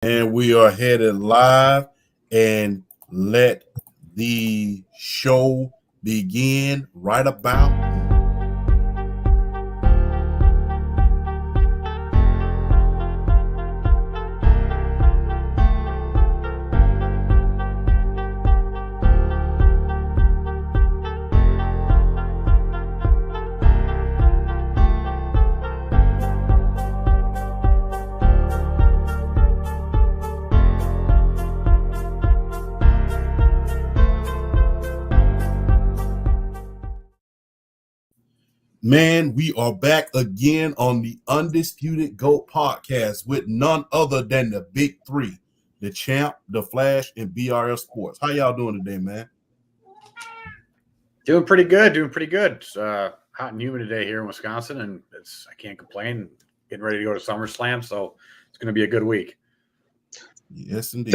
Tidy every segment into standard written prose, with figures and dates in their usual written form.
And we are headed live and let the show begin right about. Man, we are back again on the Undisputed GOAT podcast with none other than the big three, the Champ, the Flash, and BRF Sports. How y'all doing today, man? Doing pretty good. It's hot and humid today here in Wisconsin, and I can't complain. Getting ready to go to SummerSlam, so it's going to be a good week. Yes, indeed.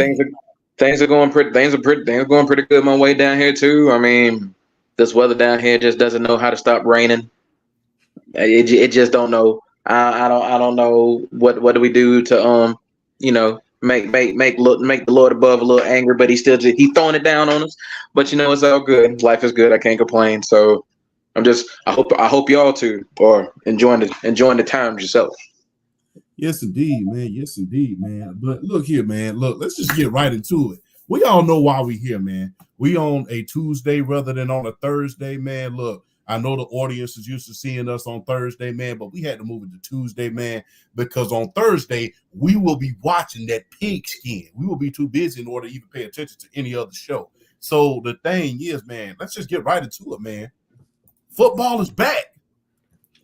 Things are going pretty good my way down here too. I mean, this weather down here just doesn't know how to stop raining. It just don't know. I don't know what do we do to make the Lord above a little angry, but he's throwing it down on us. But it's all good. Life is good. I can't complain. So I hope y'all too are enjoying the times yourself. Yes, indeed, man. But look here, man. Look, let's just get right into it. We all know why we here, man. We on a Tuesday rather than on a Thursday, man. Look, I know the audience is used to seeing us on Thursday, man, but we had to move it to Tuesday, man, because on Thursday, we will be watching that pigskin. We will be too busy in order to even pay attention to any other show. So the thing is, man, let's just get right into it, man. Football is back.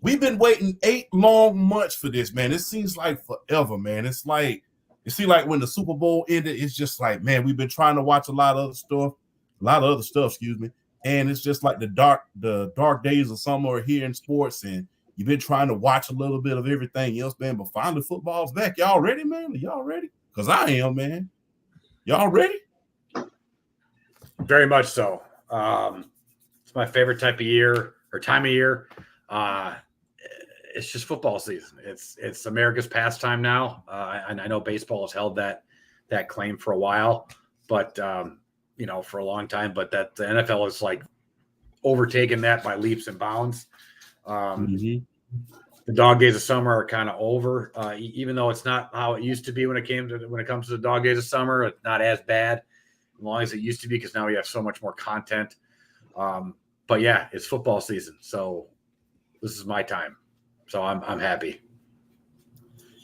We've been waiting 8 long months for this, man. It seems like forever, man. It seems like when the Super Bowl ended, it's just like, man, we've been trying to watch a lot of other stuff, and it's just like the dark days of summer are here in sports, and you've been trying to watch a little bit of everything else, man. But finally, football's back. Y'all ready, man? Are y'all ready? Because I am, man. Y'all ready? Very much so. It's my favorite time of year. It's just football season. It's America's pastime now. And I know baseball has held that claim for a while, but for a long time. But that the NFL is like overtaken that by leaps and bounds. The dog days of summer are kind of over, even though it's not how it used to be when it comes to the dog days of summer. It's not as bad as long as it used to be because now we have so much more content. But yeah, it's football season, so this is my time. So I'm happy.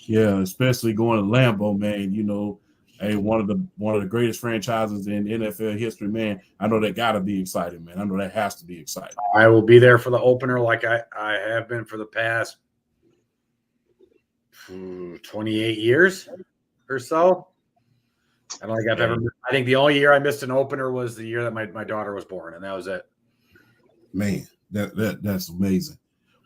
Yeah, especially going to Lambeau, man. Hey, one of the greatest franchises in NFL history, man. I know that gotta be exciting, man. I know that has to be exciting. I will be there for the opener, like I have been for the past 28 years or so. I don't think I've ever. I think the only year I missed an opener was the year that my daughter was born, and that was it. Man, that's amazing.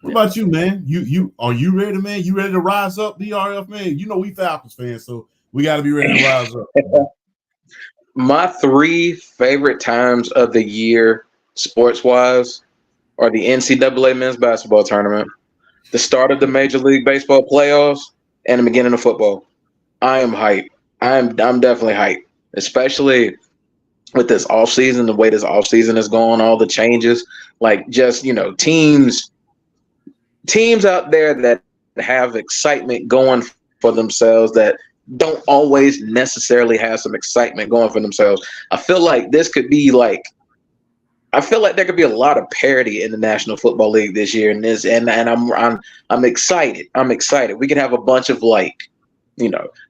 What about you, man? You are you ready, man? You ready to rise up, BRF, man? We Falcons fans, so we got to be ready to rise up. My 3 favorite times of the year, sports-wise, are the NCAA men's basketball tournament, the start of the Major League Baseball playoffs, and the beginning of football. I am hyped. I'm definitely hyped, especially with this offseason, the way this offseason is going, all the changes, like just, teams out there that have excitement going for themselves that don't always necessarily have some excitement going for themselves. I feel like there could be a lot of parity in the National Football League this year, and I'm excited. I'm excited. We can have a bunch of I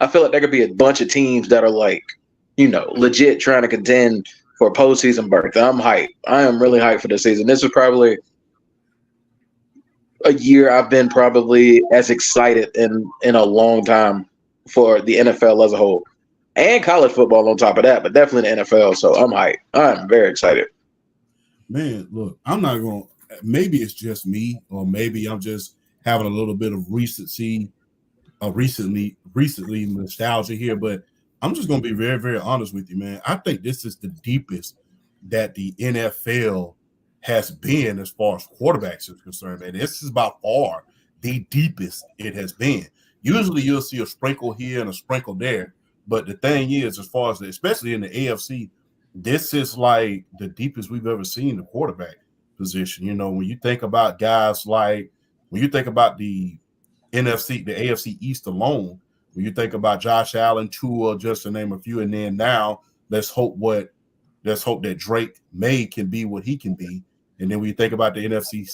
feel like there could be a bunch of teams that are legit trying to contend for a postseason berth. I'm hyped. I am really hyped for this season. This is probably a year I've been probably as excited in a long time for the NFL as a whole, and college football on top of that, but definitely the NFL. So I'm hyped. I'm very excited. Man, look, I'm not going to – maybe it's just me, or maybe I'm just having a little bit of recently nostalgia here, but I'm just going to be very, very honest with you, man. I think this is the deepest that the NFL has been as far as quarterbacks is concerned, man. This is by far the deepest it has been. Usually you'll see a sprinkle here and a sprinkle there, But the thing is, as far as especially in the AFC, this is like the deepest we've ever seen the quarterback position. You know, when you think about guys like when you think about the NFC, the AFC East alone, when you think about Josh Allen, Tua, just to name a few, and then now let's hope that Drake May can be what he can be. And then when you think about the AFC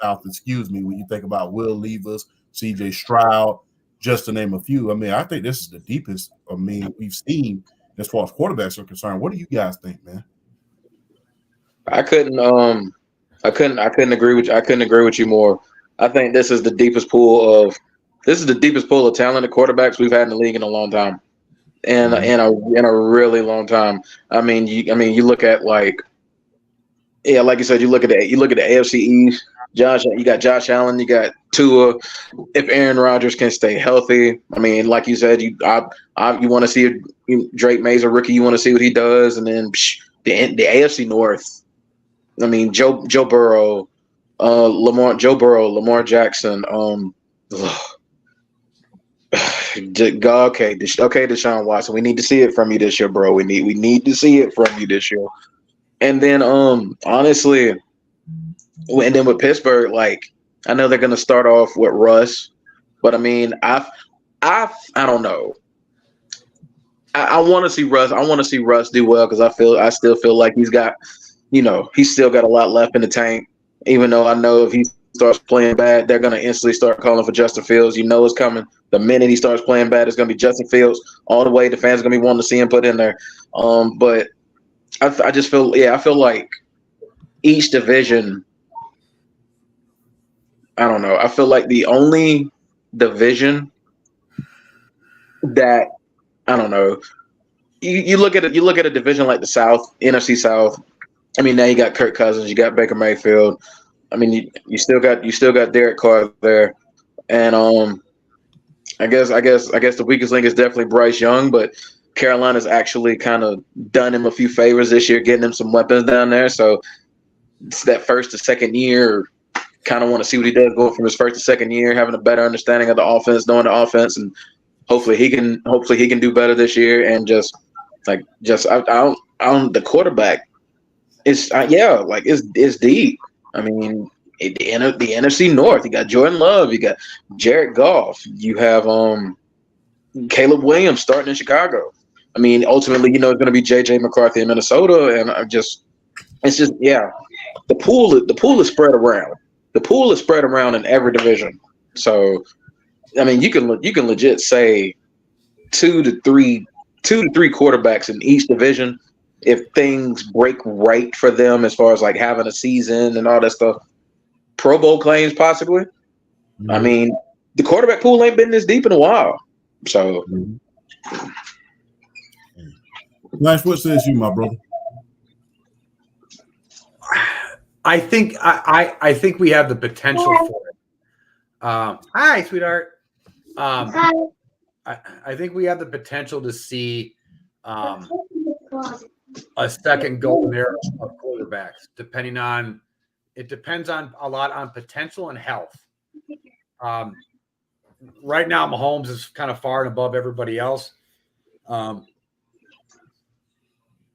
South, when you think about Will Levis, CJ Stroud, just to name a few. I mean, I think this is the deepest, we've seen as far as quarterbacks are concerned. What do you guys think, man? I couldn't agree with you more. I think this is the deepest pool of talented quarterbacks we've had in the league in a long time. And in a really long time. I mean, you look at like you said, you look at the AFC East. You got Josh Allen, you got Tua. If Aaron Rodgers can stay healthy, I mean, like you said, you want to see Drake May's a rookie. You want to see what he does, and then the AFC North. I mean, Joe Burrow, Lamar Jackson. Okay, Deshaun Watson. We need to see it from you this year, bro. We need to see it from you this year. And then, honestly, and then with Pittsburgh, like I know they're gonna start off with Russ, but I mean, I don't know. I want to see Russ. I want to see Russ do well because I still feel like he's still got a lot left in the tank. Even though I know if he starts playing bad, they're gonna instantly start calling for Justin Fields. You know it's coming. The minute he starts playing bad, it's gonna be Justin Fields all the way. The fans are gonna be wanting to see him put in there. But I just feel I feel like each division. I don't know. I feel like the only division that I don't know. You look at it. You look at a division like the South, NFC South. I mean, now you got Kirk Cousins, you got Baker Mayfield. I mean, you still got Derek Carr there, and I guess the weakest link is definitely Bryce Young, but Carolina's actually kind of done him a few favors this year, getting him some weapons down there. So it's that first to second year. Kind of want to see what he does going from his first to second year, having a better understanding of the offense, knowing the offense, and hopefully he can do better this year. And the quarterback is it's deep. I mean, the NFC North, you got Jordan Love, you got Jared Goff, you have Caleb Williams starting in Chicago. I mean, ultimately, it's going to be JJ McCarthy in Minnesota, and the pool is spread around. The pool is spread around in every division. So, I mean, you can legit say two to three quarterbacks in each division. If things break right for them as far as like having a season and all that stuff, Pro Bowl claims possibly. Mm-hmm. I mean, the quarterback pool ain't been this deep in a while. So, Flash, what says you, my brother? I think we have the potential for it. Hi, sweetheart. I think we have the potential to see a second golden era of quarterbacks. It depends on a lot on potential and health. Right now, Mahomes is kind of far and above everybody else. You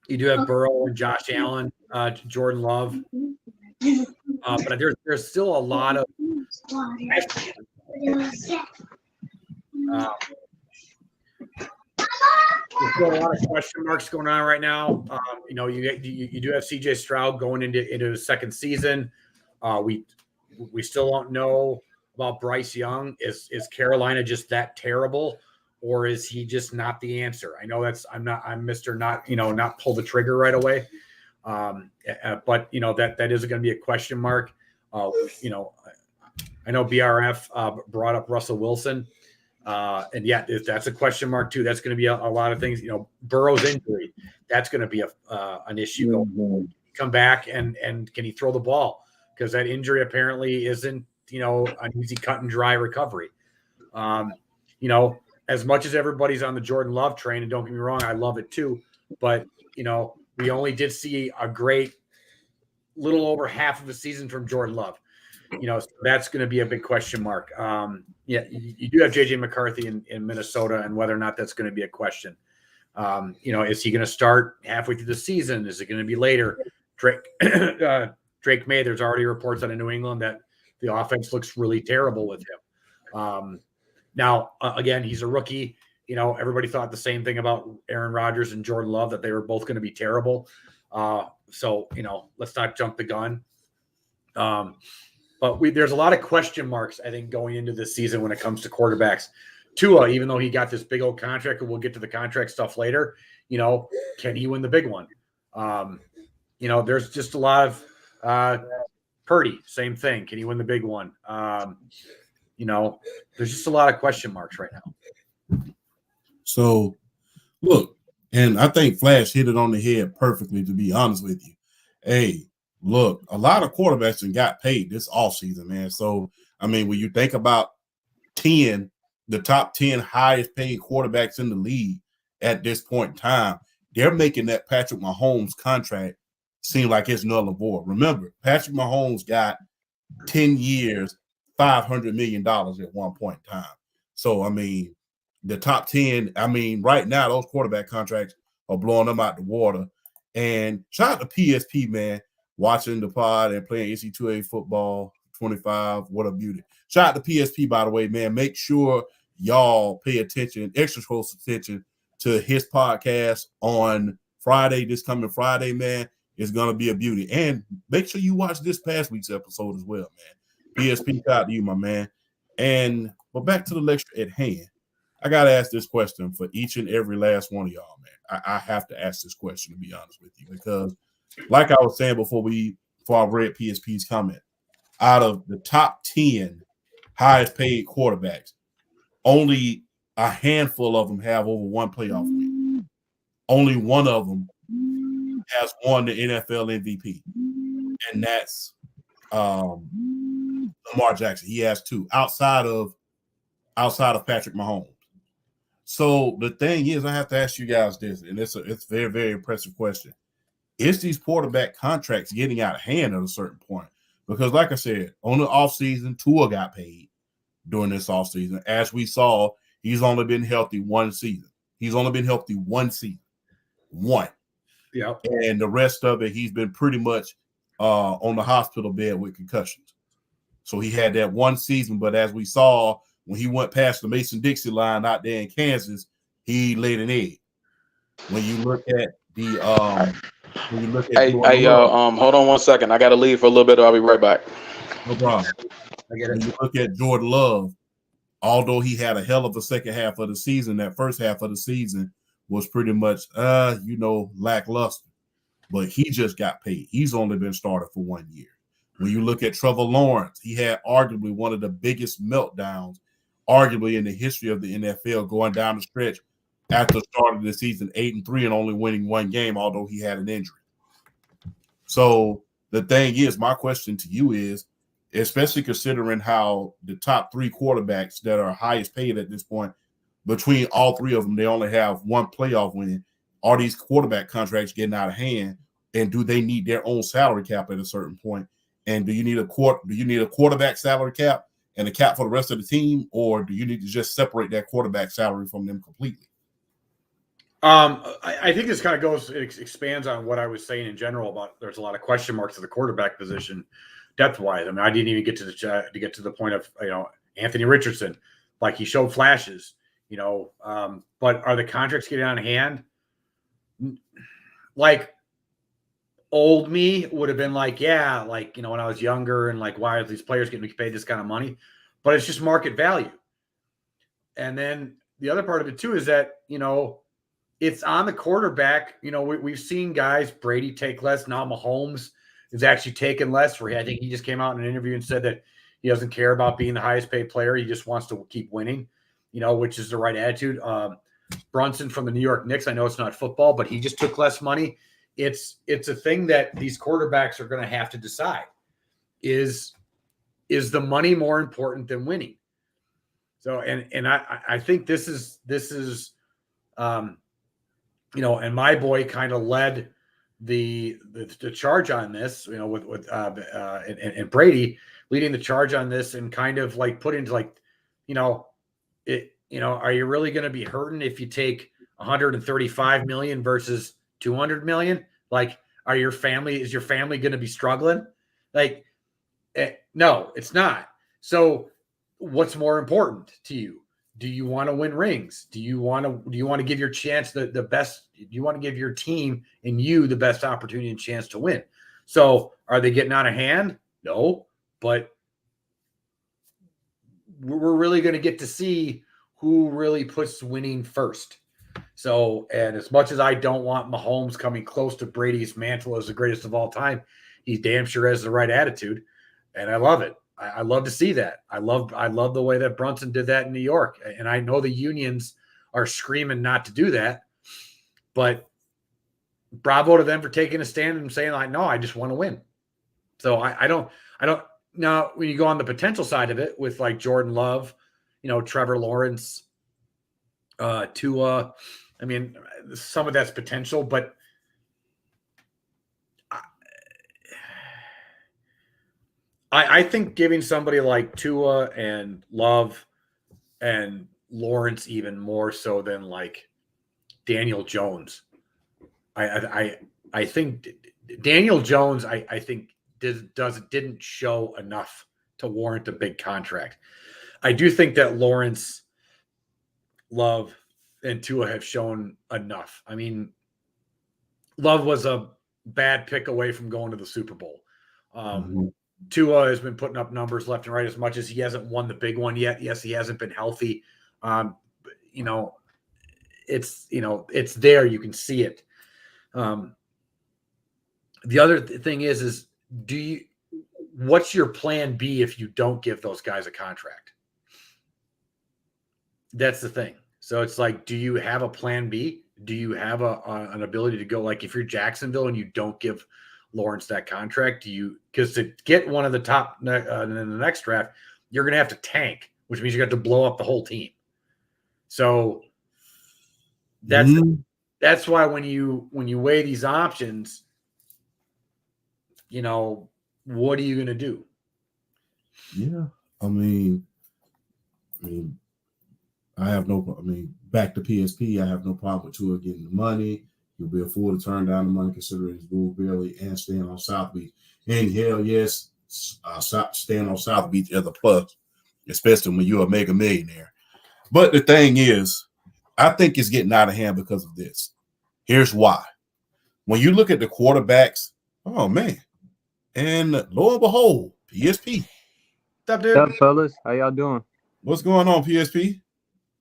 do have Burrow and Josh Allen, Jordan Love. But there's still a lot of there's still a lot of question marks going on right now. You do have CJ Stroud going into his second season. We still don't know about Bryce Young. Is Carolina just that terrible, or is he just not the answer? I know I'm Mr. Not pull the trigger right away. But that is going to be a question mark. I know BRF brought up Russell Wilson, and if that's a question mark too. That's going to be a lot of things. Burrow's injury, that's going to be an issue. Mm-hmm. Come back and can he throw the ball? Because that injury apparently isn't an easy cut and dry recovery. As much as everybody's on the Jordan Love train, and don't get me wrong, I love it too, but we only did see a great little over half of the season from Jordan Love. So that's going to be a big question mark. Yeah, you do have JJ McCarthy in Minnesota, and whether or not that's going to be a question. Is he going to start halfway through the season? Is it going to be later? Drake May, there's already reports out of New England that the offense looks really terrible with him. Now, again, he's a rookie. Everybody thought the same thing about Aaron Rodgers and Jordan Love, that they were both going to be terrible. So let's not jump the gun. But there's a lot of question marks, I think, going into this season when it comes to quarterbacks. Tua, even though he got this big old contract, and we'll get to the contract stuff later, can he win the big one? There's just a lot of Purdy, same thing. Can he win the big one? There's just a lot of question marks right now. So, look, and I think Flash hit it on the head perfectly, to be honest with you. Hey, look, a lot of quarterbacks got paid this offseason, man. So, I mean, when you think about the top 10 highest paid quarterbacks in the league at this point in time, they're making that Patrick Mahomes contract seem like it's null and void. Remember, Patrick Mahomes got 10 years, $500 million at one point in time. So, I mean, the top 10, right now, those quarterback contracts are blowing them out the water. And shout out to PSP, man, watching the pod and playing NC2A football 25. What a beauty. Shout out to PSP, by the way, man. Make sure y'all pay attention, extra close attention to his podcast on Friday, this coming Friday, man. It's going to be a beauty. And make sure you watch this past week's episode as well, man. PSP, shout out to you, my man. But back to the lecture at hand. I got to ask this question for each and every last one of y'all, man. I have to ask this question, to be honest with you, because like I was saying before I read PSP's comment, out of the top 10 highest paid quarterbacks, only a handful of them have over one playoff win. Only one of them has won the NFL MVP, and that's Lamar Jackson. He has two outside of Patrick Mahomes. So the thing is, I have to ask you guys this, and it's a very, very impressive question. Is these quarterback contracts getting out of hand at a certain point? Because like I said, on the offseason, Tua got paid during this offseason. As we saw, he's only been healthy one season. One. Yeah. And the rest of it, he's been pretty much on the hospital bed with concussions. So he had that one season, but as we saw, when he went past the Mason-Dixie line out there in Kansas, he laid an egg. When you look at Hey, hold on 1 second. I got to leave for a little bit. I'll be right back. No problem. When you look at Jordan Love, although he had a hell of a second half of the season, that first half of the season was pretty much, lackluster. But he just got paid. He's only been started for 1 year. When you look at Trevor Lawrence, he had arguably one of the biggest meltdowns, arguably in the history of the NFL, going down the stretch after starting the season 8-3 and only winning one game, although he had an injury. So the thing is, my question to you is, especially considering how the top three quarterbacks that are highest paid at this point, between all three of them, they only have one playoff win. Are these quarterback contracts getting out of hand? And do they need their own salary cap at a certain point? And do you need a quarterback salary cap and a cap for the rest of the team, or do you need to just separate that quarterback salary from them completely? I think this kind of expands on what I was saying in general about there's a lot of question marks at the quarterback position depth-wise. I didn't even get to the point of Anthony Richardson, like he showed flashes, but are the contracts getting out of hand? Like old me would have been like, yeah, like, when I was younger and like, why are these players getting paid this kind of money? But it's just market value. And then the other part of it too is that, it's on the quarterback. We've seen guys, Brady take less. Now Mahomes is actually taking less. I think he just came out in an interview and said that he doesn't care about being the highest paid player. He just wants to keep winning, which is the right attitude. Brunson from the New York Knicks, I know it's not football, but he just took less money. It's a thing that these quarterbacks are going to have to decide. Is the money more important than winning? So, and I think this is and my boy kind of led the charge on this, with Brady leading the charge on this and kind of like put into like, are you really going to be hurting if you take 135 million versus 200 million? Like, is your family going to be struggling? Like, no, it's not. So what's more important to you? Do you want to win rings? Do you want to give your chance the best? Do you want to give your team and you the best opportunity and chance to win? So are they getting out of hand? No, but we're really going to get to see who really puts winning first. So, and as much as I don't want Mahomes coming close to Brady's mantle as the greatest of all time, he damn sure has the right attitude, and I love it. I love to see that. I love the way that Brunson did that in New York, and I know the unions are screaming not to do that, but bravo to them for taking a stand and saying like, no, I just want to win. So I don't. Now, when you go on the potential side of it with like Jordan Love, Trevor Lawrence, Tua, I mean, some of that's potential, but I think giving somebody like Tua and Love and Lawrence even more so than like Daniel Jones. I think Daniel Jones, I think didn't show enough to warrant a big contract. I do think that Lawrence, Love, and Tua have shown enough. I mean, Love was a bad pick away from going to the Super Bowl. Tua has been putting up numbers left and right as much as he hasn't won the big one yet. Yes, he hasn't been healthy. It's there. You can see it. The other thing is what's your plan B if you don't give those guys a contract? That's the thing. So it's like, do you have a plan B? Do you have an ability to go, like if you're Jacksonville and you don't give Lawrence that contract, because to get one of the top in the next draft, you're going to have to tank, which means you got to blow up the whole team. So that's why when you weigh these options, what are you going to do? Yeah, I mean, back to PSP, I have no problem with Tua getting the money. He'll be a fool to turn down the money considering his movability and staying on South Beach. And hell yes, staying on South Beach is a plus, especially when you're a mega millionaire. But the thing is, I think it's getting out of hand because of this. Here's why. When you look at the quarterbacks, oh man, and lo and behold, PSP. What's up, dude? What's up, fellas? How y'all doing? What's going on, PSP?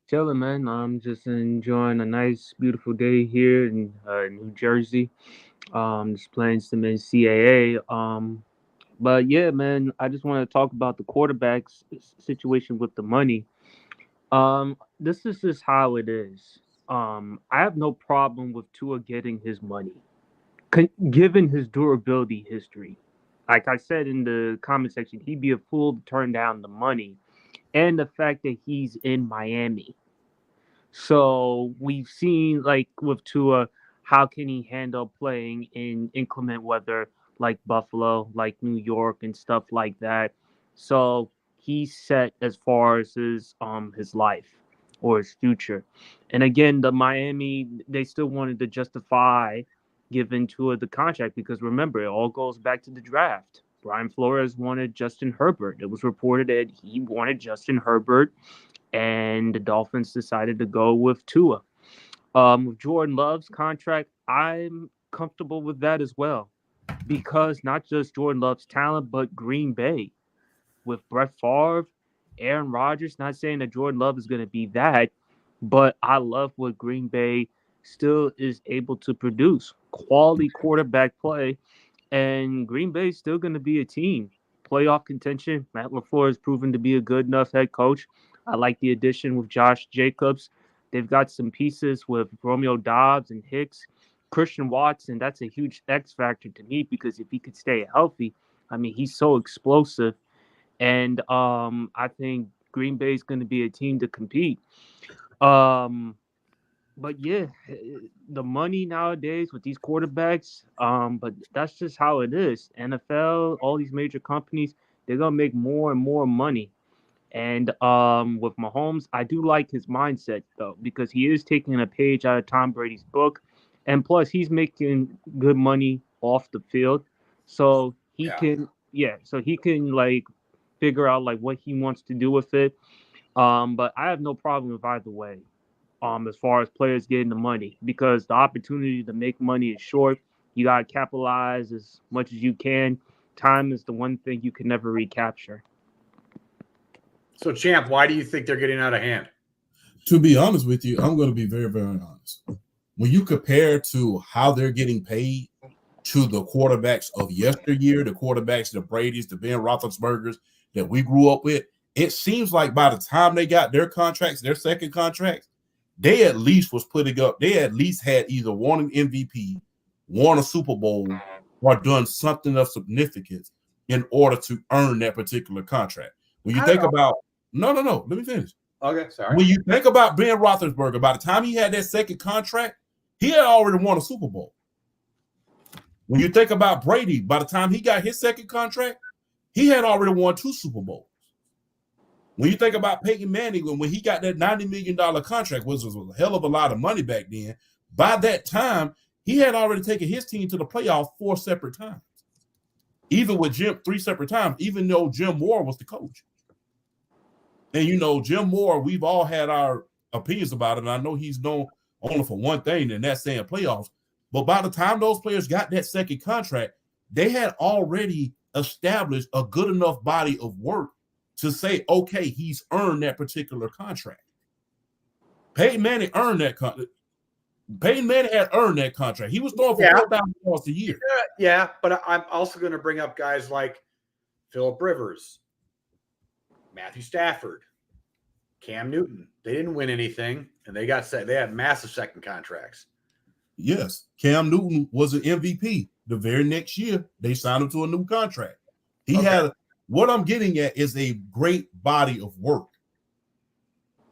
Chilling, man. I'm just enjoying a nice, beautiful day here in New Jersey. Just playing some NCAA. But yeah, man, I just want to talk about the quarterback's situation with the money. This is just how it is. I have no problem with Tua getting his money, given his durability history. Like I said in the comment section, he'd be a fool to turn down the money, and the fact that he's in Miami. So we've seen, like with Tua, how can he handle playing in inclement weather like Buffalo, like New York, and stuff like that. So he's set as far as his life or his future. And again, the Miami, they still wanted to justify giving Tua the contract because remember, it all goes back to the draft. Brian Flores wanted Justin Herbert. It was reported that he wanted Justin Herbert, and the Dolphins decided to go with Tua. With Jordan Love's contract, I'm comfortable with that as well, because not just Jordan Love's talent, but Green Bay with Brett Favre, Aaron Rodgers. Not saying that Jordan Love is going to be that, but I love what Green Bay still is able to produce. Quality quarterback play, and Green Bay is still going to be a team. Playoff contention. Matt LaFleur has proven to be a good enough head coach. I like the addition with Josh Jacobs. They've got some pieces with Romeo Doubs and Hicks. Christian Watson, that's a huge X factor to me because if he could stay healthy, I mean, he's so explosive. And I think Green Bay is going to be a team to compete. But yeah, the money nowadays with these quarterbacks, but that's just how it is. NFL, all these major companies, they're gonna make more and more money. And with Mahomes, I do like his mindset though, because he is taking a page out of Tom Brady's book, and plus he's making good money off the field, so he Yeah. can, yeah, so he can like figure out like what he wants to do with it. But I have no problem with either way. As far as players getting the money, because the opportunity to make money is short. You gotta capitalize as much as you can. Time is the one thing you can never recapture. So, Champ, why do you think they're getting out of hand? To be honest with you, I'm going to be very, very honest. When you compare to how they're getting paid to the quarterbacks of yesteryear, the quarterbacks, the Brady's, the Ben Roethlisbergers that we grew up with, it seems like by the time they got their contracts, their second contracts, they at least was putting up, they at least had either won an MVP, won a Super Bowl, or done something of significance in order to earn that particular contract. When you think about, no, let me finish. Okay, sorry. When you think about Ben Roethlisberger, by the time he had that second contract, he had already won a Super Bowl. When you think about Brady, by the time he got his second contract, he had already won 2 Super Bowls. When you think about Peyton Manning, when he got that $90 million contract, which was a hell of a lot of money back then, by that time, he had already taken his team to the playoffs 4 separate times. Even with Jim, 3 separate times, even though Jim Moore was the coach. And, you know, Jim Moore, we've all had our opinions about it, and I know he's known only for one thing, and that's saying playoffs. But by the time those players got that second contract, they had already established a good enough body of work to say, okay, he's earned that particular contract. Peyton Manning earned that contract. Peyton Manning had earned that contract. He was throwing for $4,000 a year. Yeah, but I'm also going to bring up guys like Phillip Rivers, Matthew Stafford, Cam Newton. They didn't win anything, and they had massive second contracts. Yes, Cam Newton was an MVP. The very next year, they signed him to a new contract. He had, what I'm getting at is a great body of work.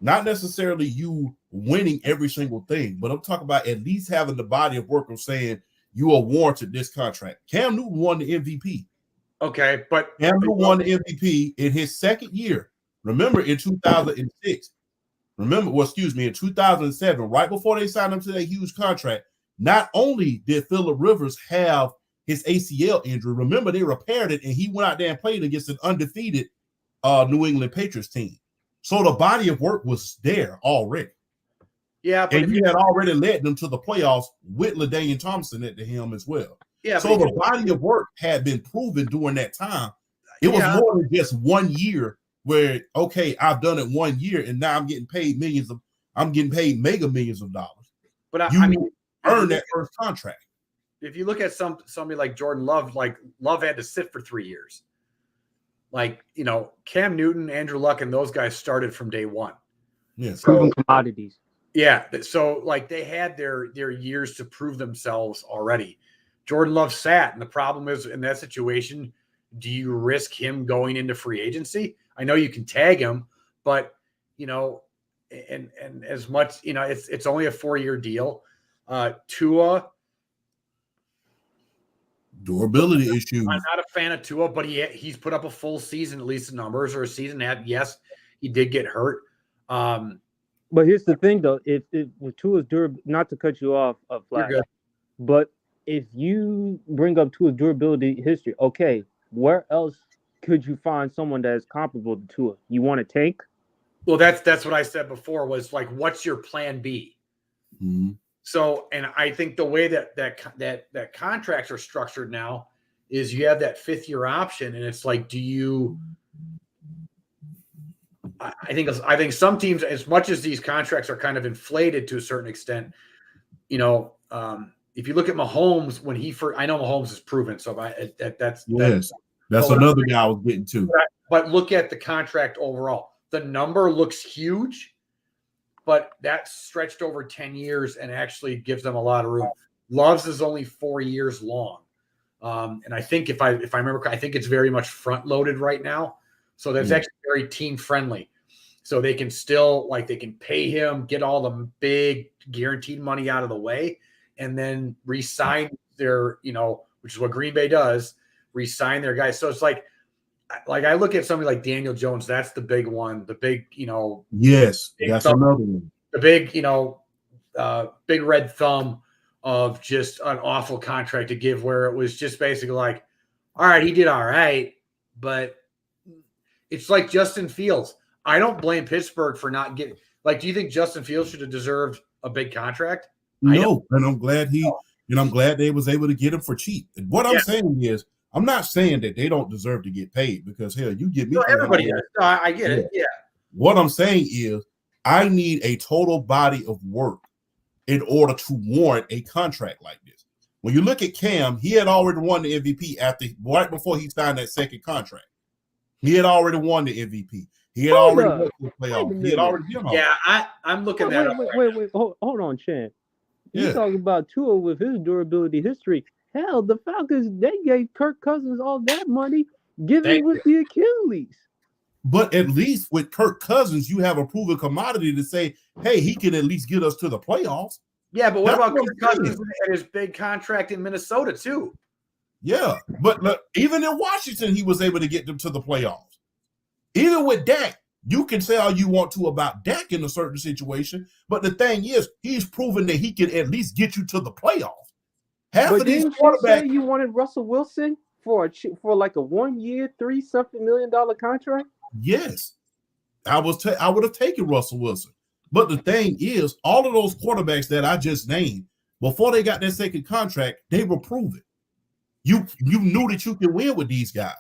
Not necessarily you winning every single thing, but I'm talking about at least having the body of work of saying you are warranted this contract. Cam Newton won the MVP. Okay, but Cam Newton won the MVP in his second year. Remember, in 2006, in 2007, right before they signed him to that huge contract, not only did Phillip Rivers have his ACL injury, remember they repaired it and he went out there and played against an undefeated New England Patriots team. So the body of work was there already. Yeah, but and he had already led them to the playoffs with LaDainian Thompson at the helm as well. Yeah, so the body of work had been proven during that time. It was more than just 1 year where, okay, I've done it 1 year and now I'm getting paid mega millions of dollars. But I mean, earn that first contract. If you look at somebody like Jordan Love, like Love had to sit for 3 years. Like, you know, Cam Newton, Andrew Luck, and those guys started from day one. Yeah, proven commodities. Yeah, so like they had their years to prove themselves already. Jordan Love sat, and the problem is in that situation, do you risk him going into free agency? I know you can tag him, but you know, and as much, you know, it's only a 4-year deal. Tua, durability issues. I'm not a fan of Tua, but he's put up a full season, at least in numbers, or a season that, yes, he did get hurt. But here's the thing, though: if with Tua's durability, not to cut you off, Flash, but if you bring up Tua's durability history, okay, where else could you find someone that is comparable to Tua? You want to tank? Well, that's what I said before. Was like, what's your plan B? Mm-hmm. So, and I think the way that contracts are structured now is you have that 5th-year option, and it's like, do you? I think some teams, as much as these contracts are kind of inflated to a certain extent, you know, if you look at Mahomes when I know Mahomes is proven, so that's another guy I was getting to. But look at the contract overall. The number looks huge, but that's stretched over 10 years and actually gives them a lot of room. Love's is only 4 years long, and I think if I remember, I think it's very much front loaded right now. So that's actually very team friendly. So they can still, like, they can pay him, get all the big guaranteed money out of the way, and then re-sign their, you know, which is what Green Bay does, re-sign their guys. So it's like like I look at somebody like Daniel Jones. That's the big one. The big, Yes, big that's thumb, another one. the big, big red thumb of just an awful contract to give, where it was just basically like, all right, he did all right, but it's like Justin Fields. I don't blame Pittsburgh for not getting. Like, do you think Justin Fields should have deserved a big contract? No, and I'm glad I'm glad they was able to get him for cheap. And what I'm saying is, I'm not saying that they don't deserve to get paid, because hell, you get me. No, everybody does. No, I get it. Yeah. What I'm saying is, I need a total body of work in order to warrant a contract like this. When you look at Cam, he had already won the MVP right before he signed that second contract. He had already won the MVP. He had already won the playoffs. He had already been on. Yeah, I'm looking at Wait. Hold on, Chan. You talking about Tua with his durability history? Hell, the Falcons, they gave Kirk Cousins all that money, given with the Achilles. But at least with Kirk Cousins, you have a proven commodity to say, hey, he can at least get us to the playoffs. Yeah, but what about Kirk Cousins and his big contract in Minnesota too? Yeah, but look, even in Washington, he was able to get them to the playoffs. Even with Dak, you can say all you want to about Dak in a certain situation, but the thing is, he's proven that he can at least get you to the playoffs. Half of these quarterbacks. You wanted Russell Wilson for like a 1 year, $3-something million contract? Yes, I would have taken Russell Wilson. But the thing is, all of those quarterbacks that I just named, before they got their second contract, they were proven. You knew that you could win with these guys.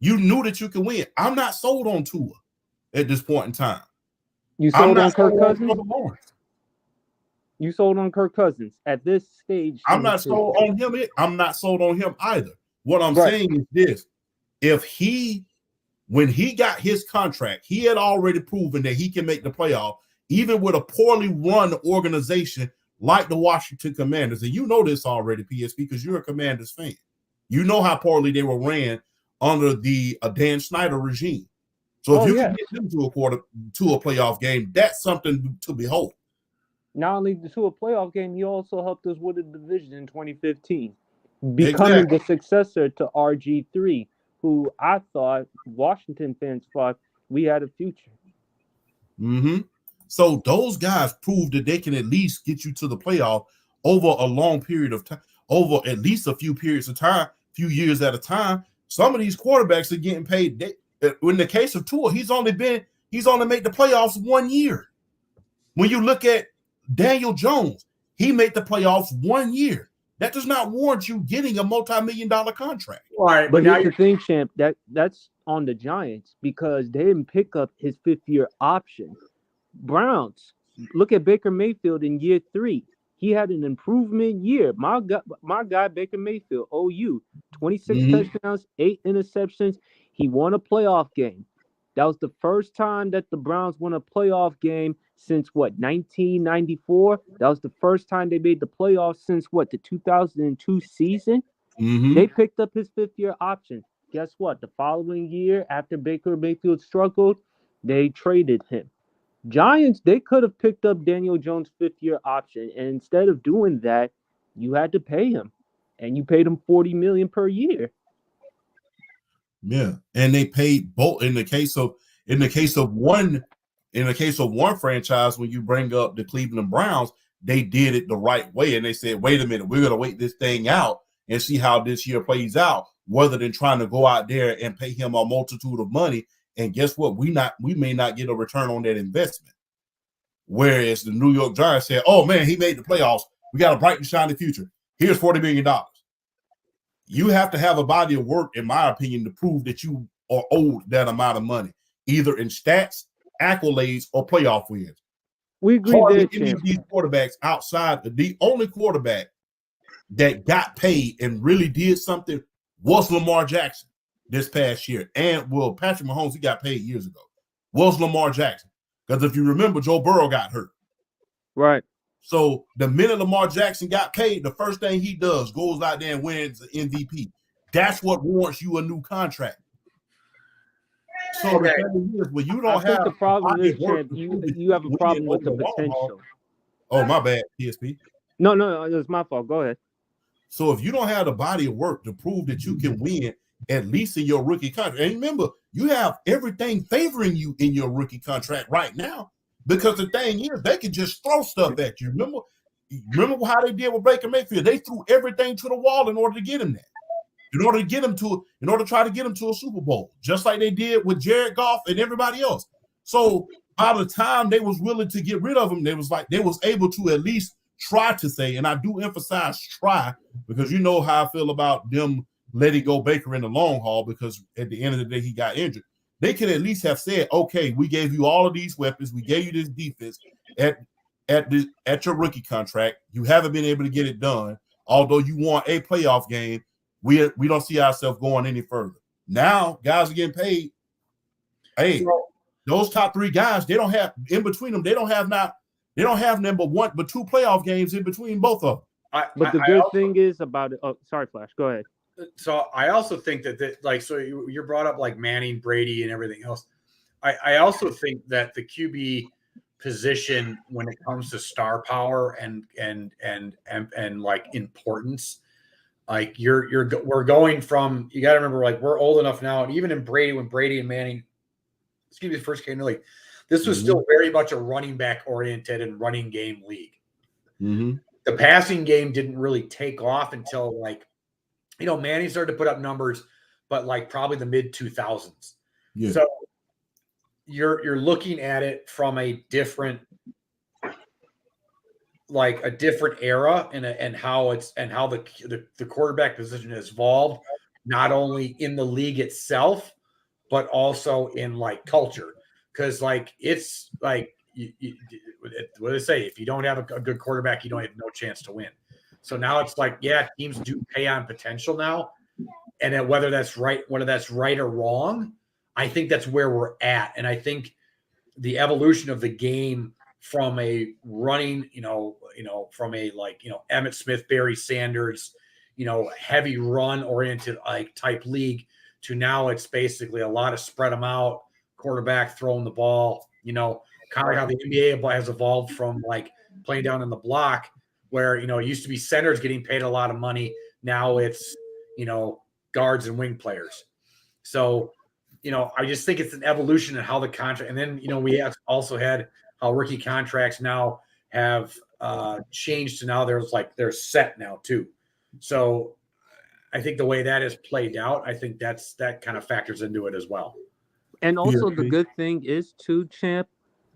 You knew that you could win. I'm not sold on Tua at this point in time. You sold on Kirk Cousins? You sold on Kirk Cousins at this stage. I'm not sold on him. I'm not sold on him either. What I'm saying is this: when he got his contract, he had already proven that he can make the playoff, even with a poorly run organization like the Washington Commanders. And you know this already, PSP, because you're a Commanders fan. You know how poorly they were ran under the Dan Snyder regime. So if you can get them to a playoff game, that's something to behold. Not only to a playoff game, he also helped us win the division in 2015, becoming the successor to RG3, who I thought Washington fans thought we had a future. Mm-hmm. So those guys proved that they can at least get you to the playoff over a long period of time, over at least a few periods of time, few years at a time. Some of these quarterbacks are getting paid. In the case of Tua, he's only made the playoffs 1 year. When you look at Daniel Jones, he made the playoffs 1 year. That does not warrant you getting a multi-million-dollar contract. All right, but here's the thing, champ. That's on the Giants because they didn't pick up his fifth-year option. Browns, look at Baker Mayfield in year 3. He had an improvement year. My guy Baker Mayfield, OU, 26 touchdowns, 8 interceptions. He won a playoff game. That was the first time that the Browns won a playoff game since 1994. That was the first time they made the playoffs since the 2002 season. They picked up his fifth-year option. Guess what? The following year, after Baker Mayfield struggled, they traded him. Giants, they could have picked up Daniel Jones' fifth-year option, and instead of doing that, you had to pay him, and you paid him $40 million per year. Yeah, and they paid both in the case of one franchise. When you bring up the Cleveland Browns, they did it the right way, and they said, "Wait a minute, we're going to wait this thing out and see how this year plays out, rather than trying to go out there and pay him a multitude of money." And guess what? We may not get a return on that investment. Whereas the New York Giants said, "Oh man, he made the playoffs. We got a bright and shiny future. Here's $40 million." You have to have a body of work, in my opinion, to prove that you are owed that amount of money, either in stats, accolades, or playoff wins. We agree there, any of these quarterbacks outside, the only quarterback that got paid and really did something was Lamar Jackson this past year. And Patrick Mahomes, he got paid years ago. Was Lamar Jackson. Because if you remember, Joe Burrow got hurt. Right. So the minute Lamar Jackson got paid, the first thing he does, goes out there and wins the MVP. That's what warrants you a new contract. So the thing is, when you don't have the problem is, Champ, you have a problem with the potential. Oh, my bad, PSP. No, it's my fault. Go ahead. So if you don't have the body of work to prove that you can win at least in your rookie contract. And remember, you have everything favoring you in your rookie contract right now, because the thing is, they can just throw stuff at you. Remember how they did with Baker Mayfield? They threw everything to the wall in order to get him there. In order to try to get him to a Super Bowl, just like they did with Jared Goff and everybody else. So by the time they was willing to get rid of him, they was able to at least try to say, and I do emphasize try, because you know how I feel about them letting go Baker in the long haul, because at the end of the day he got injured. They could at least have said, okay, we gave you all of these weapons, we gave you this defense at your rookie contract. You haven't been able to get it done, although you want a playoff game. We don't see ourselves going any further. Now guys are getting paid. Hey, those top three guys, they don't have in between them. They don't have number one, but two playoff games in between both of them. But the good thing is about it. Oh, sorry, Flash. Go ahead. So I also think that so you're brought up like Manning, Brady, and everything else. I also think that the QB position, when it comes to star power and like importance, like we're going from, you got to remember, like, we're old enough now, and even in Brady, when Brady and Manning, first came to the league, this was still very much a running back oriented and running game league. Mm-hmm. The passing game didn't really take off until, like, Manning started to put up numbers, but like probably the mid 2000s. Yeah. So you're looking at it from a different era and how the quarterback position has evolved, not only in the league itself, but also in like culture. Because like it's like what do they say? If you don't have a good quarterback, you don't have no chance to win. So now it's like, yeah, teams do pay on potential now, and whether that's right or wrong, I think that's where we're at. And I think the evolution of the game from a running, from a Emmitt Smith, Barry Sanders, heavy run oriented like type league, to now it's basically a lot of spread them out, quarterback throwing the ball, kind of like how the NBA has evolved from like playing down in the block, where, it used to be centers getting paid a lot of money. Now it's, guards and wing players. So, I just think it's an evolution in how the contract, and then, we have also had how rookie contracts now have changed to now they're set now too. So I think the way that is played out, I think that kind of factors into it as well. And also the good thing is too, Champ,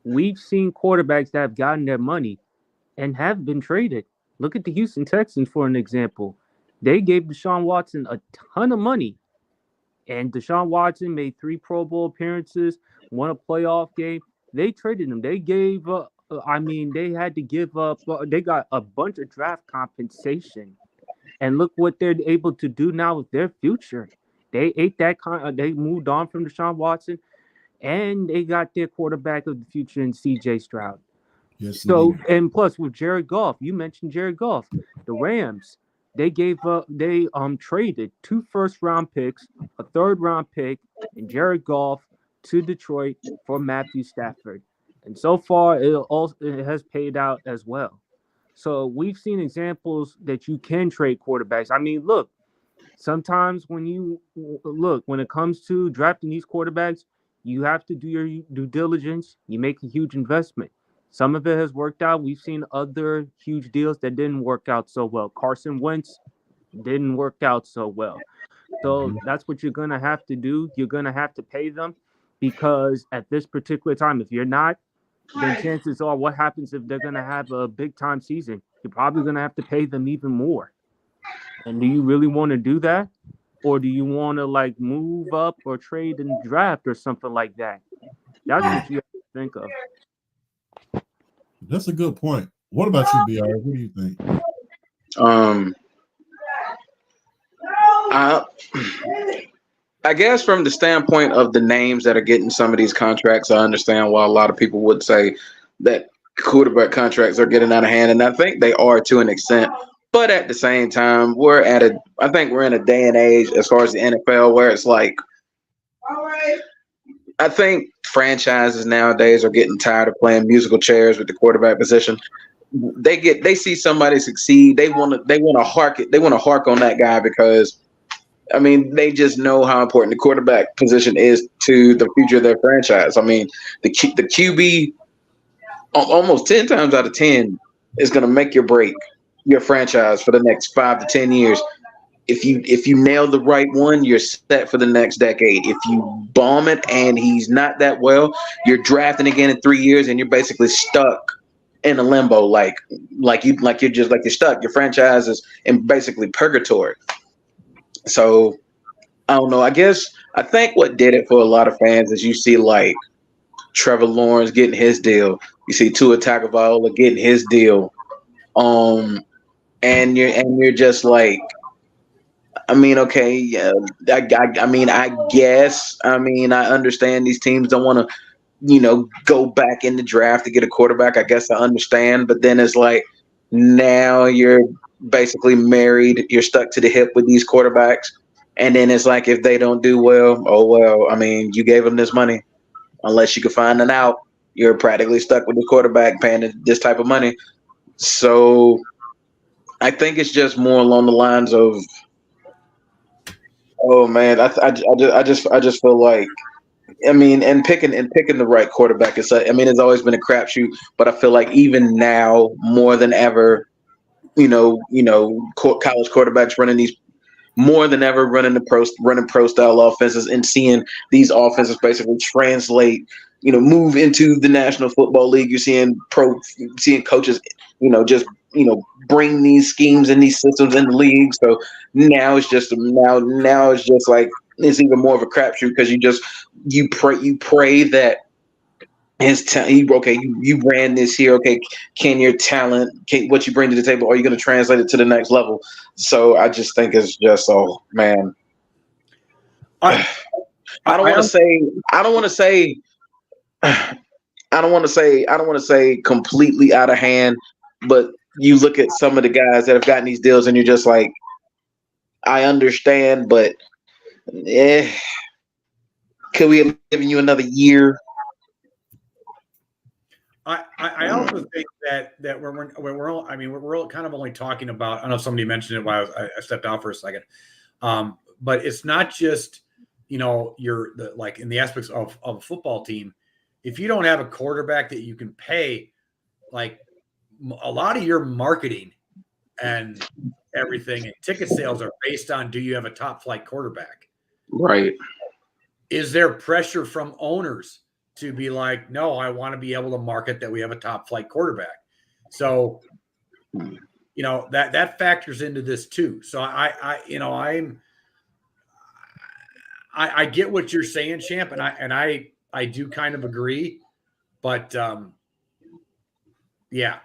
we've seen quarterbacks that have gotten their money and have been traded. Look at the Houston Texans for an example. They gave Deshaun Watson a ton of money, and Deshaun Watson made 3 Pro Bowl appearances, won a playoff game. They traded him. They gave they had to give up. They got a bunch of draft compensation, and look what they're able to do now with their future. They ate that. They moved on from Deshaun Watson, and they got their quarterback of the future in C.J. Stroud. Yes. So, and plus with Jared Goff, you mentioned Jared Goff, the Rams. They traded 2 first-round picks, a 3rd-round pick, and Jared Goff to Detroit for Matthew Stafford. And so far, it has paid out as well. So we've seen examples that you can trade quarterbacks. I mean, look, sometimes when it comes to drafting these quarterbacks, you have to do your due diligence. You make a huge investment. Some of it has worked out. We've seen other huge deals that didn't work out so well. Carson Wentz didn't work out so well. So that's what you're going to have to do. You're going to have to pay them, because at this particular time, if you're not, then chances are, what happens if they're going to have a big-time season? You're probably going to have to pay them even more. And do you really want to do that? Or do you want to, like, move up or trade and draft or something like that? That's what you have to think of. That's a good point. What about you, BR? What do you think? I guess from the standpoint of the names that are getting some of these contracts, I understand why a lot of people would say that quarterback contracts are getting out of hand, and I think they are to an extent. But at the same time, I think we're in a day and age as far as the NFL where it's like, I think franchises nowadays are getting tired of playing musical chairs with the quarterback position. They see somebody succeed. They want to hark on that guy, because I mean, they just know how important the quarterback position is to the future of their franchise. I mean, the QB almost 10 times out of 10 is going to make or break your franchise for the next 5 to 10 years. If you nail the right one, you're set for the next decade. If you bomb it and he's not that well, you're drafting again in 3 years and you're basically stuck in a limbo, like you're stuck. Your franchise is in basically purgatory. So I don't know. I think what did it for a lot of fans is you see like Trevor Lawrence getting his deal. You see Tua Tagovailoa getting his deal. And you're just like, I mean, okay, yeah, I mean, I guess, I mean, I understand these teams don't want to, go back in the draft to get a quarterback. I guess I understand, but then it's like now you're basically married. You're stuck to the hip with these quarterbacks, and then it's like if they don't do well, oh well. I mean, you gave them this money. Unless you can find an out, you're practically stuck with the quarterback paying this type of money. So I think it's just more along the lines of, oh man, I just feel like, I mean, and picking the right quarterback is, I mean, it's always been a crapshoot, but I feel like even now more than ever, college quarterbacks running these more than ever running pro style offenses and seeing these offenses basically translate, move into the National Football League. You're seeing coaches, just bring these schemes and these systems in the league. So now it's just like it's even more of a crapshoot because you pray that you ran this here. Okay, can your talent, what you bring to the table, are you going to translate it to the next level? So I just think it's just, oh man, I don't want to say completely out of hand, but you look at some of the guys that have gotten these deals, and you're just like, I understand, but could we have given you another year? I also think that we're kind of only talking about. I don't know if somebody mentioned it while I stepped out for a second, but it's not just like in the aspects of a football team. If you don't have a quarterback that you can pay, like a lot of your marketing and everything and ticket sales are based on, do you have a top flight quarterback? Right. Is there pressure from owners to be like, no, I want to be able to market that we have a top flight quarterback? So, that factors into this too. So I get what you're saying, Champ, and I do kind of agree, but yeah.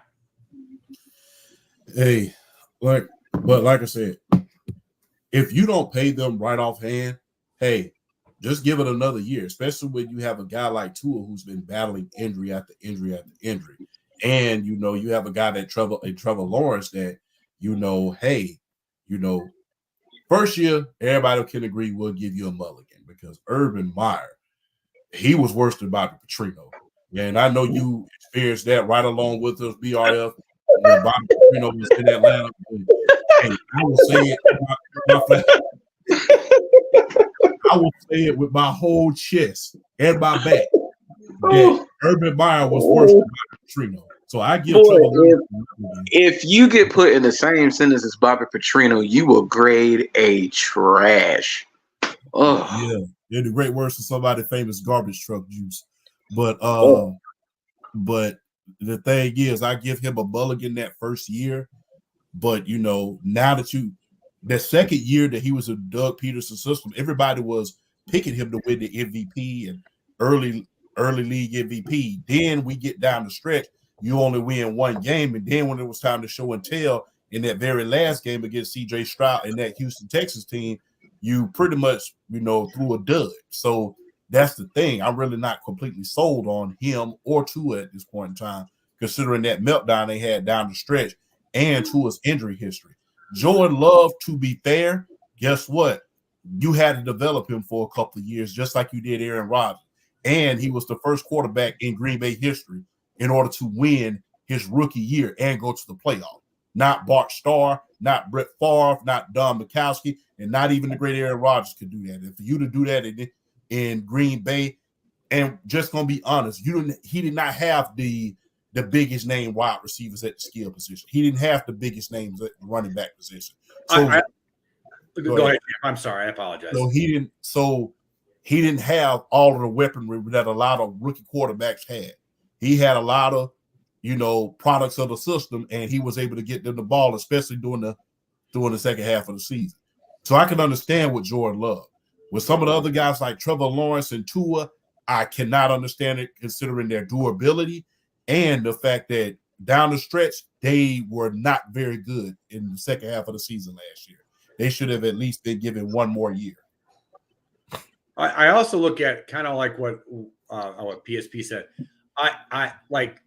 Hey, but like I said, if you don't pay them right offhand, hey, just give it another year, especially when you have a guy like Tua who's been battling injury after injury after injury. And, you have a guy that Trevor Lawrence that, first year, everybody can agree we'll give you a mulligan because Urban Meyer, he was worse than Bobby Petrino. And I know you experienced that right along with us, BRF, when Bobby Petrino was in Atlanta. Hey, I will say it with my whole chest and my back that Urban Meyer was worse than Bobby Petrino. So I give if you get put in the same sentence as Bobby Petrino, you will grade A trash. Oh yeah, they're the great words for somebody famous garbage truck juice. But but the thing is, I give him a mulligan that first year. But now that the second year that he was in Doug Peterson's system, everybody was picking him to win the MVP and early league MVP. Then we get down the stretch, you only win one game, and then when it was time to show and tell in that very last game against CJ Stroud and that Houston Texas team, you pretty much threw a dud. So that's the thing. I'm really not completely sold on him or Tua at this point in time, considering that meltdown they had down the stretch and Tua's injury history. Jordan Love, to be fair, guess what? You had to develop him for a couple of years, just like you did Aaron Rodgers. And he was the first quarterback in Green Bay history in order to win his rookie year and go to the playoff. not Bart Starr, not Brett Favre, not Don Mikowski, and not even the great Aaron Rodgers could do that. And for you to do that in Green Bay, and just gonna be honest, he did not have the biggest name wide receivers at the skill position. He didn't have the biggest names at the running back position. So go ahead. I'm sorry, I apologize. So he didn't have all of the weaponry that a lot of rookie quarterbacks had. He had a lot of, products of the system, and he was able to get them the ball, especially during the second half of the season. So I can understand what Jordan loved. With some of the other guys like Trevor Lawrence and Tua, I cannot understand it considering their durability and the fact that down the stretch, they were not very good in the second half of the season last year. They should have at least been given one more year. I also look at kind of like what PSP said. I like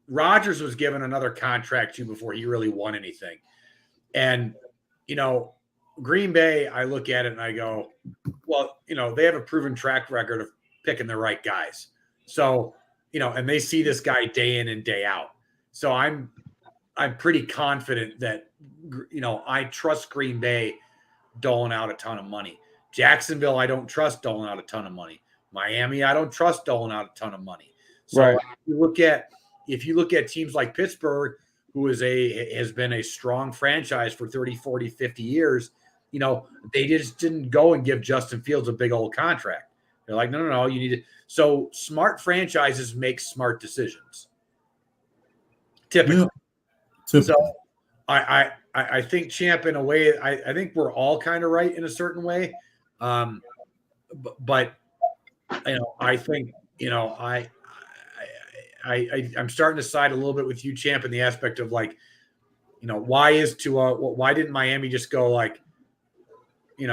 Rodgers was given another contract too before he really won anything. And, Green Bay, I look at it and I go, well, they have a proven track record of picking the right guys. So, and they see this guy day in and day out. So I'm pretty confident that, I trust Green Bay doling out a ton of money. Jacksonville, I don't trust doling out a ton of money. Miami, I don't trust doling out a ton of money. So Right. if you look at teams like Pittsburgh, who has been a strong franchise for 30, 40, 50 years, they just didn't go and give Justin Fields a big old contract. They're like, no, you need to. So smart franchises make smart decisions. Typically. Yeah. So I think, Champ, in a way, I think we're all kind of right in a certain way. But I think, I'm starting to side a little bit with you, Champ, in the aspect of like, why didn't Miami just go like, you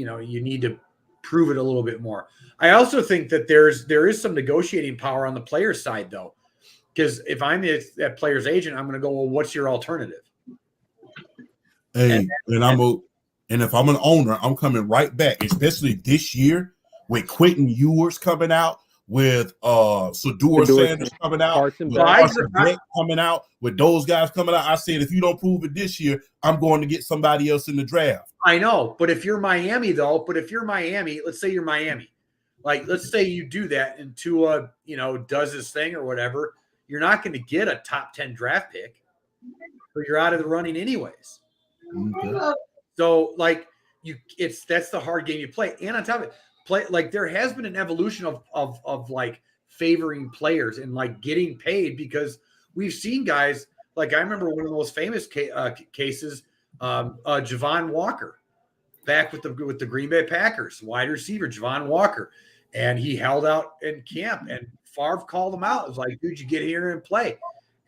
need to prove it a little bit more. I also think that there is some negotiating power on the player's side, though, because if I'm that player's agent, I'm going to go, well, what's your alternative? Hey, and if I'm an owner, I'm coming right back, especially this year with Quentin Ewers coming out, with Sador Sanders coming out, with Carson Beck coming out, with those guys coming out. I said, if you don't prove it this year, I'm going to get somebody else in the draft. I know, but if you're Miami, let's say you're Miami, like let's say you do that and Tua, does his thing or whatever, you're not going to get a top 10 draft pick, but you're out of the running anyways. Okay. So like that's the hard game you play. And on top of it, like there has been an evolution of like favoring players and like getting paid, because we've seen guys like, I remember one of the most famous cases, Javon Walker, back with the Green Bay Packers, wide receiver Javon Walker, and he held out in camp, and Favre called him out. It was like, dude, you get here and play,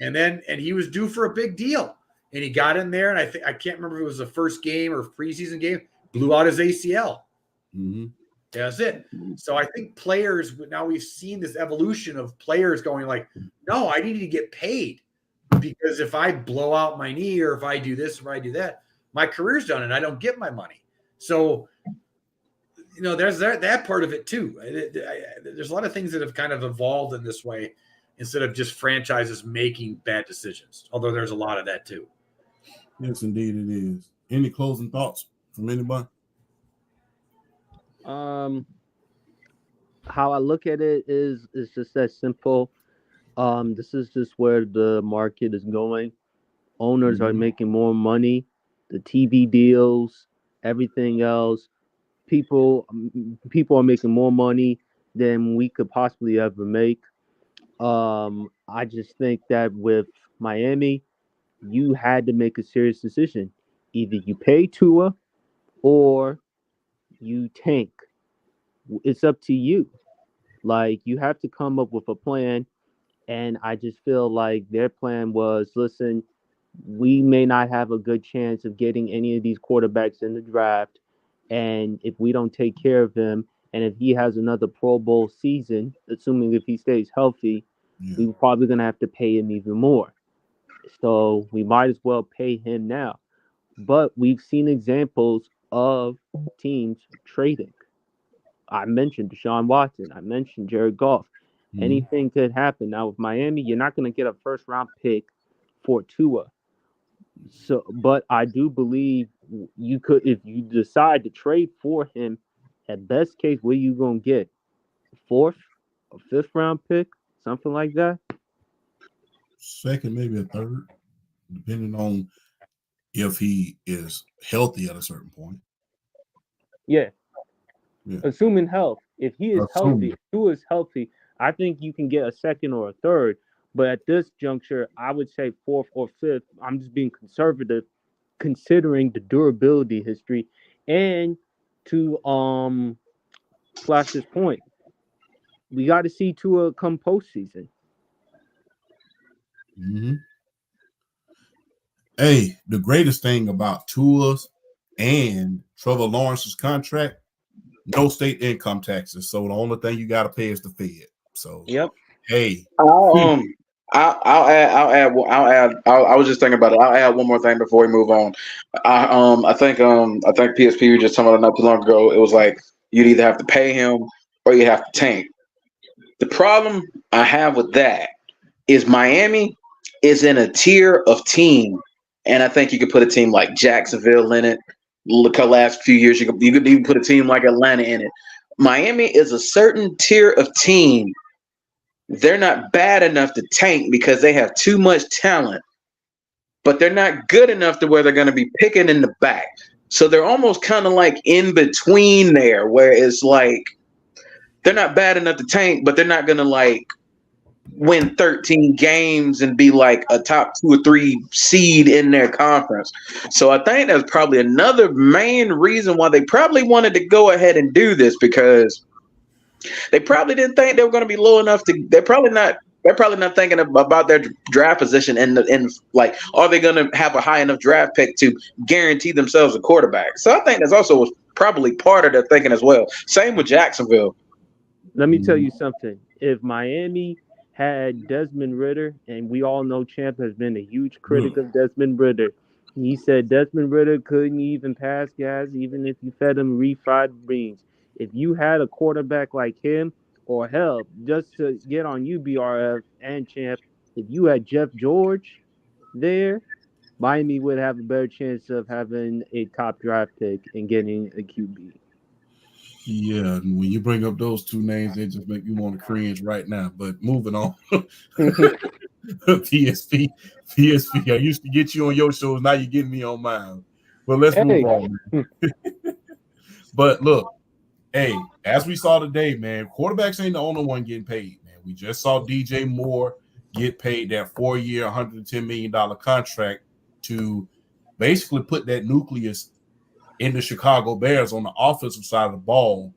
and he was due for a big deal, and he got in there, and I can't remember if it was the first game or preseason game, blew out his ACL. Mm-hmm. That's it. So I think players, now we've seen this evolution of players going like, no, I need to get paid, because if I blow out my knee or if I do this or I do that, my career's done and I don't get my money. So, there's that part of it too. There's a lot of things that have kind of evolved in this way instead of just franchises making bad decisions, although there's a lot of that too. Yes, indeed it is. Any closing thoughts from anybody? How I look at it is just that simple. This is just where the market is going. Owners are making more money, the TV deals, everything else. People are making more money than we could possibly ever make. I just think that with Miami, you had to make a serious decision. Either you pay Tua or you tank. It's up to you. Like, you have to come up with a plan. And I just feel like their plan was, listen, we may not have a good chance of getting any of these quarterbacks in the draft. And if we don't take care of him, and if he has another Pro Bowl season, assuming if he stays healthy, we're probably going to have to pay him even more. So we might as well pay him now. But we've seen examples of teams trading. I mentioned Deshaun Watson. I mentioned Jared Goff. Anything could happen. Now with Miami, you're not going to get a first-round pick for Tua. So, but I do believe you could, if you decide to trade for him, at best case, what are you gonna get? Fourth or fifth round pick, something like that. Second, maybe a third, depending on if he is healthy at a certain point. Yeah, Yeah, assuming health. If he is healthy, assuming. if Tua is healthy, I think you can get a second or a third. But at this juncture, I would say fourth or fifth. I'm just being conservative, considering the durability history, and to Flash's point, we got to see Tua come postseason. Mm-hmm. Hey, the greatest thing about Tua's and Trevor Lawrence's contract, no state income taxes. So the only thing you got to pay is the Fed. So, Yep. hey, I'll I was just thinking about it. I'll add one more thing before we move on. I think PSP was just talking about it not too long ago. It was like you'd either have to pay him or you have to tank. The problem I have with that is Miami is in a tier of team, and I think you could put a team like Jacksonville in it. Look, the last few years you could even put a team like Atlanta in it. Miami is a certain tier of team. They're not bad enough to tank because they have too much talent, but they're not good enough to where they're going to be picking in the back. So they're almost kind of like in between there, where it's like they're not bad enough to tank, but they're not going to like win 13 games and be like a top 2 or 3 seed in their conference. So I think that's probably another main reason why they probably wanted to go ahead and do this, because they probably didn't think they were going to be low enough to. They're probably not thinking about their draft position and like, are they going to have a high enough draft pick to guarantee themselves a quarterback? So I think that's also was probably part of their thinking as well. Same with Jacksonville. Let me tell you something. If Miami had Desmond Ritter, and we all know Champ has been a huge critic of Desmond Ritter, he said Desmond Ritter couldn't even pass gas even if you fed him refried beans. If you had a quarterback like him, or hell, just to get on UBRF and Champ, if you had Jeff George there, Miami would have a better chance of having a top draft pick and getting a QB. Yeah, and when you bring up those two names, they just make me want to cringe right now. But moving on, PSP, PSP. I used to get you on your shows. Now you're getting me on mine. But let's move Hey, on, man. But look, hey, as we saw today, man, quarterbacks ain't the only one getting paid, man. We just saw DJ Moore get paid that 4-year, $110 million contract to basically put that nucleus in the Chicago Bears on the offensive side of the ball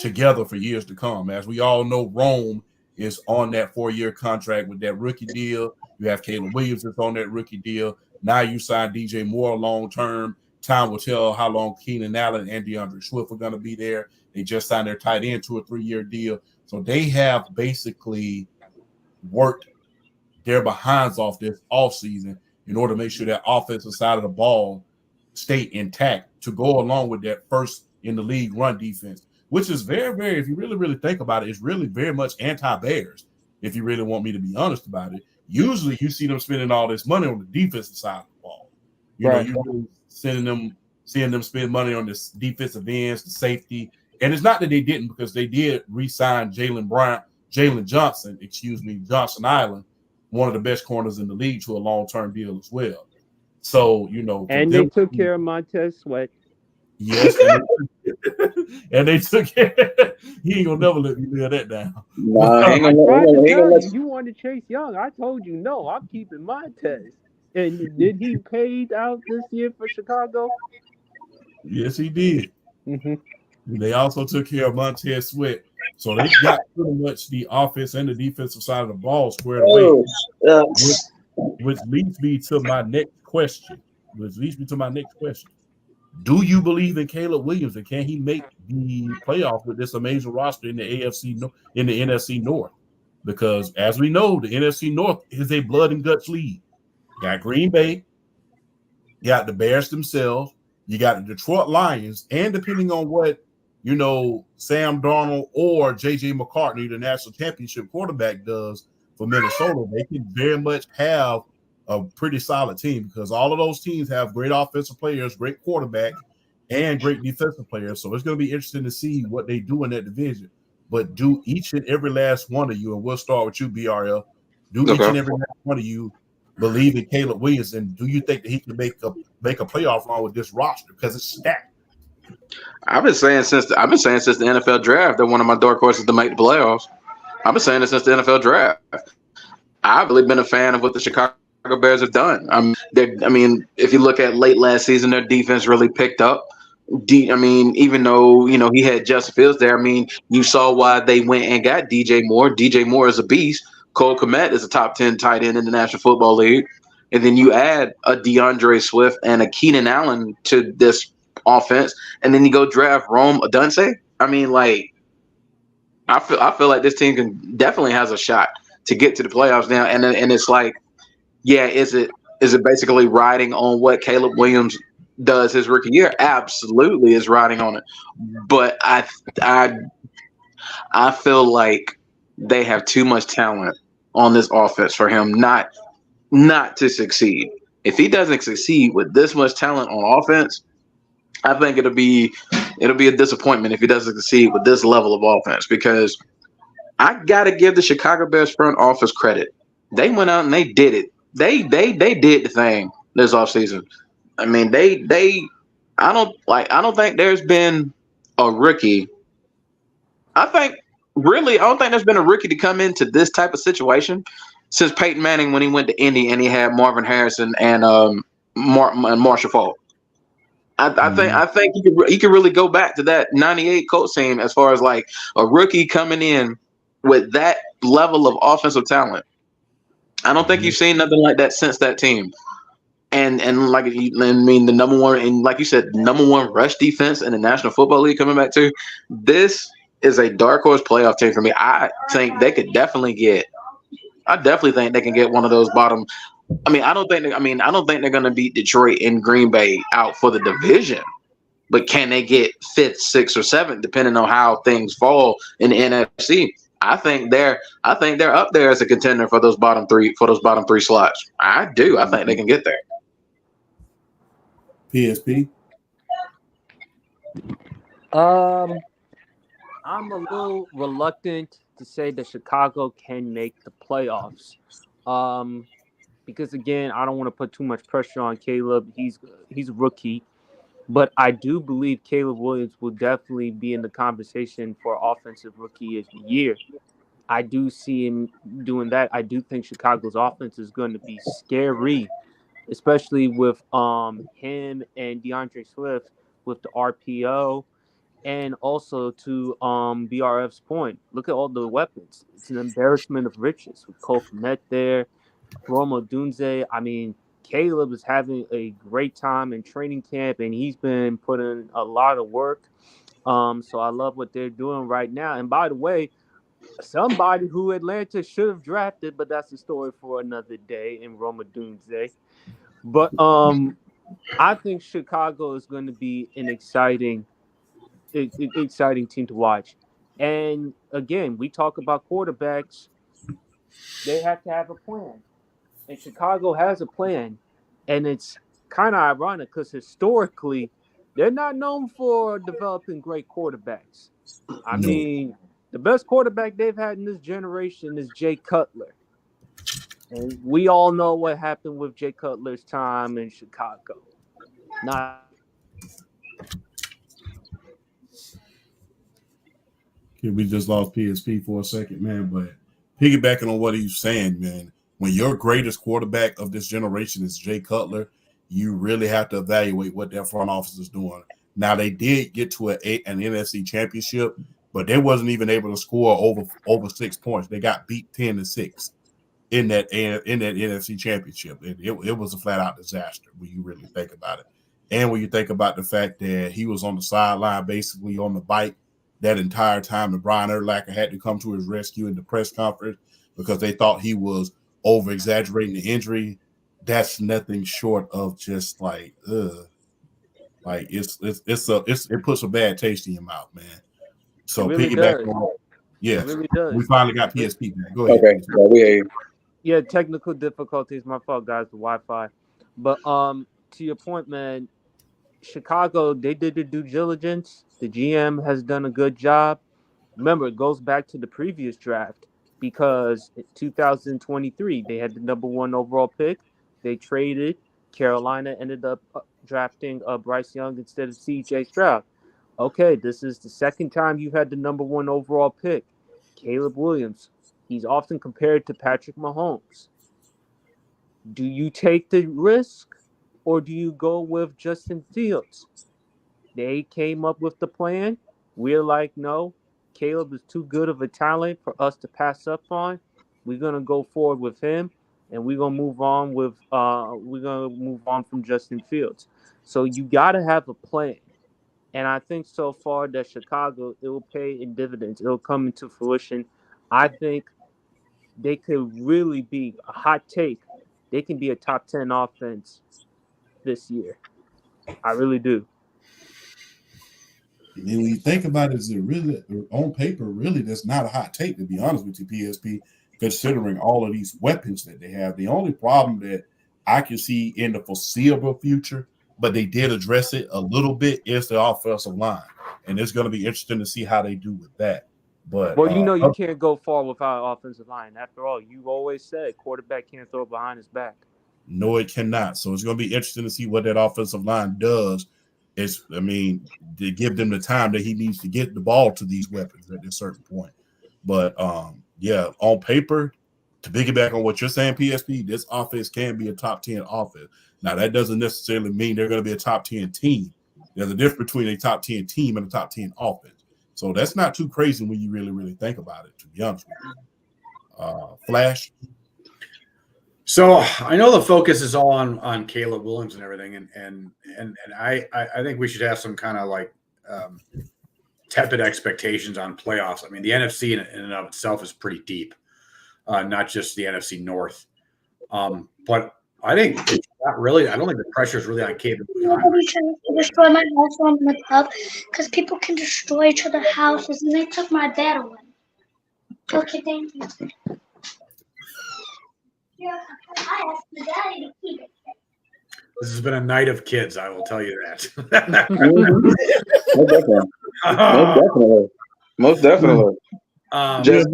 together for years to come. As we all know, Rome is on that 4-year contract with that rookie deal. You have Caleb Williams that's on that rookie deal. Now you sign DJ Moore long term. Time will tell how long Keenan Allen and DeAndre Swift are going to be there. They just signed their tight end to a 3-year deal. So they have basically worked their behinds off this offseason in order to make sure that offensive side of the ball stay intact to go along with that first in the league run defense, which is very, very, if you really, really think about it, it's really very much anti-Bears, if you really want me to be honest about it. Usually you see them spending all this money on the defensive side of the ball. You know, right. you're really seeing them spend money on this defensive ends, the safety. And it's not that they didn't, because they did re-sign Johnson Island, one of the best corners in the league, to a long-term deal as well. So, you know, for And they them, took care of Montez Sweat. yes, and they took it. He ain't gonna never let me live that down. Nah, I hang on, tried to hang tell on, you, you wanted Chase Young. I told you no. I'm keeping Montez. And did he paid out this year for Chicago? Yes, he did. Mm-hmm. They also took care of Montez Sweat. So they got pretty much the offense and the defensive side of the ball squared away, Oh, shucks. which leads me to my next question. Do you believe in Caleb Williams, and can he make the playoff with this amazing roster in the NFC North? Because as we know, the NFC North is a blood and guts league. You got Green Bay, you got the Bears themselves, you got the Detroit Lions, and depending on what, you know, Sam Darnold or J.J. McCartney, the national championship quarterback, does for Minnesota, they can very much have a pretty solid team because all of those teams have great offensive players, great quarterback, and great defensive players. So it's going to be interesting to see what they do in that division. But do each and every last one of you, and we'll start with you, BRL, do each and every last one of you believe in Caleb Williams, and do you think that he can make a playoff run with this roster because it's stacked? I've been saying since the NFL draft that one of my dark horses to make the playoffs. I've been saying it since the NFL draft. I've really been a fan of what the Chicago Bears have done. If you look at late last season, their defense really picked up. Even though he had Justin Fields there, you saw why they went and got DJ Moore. DJ Moore is a beast. Cole Kmet is a top 10 tight end in the National Football League, and then you add a DeAndre Swift and a Keenan Allen to this offense, and then you go draft Rome Odunze. I feel like this team definitely has a shot to get to the playoffs now, and it's like, is it basically riding on what Caleb Williams does his rookie year? Absolutely, is riding on it. But I feel like they have too much talent on this offense for him not to succeed. If he doesn't succeed with this much talent on offense, I think it'll be a disappointment if he doesn't succeed with this level of offense, because I gotta give the Chicago Bears front office credit. They went out and they did it. They did the thing this offseason. I don't think there's been a rookie. I don't think there's been a rookie to come into this type of situation since Peyton Manning when he went to Indy and he had Marvin Harrison and Marshall Faulk. I think you could really go back to that '98 Colts team as far as like a rookie coming in with that level of offensive talent. I don't think you've seen nothing like that since that team. And the number one, and like you said, number one rush defense in the National Football League coming back to this is a dark horse playoff team for me. I think they could definitely get. I definitely think they can get one of those bottom. I don't think they're going to beat Detroit and Green Bay out for the division, but can they get 5th, 6th, or 7th, depending on how things fall in the NFC? I think they're up there as a contender for those bottom three slots. I do. I think they can get there. PSP. I'm a little reluctant to say that Chicago can make the playoffs. Because again, I don't want to put too much pressure on Caleb. He's a rookie, but I do believe Caleb Williams will definitely be in the conversation for Offensive Rookie of the Year. I do see him doing that. I do think Chicago's offense is going to be scary, especially with him and DeAndre Swift with the RPO. And also to BRF's point, look at all the weapons. It's an embarrassment of riches with Cole Kmet there, Rome Odunze. Caleb is having a great time in training camp, and he's been putting a lot of work. So I love what they're doing right now. And by the way, somebody who Atlanta should have drafted, but that's a story for another day, in Rome Odunze. But I think Chicago is going to be an exciting team to watch. And again, we talk about quarterbacks. They have to have a plan. And Chicago has a plan. And it's kind of ironic because historically, they're not known for developing great quarterbacks. The best quarterback they've had in this generation is Jay Cutler. And we all know what happened with Jay Cutler's time in Chicago. We just lost PSP for a second, man. But piggybacking on what he's saying, man, when your greatest quarterback of this generation is Jay Cutler, you really have to evaluate what their front office is doing. Now, they did get to an NFC championship, but they wasn't even able to score over 6 points. They got beat 10-6 in that NFC championship. It was a flat out disaster when you really think about it. And when you think about the fact that he was on the sideline, basically on the bike that entire time, and Brian Urlacher had to come to his rescue in the press conference because they thought he was over exaggerating the injury. That's nothing short of just like, like it puts a bad taste in your mouth, man. So really piggyback on, yeah, it really does. we finally got PSP back. Go ahead. Okay, well, we hear you. Yeah, technical difficulties. My fault, guys. The Wi-Fi. But to your point, man, Chicago, they did the due diligence. The GM has done a good job. Remember, it goes back to the previous draft because in 2023 they had the number one overall pick. They traded. Carolina ended up drafting Bryce Young instead of C.J. Stroud. Okay, this is the second time you had the number one overall pick. Caleb Williams. He's often compared to Patrick Mahomes. Do you take the risk or do you go with Justin Fields? They came up with the plan. We're like, no, Caleb is too good of a talent for us to pass up on. We're gonna go forward with him, and we're gonna move on from Justin Fields. So you gotta have a plan. And I think so far that Chicago, it will pay in dividends. It'll come into fruition. I think they could really be a hot take. They can be a top 10 offense this year. I really do. I mean, when you think about it, is it really on paper? Really, that's not a hot take, to be honest with you, PSP. Considering all of these weapons that they have, the only problem that I can see in the foreseeable future, but they did address it a little bit, is the offensive line, and it's going to be interesting to see how they do with that. But Well, you can't go far without offensive line. After all, you've always said quarterback can't throw behind his back. no, it cannot. So it's going to be interesting to see what that offensive line does. To give them the time that he needs to get the ball to these weapons at a certain point. But yeah, on paper, to piggyback on what you're saying, PSP, this offense can be a top 10 offense. Now, that doesn't necessarily mean they're going to be a top 10 team. There's a difference between a top 10 team and a top 10 offense. So that's not too crazy when you really, really think about it, to be honest with you. Flash? So I know the focus is all on Caleb Williams and everything, and I think we should have some kind of like tepid expectations on playoffs. I mean, the NFC in and of itself is pretty deep, not just the NFC North. But I think it's not really. I don't think the pressure is really on Caleb. Nobody trying to destroy my house on my pub because people can destroy each other's houses, and they took my dad away. Okay, thank you. Yeah, I asked my daddy to keep it. This has been a night of kids. I will tell you that. Most definitely. Just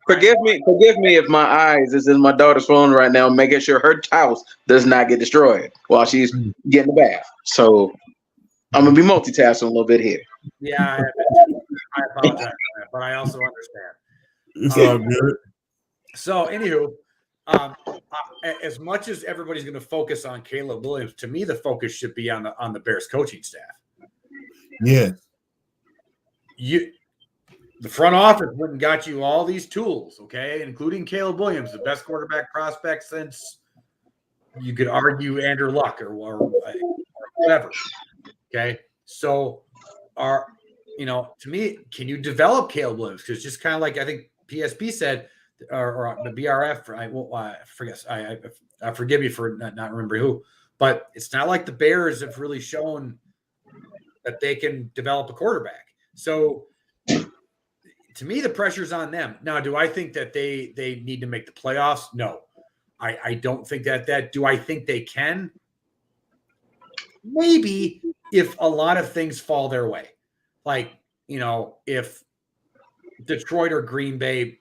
forgive me if my eyes is in my daughter's phone right now, making sure her house does not get destroyed while she's getting the bath. So I'm gonna be multitasking a little bit here. Yeah, I apologize for that, but I also understand. It's all good. So, anywho, as much as everybody's going to focus on Caleb Williams, to me, the focus should be on the Bears coaching staff. Yeah. The front office went and got you all these tools, okay, including Caleb Williams, the best quarterback prospect since you could argue Andrew Luck or whatever. Okay, so to me, can you develop Caleb Williams? Because just kind of like I think PSP said, or the BRF, I forget. I forgive you for not remembering who, but it's not like the Bears have really shown that they can develop a quarterback. So to me, the pressure's on them. Now, do I think that they need to make the playoffs? No, I don't think that. Do I think they can? Maybe if a lot of things fall their way, like if Detroit or Green Bay,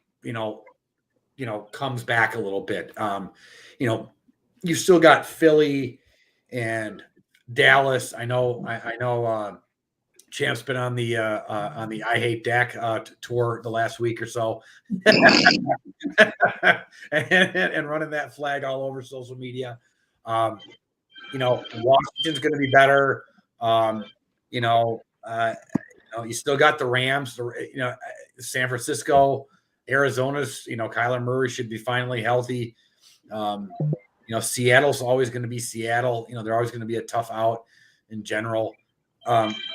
comes back a little bit. You still got Philly and Dallas. I know. Champ's been on the I Hate Dak tour the last week or so, and running that flag all over social media. Washington's going to be better. You still got the Rams. San Francisco. Arizona's, Kyler Murray should be finally healthy. Seattle's always going to be Seattle. They're always going to be a tough out in general.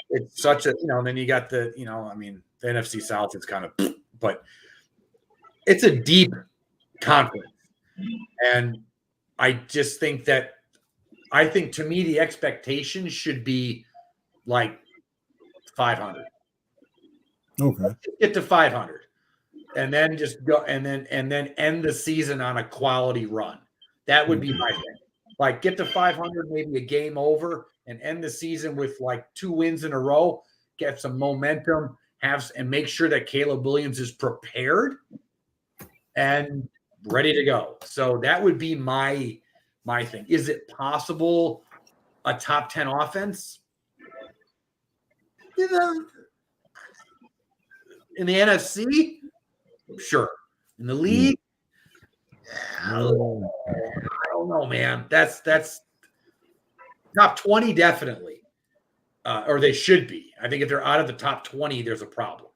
It's such a, and then you got the NFC South is kind of, but it's a deep conference. And I just think to me, the expectation should be like 500. Okay. Get to 500. and then just go and then end the season on a quality run. That would be my thing. Like get to 500, maybe a game over, and end the season with like 2 wins in a row, get some momentum, and make sure that Caleb Williams is prepared and ready to go. So that would be my thing. Is it possible a top 10 offense? You know, in the NFC, sure. In the league, I don't know, man. That's top 20 definitely, or they should be. I think if they're out of the top 20, there's a problem.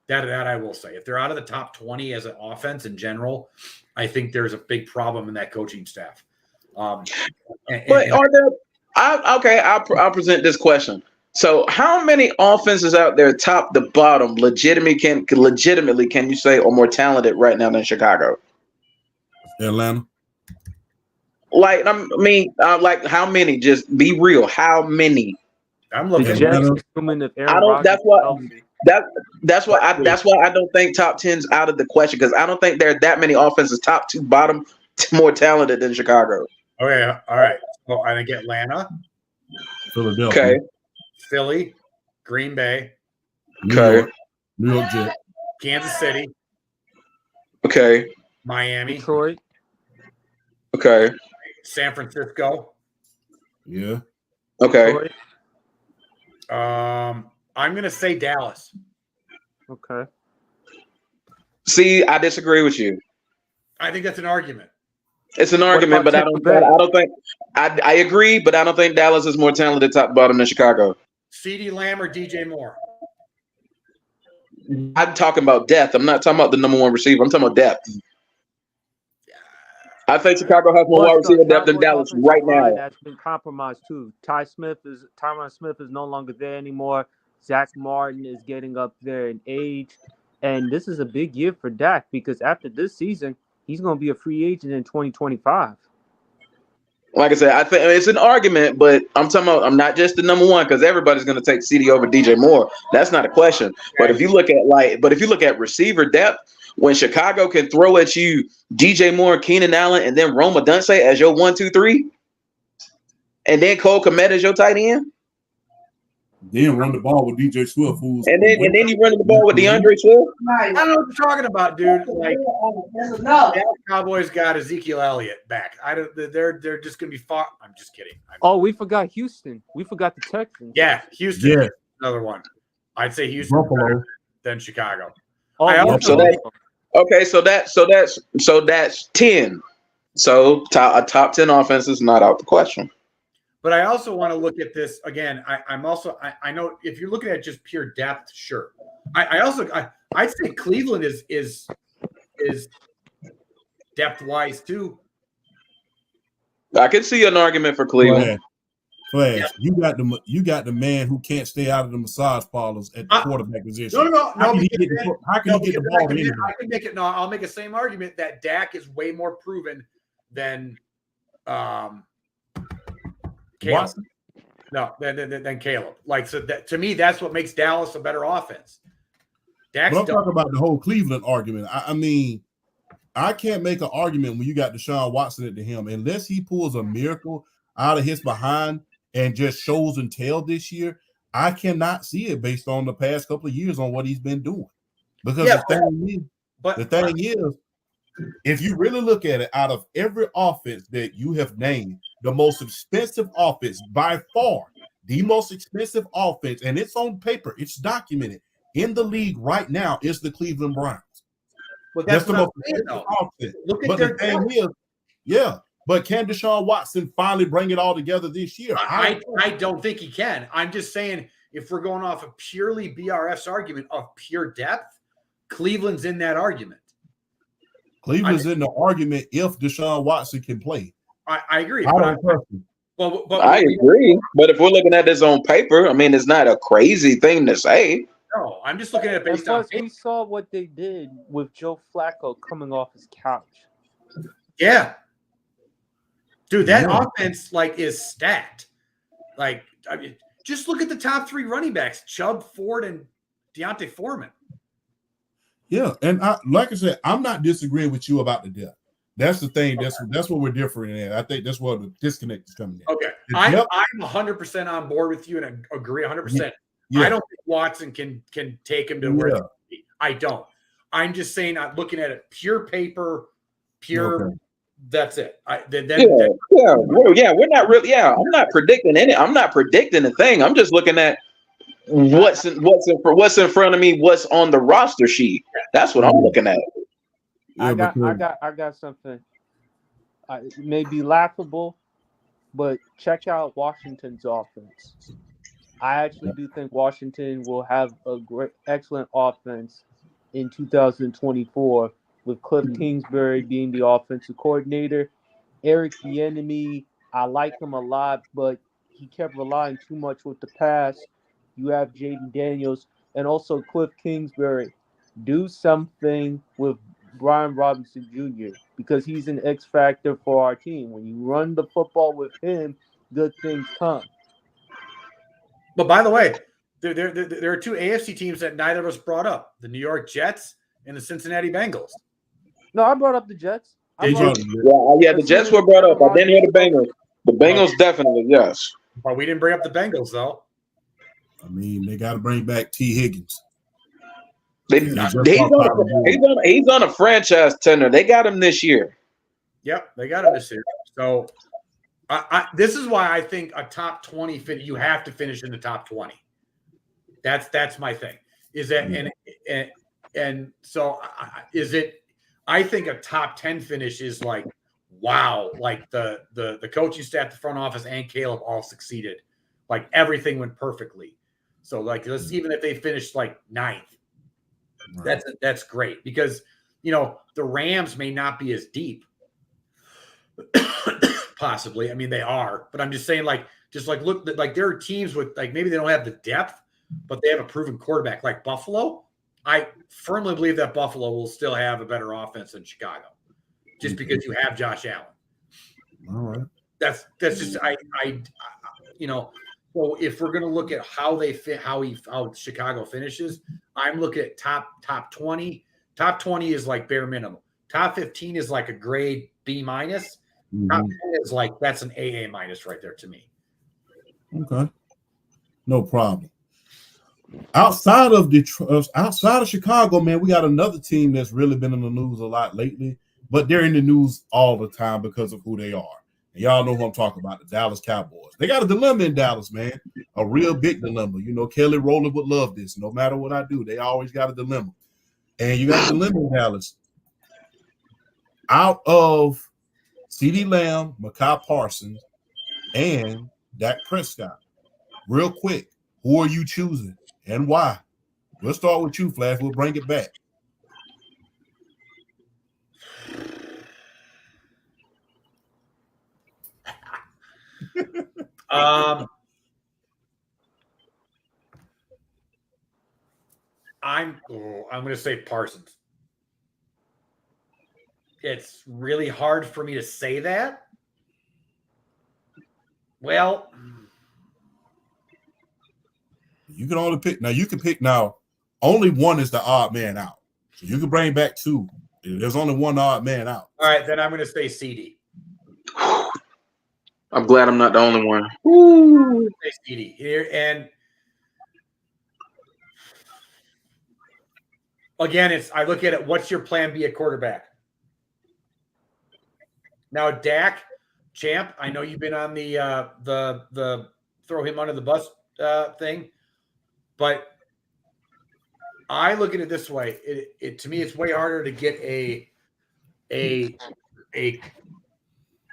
That I will say. If they're out of the top 20 as an offense in general, I think there's a big problem in that coaching staff. But are there? I'll present this question. So, how many offenses out there, top to bottom, legitimately can you say are more talented right now than Chicago? Atlanta. Like, like how many? Just be real. How many? I'm looking. The Jets, assuming if Aaron I don't. Rodgers That's is what. healthy. That's why I don't think top 10's out of the question, because I don't think there are that many offenses top to bottom more talented than Chicago. Okay, all right. Well, I think Atlanta, Philadelphia. Okay. Philly, Green Bay, Okay. New York Jets. Kansas City, Okay. Miami, Detroit. Okay. San Francisco. Yeah. Okay. Detroit. I'm gonna say Dallas. Okay. See, I disagree with you. I think that's an argument. It's an argument, but I don't think I agree, but I don't think Dallas is more talented top to bottom than Chicago. CeeDee Lamb or DJ Moore? I'm talking about depth. I'm not talking about the number one receiver. I'm talking about depth. I think Chicago has more wide receiver depth than Dallas right now. That's been compromised too. Tyron Smith is no longer there anymore. Zach Martin is getting up there in age, and this is a big year for Dak because after this season, he's going to be a free agent in 2025. Like I said, I think it's an argument, but I'm talking about I'm not just the number one because everybody's going to take CD over DJ Moore. That's not a question. But if you look at receiver depth, when Chicago can throw at you DJ Moore, Keenan Allen, and then Roma Dunce as your 1, 2, 3, and then Cole Kmet as your tight end, then run the ball with DJ Swift, and then you run the ball with DeAndre Swift. I don't know what you're talking about, dude. Like, the Cowboys got Ezekiel Elliott back. They're just gonna be far. I'm just kidding. We forgot Houston. We forgot the Texans. Yeah, Houston. Yeah. Another one. I'd say Houston better than Chicago. So that's 10. So a top 10 offense is not out the question. But I also want to look at this again. I know if you're looking at just pure depth, sure. I'd say Cleveland is depth wise too. I can see an argument for Cleveland. Flash, yeah. you got the man who can't stay out of the massage parlors at the quarterback position. No. How can he get the ball anyway? I can make it. No, I'll make the same argument that Dak is way more proven than Caleb. No, than Caleb. Like, so that, to me, that's what makes Dallas a better offense. But I'm talking about the whole Cleveland argument. I mean, I can't make an argument when you got Deshaun Watson at the helm unless he pulls a miracle out of his behind and just shows and tell this year. I cannot see it based on the past couple of years on what he's been doing. Because the thing is, if you really look at it, out of every offense that you have named, the most expensive offense by far, the most expensive offense, and it's on paper, it's documented in the league right now, is the Cleveland Browns. Well, that's the most expensive offense. But the thing is, but can Deshaun Watson finally bring it all together this year? I don't think he can. I'm just saying, if we're going off a purely BRS argument of pure depth, Cleveland's in that argument. Cleveland's in the argument if Deshaun Watson can play. I agree. I agree. But if we're looking at this on paper, I mean, it's not a crazy thing to say. No, I'm just looking at it based on paper. We saw what they did with Joe Flacco coming off his couch. Yeah. Dude, that offense is stacked. Like, I mean, just look at the top 3 running backs: Chubb, Ford, and Deontay Foreman. Yeah, and like I said, I'm not disagreeing with you about the depth. That's the thing. That's what we're differing in. I think that's where the disconnect is coming in. Okay, I'm 100% on board with you and agree 100%. Yeah. I don't think Watson can take him to where they be. I don't. I'm just saying, I'm looking at it pure paper, pure. Okay. That's it. We're not really. Yeah, I'm not predicting any. I'm not predicting a thing. I'm just looking at what's in front of me. What's on the roster sheet? That's what I'm looking at. I got something. It may be laughable, but check out Washington's offense. I actually do think Washington will have a excellent offense in 2024 with Cliff Kingsbury being the offensive coordinator. Eric Bieniemy, I like him a lot, but he kept relying too much with the pass. You have Jaden Daniels and also Cliff Kingsbury. Do something with Brian Robinson Jr. because he's an X factor for our team. When you run the football with him, good things come. But by the way, there are two AFC teams that neither of us brought up: the New York Jets and the Cincinnati Bengals. No, I brought up the Jets. The Jets were brought up. I didn't hear the Bengals. The Bengals definitely, yes. But we didn't bring up the Bengals, though. I mean, they got to bring back T. Higgins. He's on a franchise tender. They got him this year. Yep, they got him this year. So this is why I think a top 20 you have to finish in the top 20. That's my thing. Is that and so is it? I think a top 10 finish is like wow, like the coaching staff, the front office, and Caleb all succeeded. Like everything went perfectly. So like even if they finished like 9th, that's great because the Rams may not be as deep. Possibly. I mean, they are, but I'm just saying, look, like there are teams with maybe they don't have the depth, but they have a proven quarterback like Buffalo. I firmly believe that Buffalo will still have a better offense than Chicago, just because you have Josh Allen. All right. That's just So if we're going to look at how they fit, how Chicago finishes, I'm looking at top 20. Top 20 is like bare minimum. Top 15 is like a grade B minus. Top 10 is like that's an AA minus right there to me. Okay, no problem. Outside of Detroit, outside of Chicago, man, we got another team that's really been in the news a lot lately, but they're in the news all the time because of who they are. And y'all know who I'm talking about, the Dallas Cowboys. They got a dilemma in Dallas, man, a real big dilemma. Kelly Rowland would love this. No matter what I do, they always got a dilemma. And you got a dilemma in Dallas. Out of CeeDee Lamb, Micah Parsons, and Dak Prescott. Real quick, who are you choosing and why? We'll start with you, Flash. We'll bring it back. I'm going to say Parsons. It's really hard for me to say that. Well, you can only pick. Now, you can pick now. Only one is the odd man out. So you can bring back 2. There's only one odd man out. All right, then I'm going to say CD. I'm glad I'm not the only one. Say CD here. And again, I look at it. What's your plan B at quarterback? Now, Dak, champ, I know you've been on the throw him under the bus thing, but I look at it this way. It to me, it's way harder to get a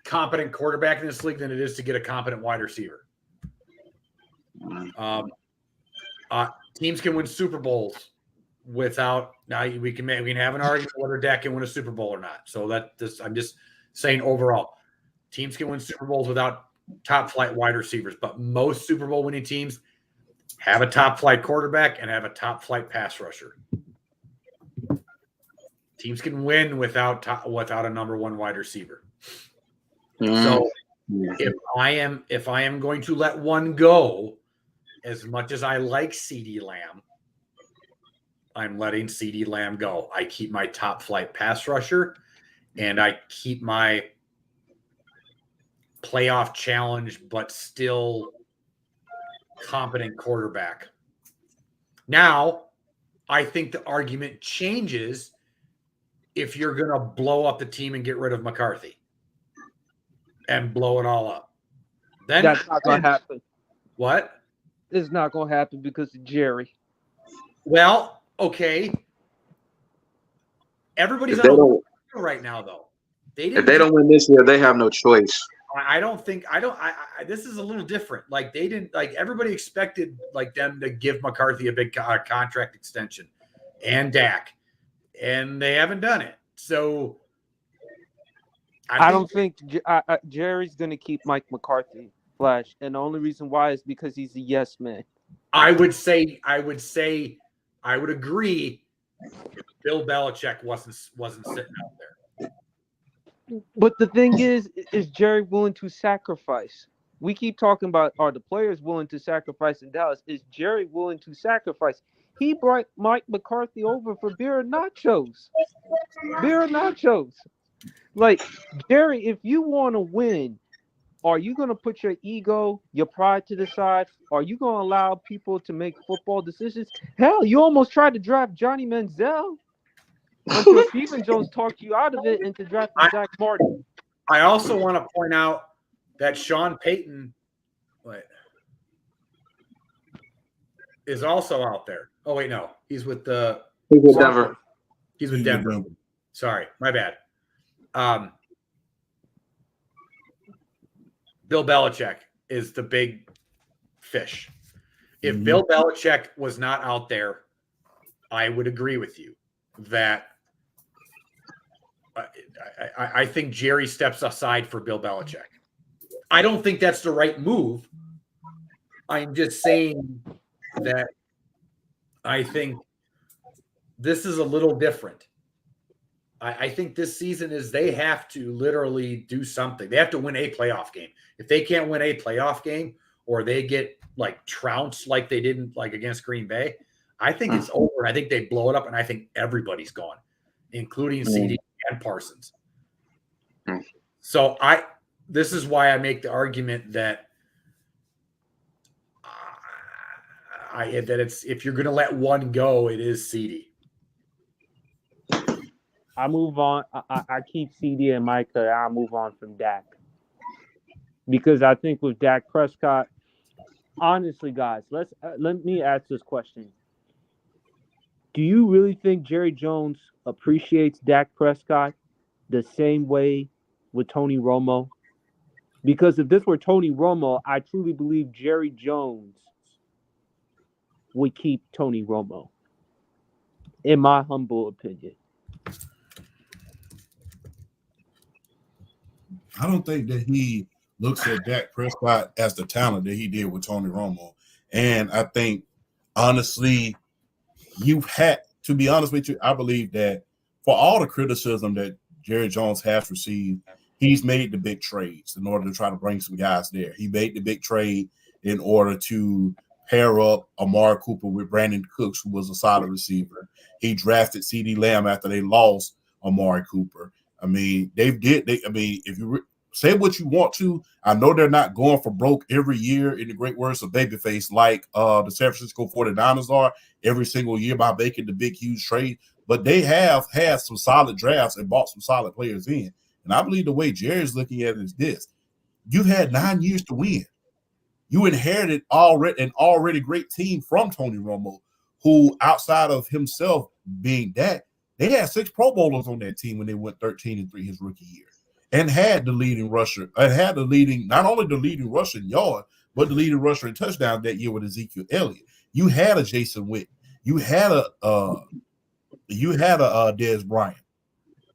competent quarterback in this league than it is to get a competent wide receiver. Teams can win Super Bowls without. Now we can have an argument whether Dak can win a Super Bowl or not. So I'm just saying overall, teams can win Super Bowls without top flight wide receivers, but most Super Bowl winning teams have a top flight quarterback and have a top flight pass rusher. Teams can win without a number 1 wide receiver. So if I am going to let one go, as much as I like CeeDee Lamb, I'm letting CeeDee Lamb go. I keep my top flight pass rusher, and I keep my playoff challenge, but still competent quarterback. Now, I think the argument changes if you're going to blow up the team and get rid of McCarthy and blow it all up. Then That's not going to happen. What? It's not going to happen because of Jerry. Well, okay. Everybody's If they on a don't- right now, though. If they don't win this year, they have no choice. I don't think this is a little different. Like they didn't like everybody expected like them to give McCarthy a big contract extension and Dak, and they haven't done it. So I don't think Jerry's going to keep Mike McCarthy, Flash, and the only reason why is because he's a yes man. I would agree if Bill Belichick wasn't sitting out there. But the thing is Jerry willing to sacrifice? We keep talking about are the players willing to sacrifice in Dallas? Is Jerry willing to sacrifice? He brought Mike McCarthy over for beer and nachos. Beer and nachos. Like, Jerry, if you want to win, are you going to put your ego, your pride to the side? Are you going to allow people to make football decisions? Hell, you almost tried to draft Johnny Manziel until Stephen Jones talked you out of it into drafting Zach Martin. I also want to point out that Sean Payton is also out there. Oh, wait, no. He's with Denver. He's with Denver. Sorry, my bad. Bill Belichick is the big fish. If Bill Belichick was not out there, I would agree with you that I think Jerry steps aside for Bill Belichick. I don't think that's the right move. I'm just saying that I think this is a little different. I think this season is they have to literally do something. They have to win a playoff game. If they can't win a playoff game or they get like trounced like they didn't like against Green Bay, I think it's over. I think they blow it up, and I think everybody's gone, including CeeDee and Parsons. So this is why I make the argument that it's if you're going to let one go, it is CeeDee. I move on. I keep CD and Micah. I move on from Dak because I think with Dak Prescott, honestly, guys, let me ask this question: do you really think Jerry Jones appreciates Dak Prescott the same way with Tony Romo? Because if this were Tony Romo, I truly believe Jerry Jones would keep Tony Romo, in my humble opinion. I don't think that he looks at Dak Prescott as the talent that he did with Tony Romo. And I think, honestly, you've had to be honest with you. I believe that for all the criticism that Jerry Jones has received, he's made the big trades in order to try to bring some guys there. He made the big trade in order to pair up Amari Cooper with Brandon Cooks, who was a solid receiver. He drafted CeeDee Lamb after they lost Amari Cooper. I mean, if you say what you want to, I know they're not going for broke every year in the great words of Babyface like the San Francisco 49ers are every single year by making the big, huge trade. But they have had some solid drafts and bought some solid players in. And I believe the way Jerry's looking at it is this. You've had 9 years to win. You inherited an already great team from Tony Romo, who outside of himself being that, they had 6 Pro Bowlers on that team when they went 13-3 his rookie year, and had the leading rusher, and had not only the leading rusher in yards, but the leading rusher in touchdowns that year with Ezekiel Elliott. You had a Jason Witten. You had a Dez Bryant.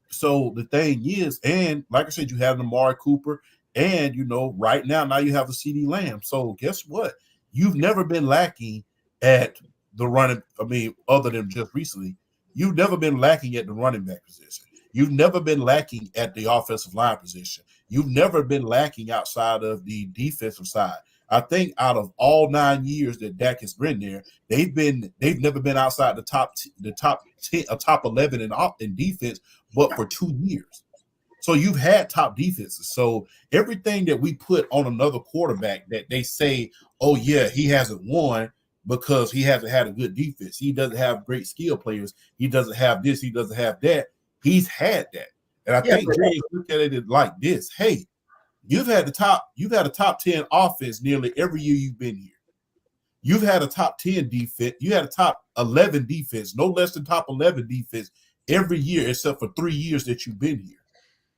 So the thing is, and like I said, you have an Amari Cooper, and right now you have a CeeDee Lamb. So guess what? You've never been lacking at the running. I mean, other than just recently, you've never been lacking at the running back position. You've never been lacking at the offensive line position. You've never been lacking outside of the defensive side. I think out of all 9 years that Dak has been there, they've never been outside the top 10, top 11 in defense, but for 2 years. So you've had top defenses. So everything that we put on another quarterback that they say, oh yeah, he hasn't won because he hasn't had a good defense. He doesn't have great skill players. He doesn't have this. He doesn't have that. He's had that. And I think Jerry look at it like this. Hey, you've had a top 10 offense nearly every year you've been here. You've had a top 10 defense. You had a top 11 defense, no less than top 11 defense every year except for 3 years that you've been here.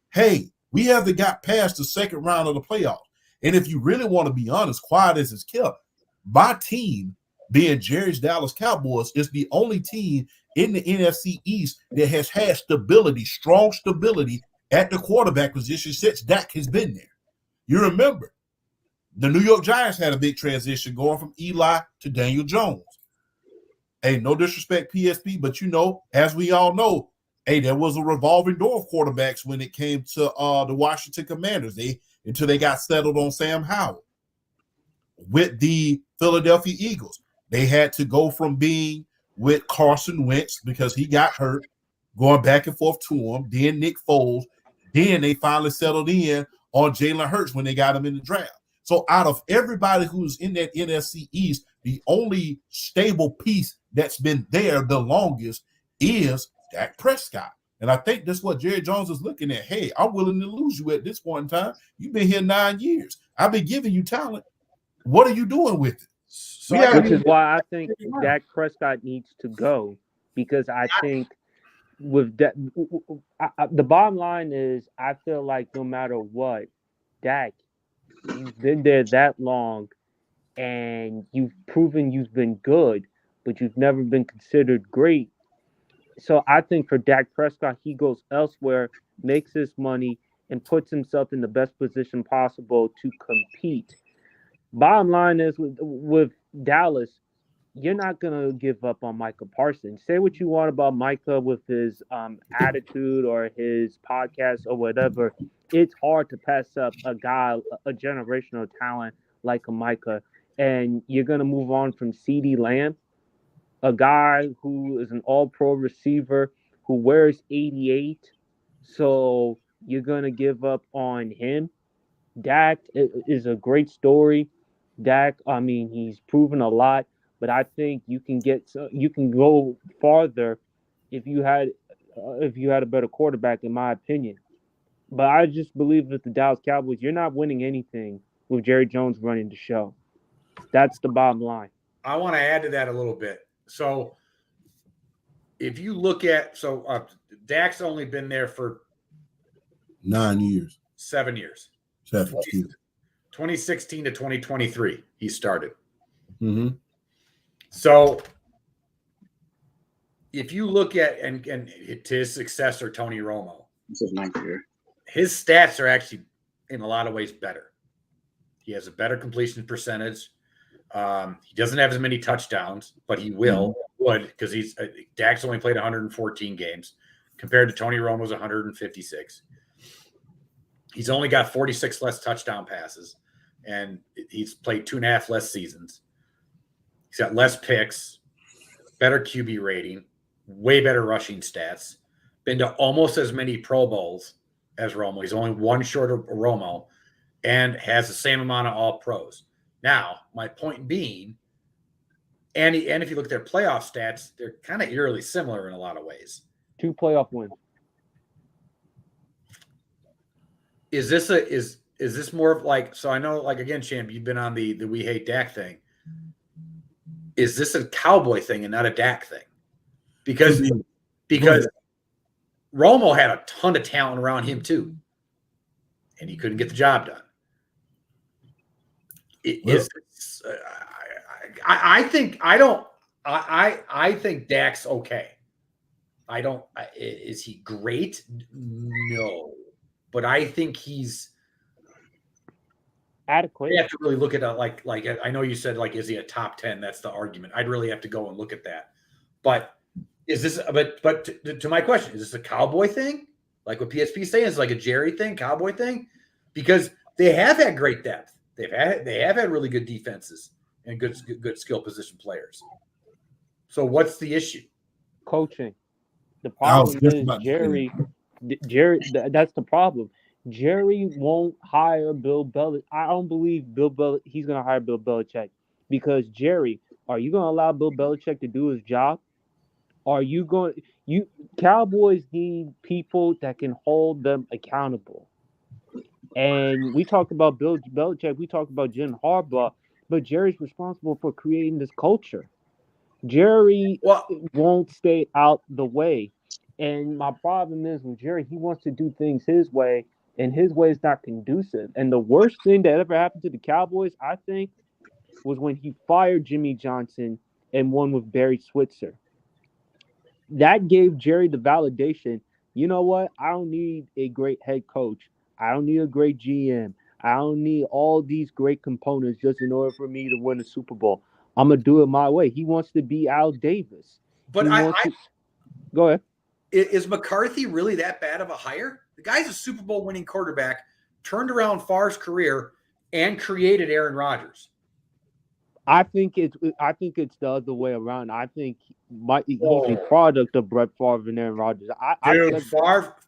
Hey, we haven't got past the second round of the playoffs. And if you really want to be honest, quiet as it's kept, my team, being Jerry's Dallas Cowboys, is the only team in the NFC East that has had stability, strong stability at the quarterback position since Dak has been there. You remember, the New York Giants had a big transition going from Eli to Daniel Jones. Hey, no disrespect, PSP, but as we all know, hey, there was a revolving door of quarterbacks when it came to the Washington Commanders. Until they got settled on Sam Howell. With the Philadelphia Eagles, they had to go from being with Carson Wentz because he got hurt, going back and forth to him, then Nick Foles. Then they finally settled in on Jalen Hurts when they got him in the draft. So out of everybody who's in that NFC East, the only stable piece that's been there the longest is Dak Prescott. And I think that's what Jerry Jones is looking at. Hey, I'm willing to lose you at this point in time. You've been here 9 years. I've been giving you talent. What are you doing with it? Which is why I think Dak Prescott needs to go, because I think with that, the bottom line is I feel like no matter what, Dak, you've been there that long and you've proven you've been good, but you've never been considered great. So I think for Dak Prescott, he goes elsewhere, makes his money, and puts himself in the best position possible to compete. Bottom line is with Dallas, you're not going to give up on Micah Parsons. Say what you want about Micah with his attitude or his podcast or whatever. It's hard to pass up a guy, a generational talent like a Micah. And you're going to move on from CeeDee Lamb, a guy who is an all-pro receiver who wears 88. So you're going to give up on him. Dak is a great story. Dak, I mean, he's proven a lot, but I think you can go farther if you had a better quarterback, in my opinion. But I just believe that the Dallas Cowboys, you're not winning anything with Jerry Jones running the show. That's the bottom line. I want to add to that a little bit. So if you look at, Dak's only been there for 9 years. 7 years. 2016 to 2023, he started. Mm-hmm. So if you look at and to his successor, Tony Romo, This is 9th year. his stats are actually in a lot of ways better. He has a better completion percentage. He doesn't have as many touchdowns, but he would because Dak's only played 114 games compared to Tony Romo's 156. He's only got 46 less touchdown passes, and he's played 2.5 less seasons. He's got less picks, better QB rating, way better rushing stats, been to almost as many Pro Bowls as Romo. He's only one short of Romo and has the same amount of all pros. Now, my point being, and if you look at their playoff stats, they're kind of eerily similar in a lot of ways. 2 playoff wins. Is this more of like, so I know, like, again, Champ, you've been on the we hate Dak thing. Is this a Cowboy thing and not a Dak thing? Because Romo had a ton of talent around him too, and he couldn't get the job done. I think Dak's okay. Is he great? No. But I think he's adequate. You have to really look at it like I know you said, like, is he a top 10? That's the argument. I'd really have to go and look at that. But is this? But to my question, is this a Cowboy thing? Like what PSP is saying, is like a Jerry thing, Cowboy thing? Because they have had great depth. They have had really good defenses and good skill position players. So what's the issue? Coaching. The I was problem just is about to say that. Jerry. That's the problem. Jerry won't hire Bill Belichick. I don't believe he's gonna hire Bill Belichick because Jerry. Are you gonna allow Bill Belichick to do his job? Are you going? You Cowboys need people that can hold them accountable. And we talked about Bill Belichick. We talked about Jim Harbaugh, but Jerry's responsible for creating this culture. Jerry Well, won't stay out the way. And my problem is with Jerry, he wants to do things his way, and his way is not conducive. And the worst thing that ever happened to the Cowboys, I think, was when he fired Jimmy Johnson and won with Barry Switzer. That gave Jerry the validation. You know what? I don't need a great head coach. I don't need a great GM. I don't need all these great components just in order for me to win a Super Bowl. I'm gonna do it my way. He wants to be Al Davis. but Go ahead. Is McCarthy really that bad of a hire? The guy's a Super Bowl winning quarterback, turned around Favre's career, and created Aaron Rodgers. I think it's the other way around. I think he's a product of Brett Favre and Aaron Rodgers.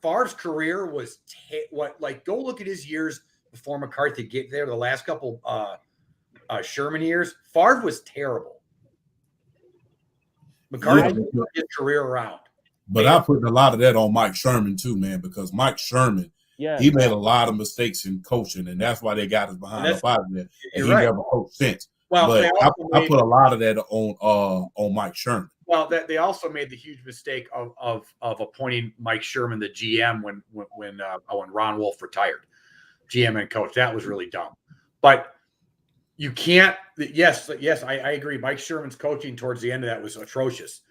Favre's career was go look at his years before McCarthy get there. The last couple Sherman years, Favre was terrible. McCarthy turned his career around. But I put a lot of that on Mike Sherman too, man, because Mike Sherman, he made a lot of mistakes in coaching, and that's why they got us behind the five there. And he never coached since. Well, but I put a lot of that on Mike Sherman. Well, they also made the huge mistake of appointing Mike Sherman the GM when Ron Wolf retired, GM and coach. That was really dumb. But you can't. Yes, I agree. Mike Sherman's coaching towards the end of that was atrocious.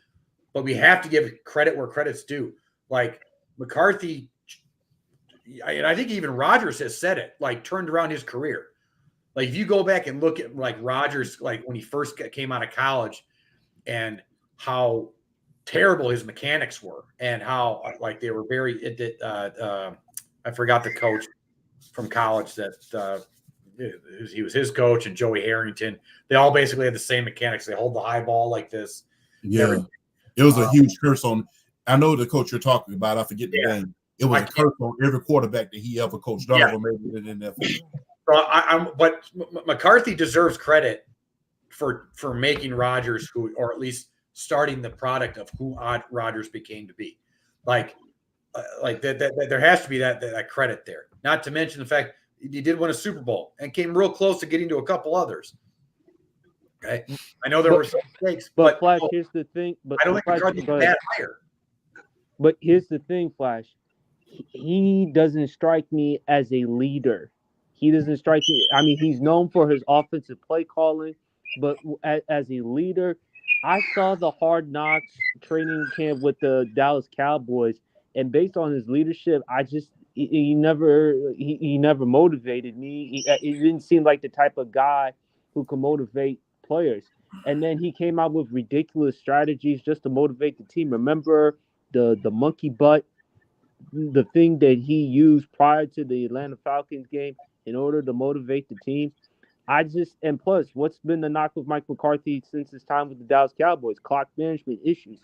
But we have to give credit where credit's due. Like McCarthy, and I think even Rodgers has said it. Like turned around his career. Like if you go back and look at like Rodgers, like when he first came out of college, and how terrible his mechanics were, and how like they were very. I forgot the coach from college that he was his coach, and Joey Harrington. They all basically had the same mechanics. They hold the high ball like this. Yeah, it was a huge curse on. I know the coach you're talking about. I forget the name. It was a curse on every quarterback that he ever coached. None of them made it in that. But McCarthy deserves credit for making Rodgers or at least starting the product of who Rodgers became to be. Like that there has to be that credit there. Not to mention the fact he did win a Super Bowl and came real close to getting to a couple others. Okay, I know there were some mistakes, but Flash, here's the thing. But I don't think McCarthy's bad hire. But here's the thing, Flash. He doesn't strike me as a leader. He doesn't strike me. I mean, he's known for his offensive play calling, but as a leader, I saw the Hard Knocks training camp with the Dallas Cowboys, and based on his leadership, he never motivated me. He didn't seem like the type of guy who could motivate players. And then he came out with ridiculous strategies just to motivate the team. Remember the monkey butt, the thing that he used prior to the Atlanta Falcons game in order to motivate the team. And plus, what's been the knock with Mike McCarthy since his time with the Dallas Cowboys? Clock management issues.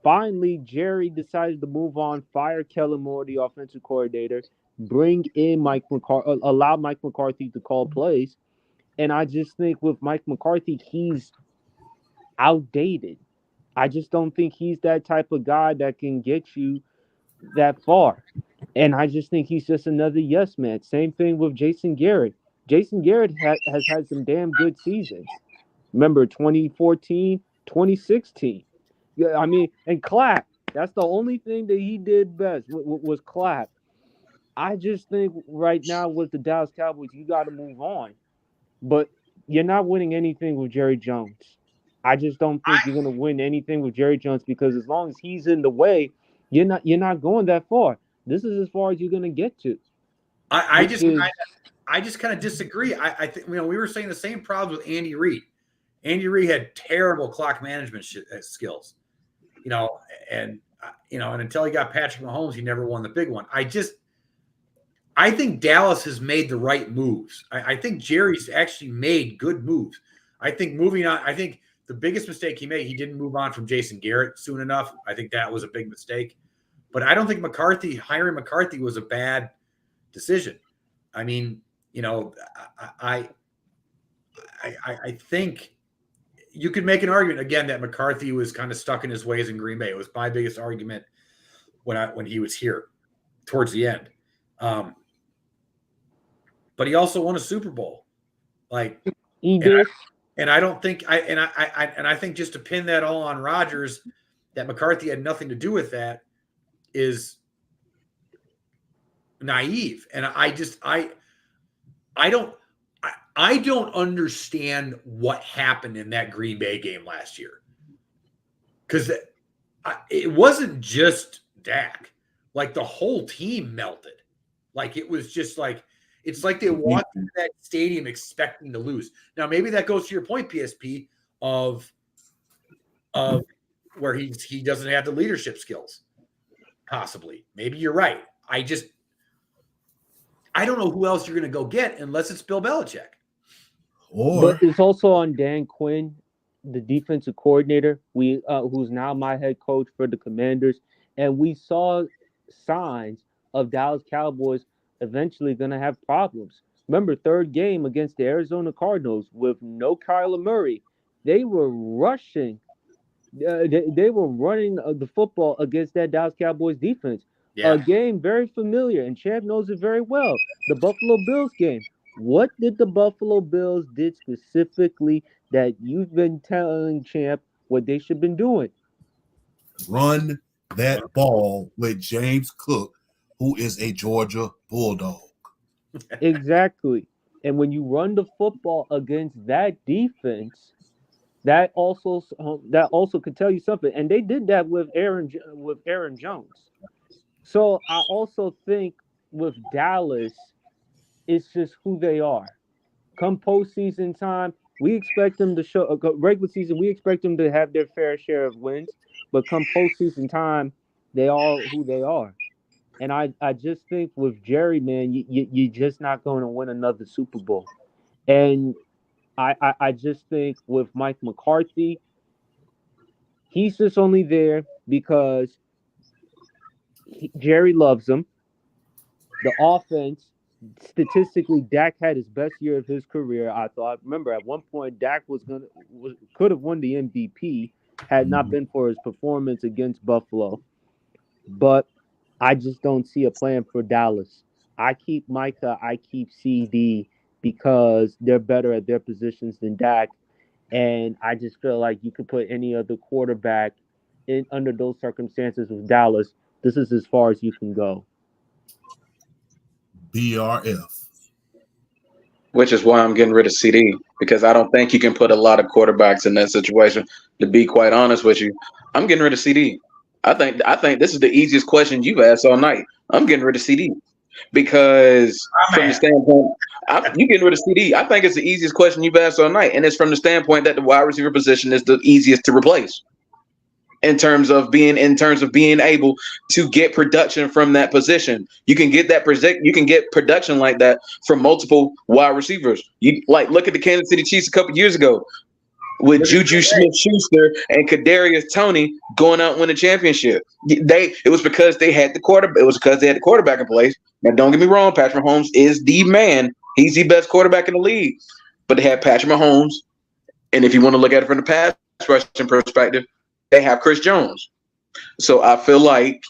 Finally, Jerry decided to move on, fire Kellen Moore, the offensive coordinator, bring in allow Mike McCarthy to call plays. And I just think with Mike McCarthy, he's outdated. I just don't think he's that type of guy that can get you that far. And I just think he's just another yes man. Same thing with Jason Garrett. Jason Garrett has had some damn good seasons. Remember 2014, 2016. Yeah, I mean, and clap. That's the only thing that he did best was clap. I just think right now with the Dallas Cowboys, you got to move on. But you're not winning anything with Jerry Jones. I just don't think you're going to win anything with Jerry Jones because as long as he's in the way, you're not going that far. This is as far as you're going to get to. I just kind of disagree. I think we were saying the same problems with Andy Reid. Andy Reid had terrible clock management skills, and until he got Patrick Mahomes, he never won the big one. I think Dallas has made the right moves. I think Jerry's actually made good moves. I think moving on, I think the biggest mistake he made, he didn't move on from Jason Garrett soon enough. I think that was a big mistake. But I don't think hiring McCarthy was a bad decision. I mean, I think you could make an argument again that McCarthy was kind of stuck in his ways in Green Bay. It was my biggest argument when he was here towards the end. But he also won a Super Bowl. Like he did. And I don't think I think just to pin that all on Rodgers, that McCarthy had nothing to do with that, is naive. And I don't understand what happened in that Green Bay game last year. Because it wasn't just Dak. Like the whole team melted. Like it was just like, it's like they walked into that stadium expecting to lose. Now, maybe that goes to your point, PSP, of where he doesn't have the leadership skills. Possibly. Maybe you're right. I don't know who else you're going to go get unless it's Bill Belichick. But it's also on Dan Quinn, the defensive coordinator, who's now my head coach for the Commanders. And we saw signs of Dallas Cowboys eventually going to have problems. Remember, third game against the Arizona Cardinals with no Kyler Murray, they were rushing. They were running the football against that Dallas Cowboys defense. Yeah. A game very familiar, and Champ knows it very well. The Buffalo Bills game. What did the Buffalo Bills did specifically that you've been telling Champ what they should have been doing? Run that ball with James Cook, who is a Georgia Bulldog. Exactly. And when you run the football against that defense, that also could tell you something. And they did that with Aaron Jones. So I also think with Dallas, it's just who they are. Come postseason time, we expect them to show regular season. We expect them to have their fair share of wins, but come postseason time, they are who they are. And I just think with Jerry, man, you're just not going to win another Super Bowl. And I just think with Mike McCarthy, he's just only there because Jerry loves him. The offense, statistically, Dak had his best year of his career. I thought. Remember, at one point, Dak could have won the MVP had not been for his performance against Buffalo. But I just don't see a plan for Dallas. I keep Micah, I keep CD because they're better at their positions than Dak. And I just feel like you could put any other quarterback in under those circumstances with Dallas. This is as far as you can go. BRF. Which is why I'm getting rid of CD, because I don't think you can put a lot of quarterbacks in that situation. To be quite honest with you, I'm getting rid of CD. I think this is the easiest question you've asked all night. I'm getting rid of CD because from the standpoint, you getting rid of CD. I think it's the easiest question you've asked all night, and it's from the standpoint that the wide receiver position is the easiest to replace in terms of being able to get production from that position. You can get production like that from multiple wide receivers. You look at the Kansas City Chiefs a couple years ago with Juju Smith-Schuster and Kadarius Toney going out and win a championship. It was because they had the quarterback. It was because they had the quarterback in place. Now, don't get me wrong, Patrick Mahomes is the man. He's the best quarterback in the league. But they had Patrick Mahomes, and if you want to look at it from the pass rushing perspective, they have Chris Jones. So I feel like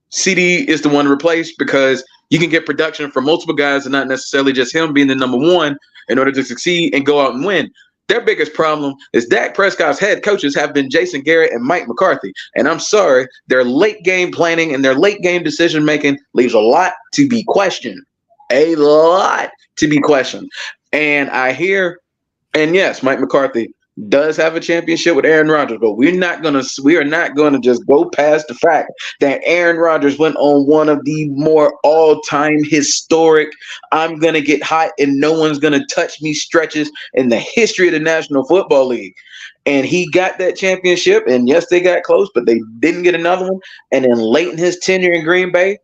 CD is the one to replace because you can get production from multiple guys and not necessarily just him being the number one in order to succeed and go out and win. Their biggest problem is Dak Prescott's head coaches have been Jason Garrett and Mike McCarthy. And I'm sorry, their late game planning and their late game decision making leaves a lot to be questioned. A lot to be questioned. And yes, Mike McCarthy does have a championship with Aaron Rodgers, but we are not gonna just go past the fact that Aaron Rodgers went on one of the more all-time historic I'm gonna get hot and no one's gonna touch me stretches in the history of the National Football League. And he got that championship, and yes, they got close, but they didn't get another one. And then late in his tenure in Green Bay,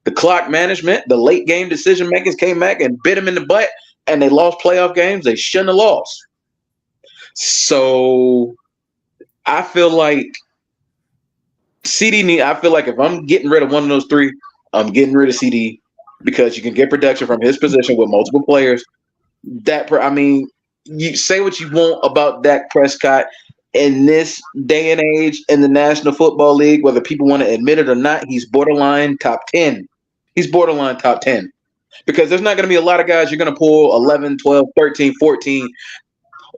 The clock management, the late game decision makers came back and bit them in the butt, and they lost playoff games they shouldn't have lost. So I feel like I feel like if I'm getting rid of one of those three, I'm getting rid of CD because you can get production from his position with multiple players. You say what you want about Dak Prescott in this day and age in the National Football League, whether people want to admit it or not, he's borderline top 10. He's borderline top 10 because there's not going to be a lot of guys you're going to pull 11, 12, 13, 14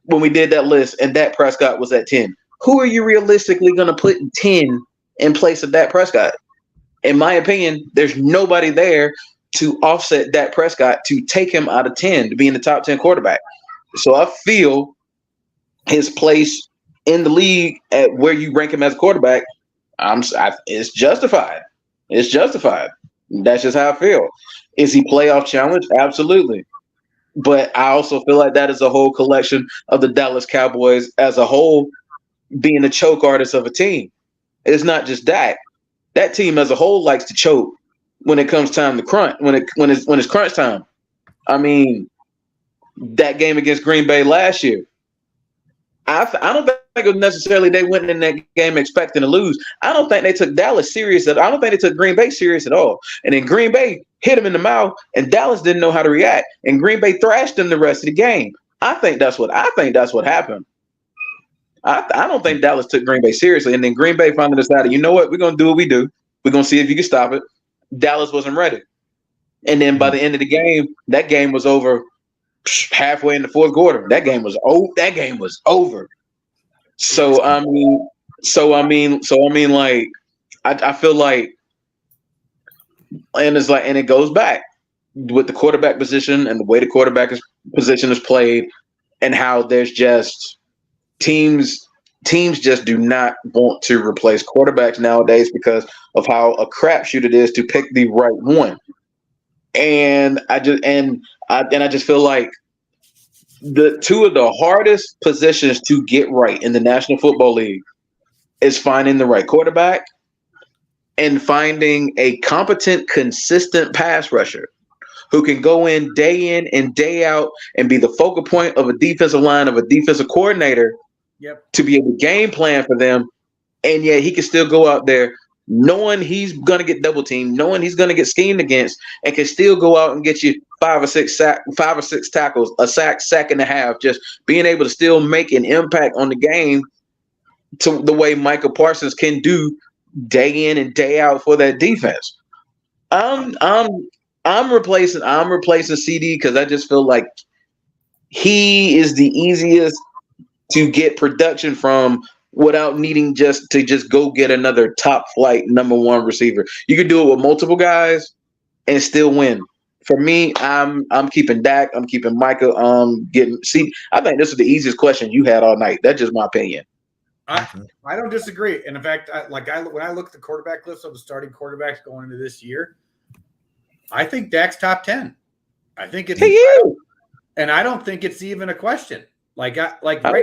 when we did that list and Dak Prescott was at 10. Who are you realistically going to put in 10 in place of Dak Prescott? In my opinion, there's nobody there to offset Dak Prescott to take him out of 10 to be in the top 10 quarterback. So I feel his place in the league at where you rank him as a quarterback, it's justified. It's justified. That's just how I feel. Is he playoff challenge? Absolutely. But I also feel like that is a whole collection of the Dallas Cowboys as a whole being a choke artist of a team. It's not just Dak. That team as a whole likes to choke when it comes time to crunch. When it's crunch time. I mean, that game against Green Bay last year, I don't think it was necessarily they went in that game expecting to lose. I don't think they took Dallas serious. I don't think they took Green Bay serious at all. And then Green Bay hit him in the mouth, and Dallas didn't know how to react. And Green Bay thrashed them the rest of the game. I think that's what happened. I don't think Dallas took Green Bay seriously. And then Green Bay finally decided, you know what, we're going to do what we do. We're going to see if you can stop it. Dallas wasn't ready. And then by the end of the game, that game was over halfway in the fourth quarter. That game was over. So I mean, like, I feel like, and it's like, and it goes back with the quarterback position and the way the position is played, and how there's just teams just do not want to replace quarterbacks nowadays because of how a crapshoot it is to pick the right one. And I just feel like the two of the hardest positions to get right in the National Football League is finding the right quarterback and finding a competent, consistent pass rusher who can go in and day out and be the focal point of a defensive line, of a defensive coordinator, to be able to game plan for them. And yet he can still go out there knowing he's going to get double teamed, knowing he's going to get schemed against, and can still go out and get you 5 or 6 tackles, a sack and a half, just being able to still make an impact on the game to the way Michael Parsons can do day in and day out for that defense. I'm replacing CD because I just feel like he is the easiest to get production from without needing just go get another top flight number one receiver. You can do it with multiple guys and still win. For me, I'm keeping Dak. I'm keeping Micah. I think this is the easiest question you had all night. That's just my opinion. I don't disagree. And in fact, when I look at the quarterback list of the starting quarterbacks going into this year, I think Dak's top 10. I think it's and I don't think it's even a question. Right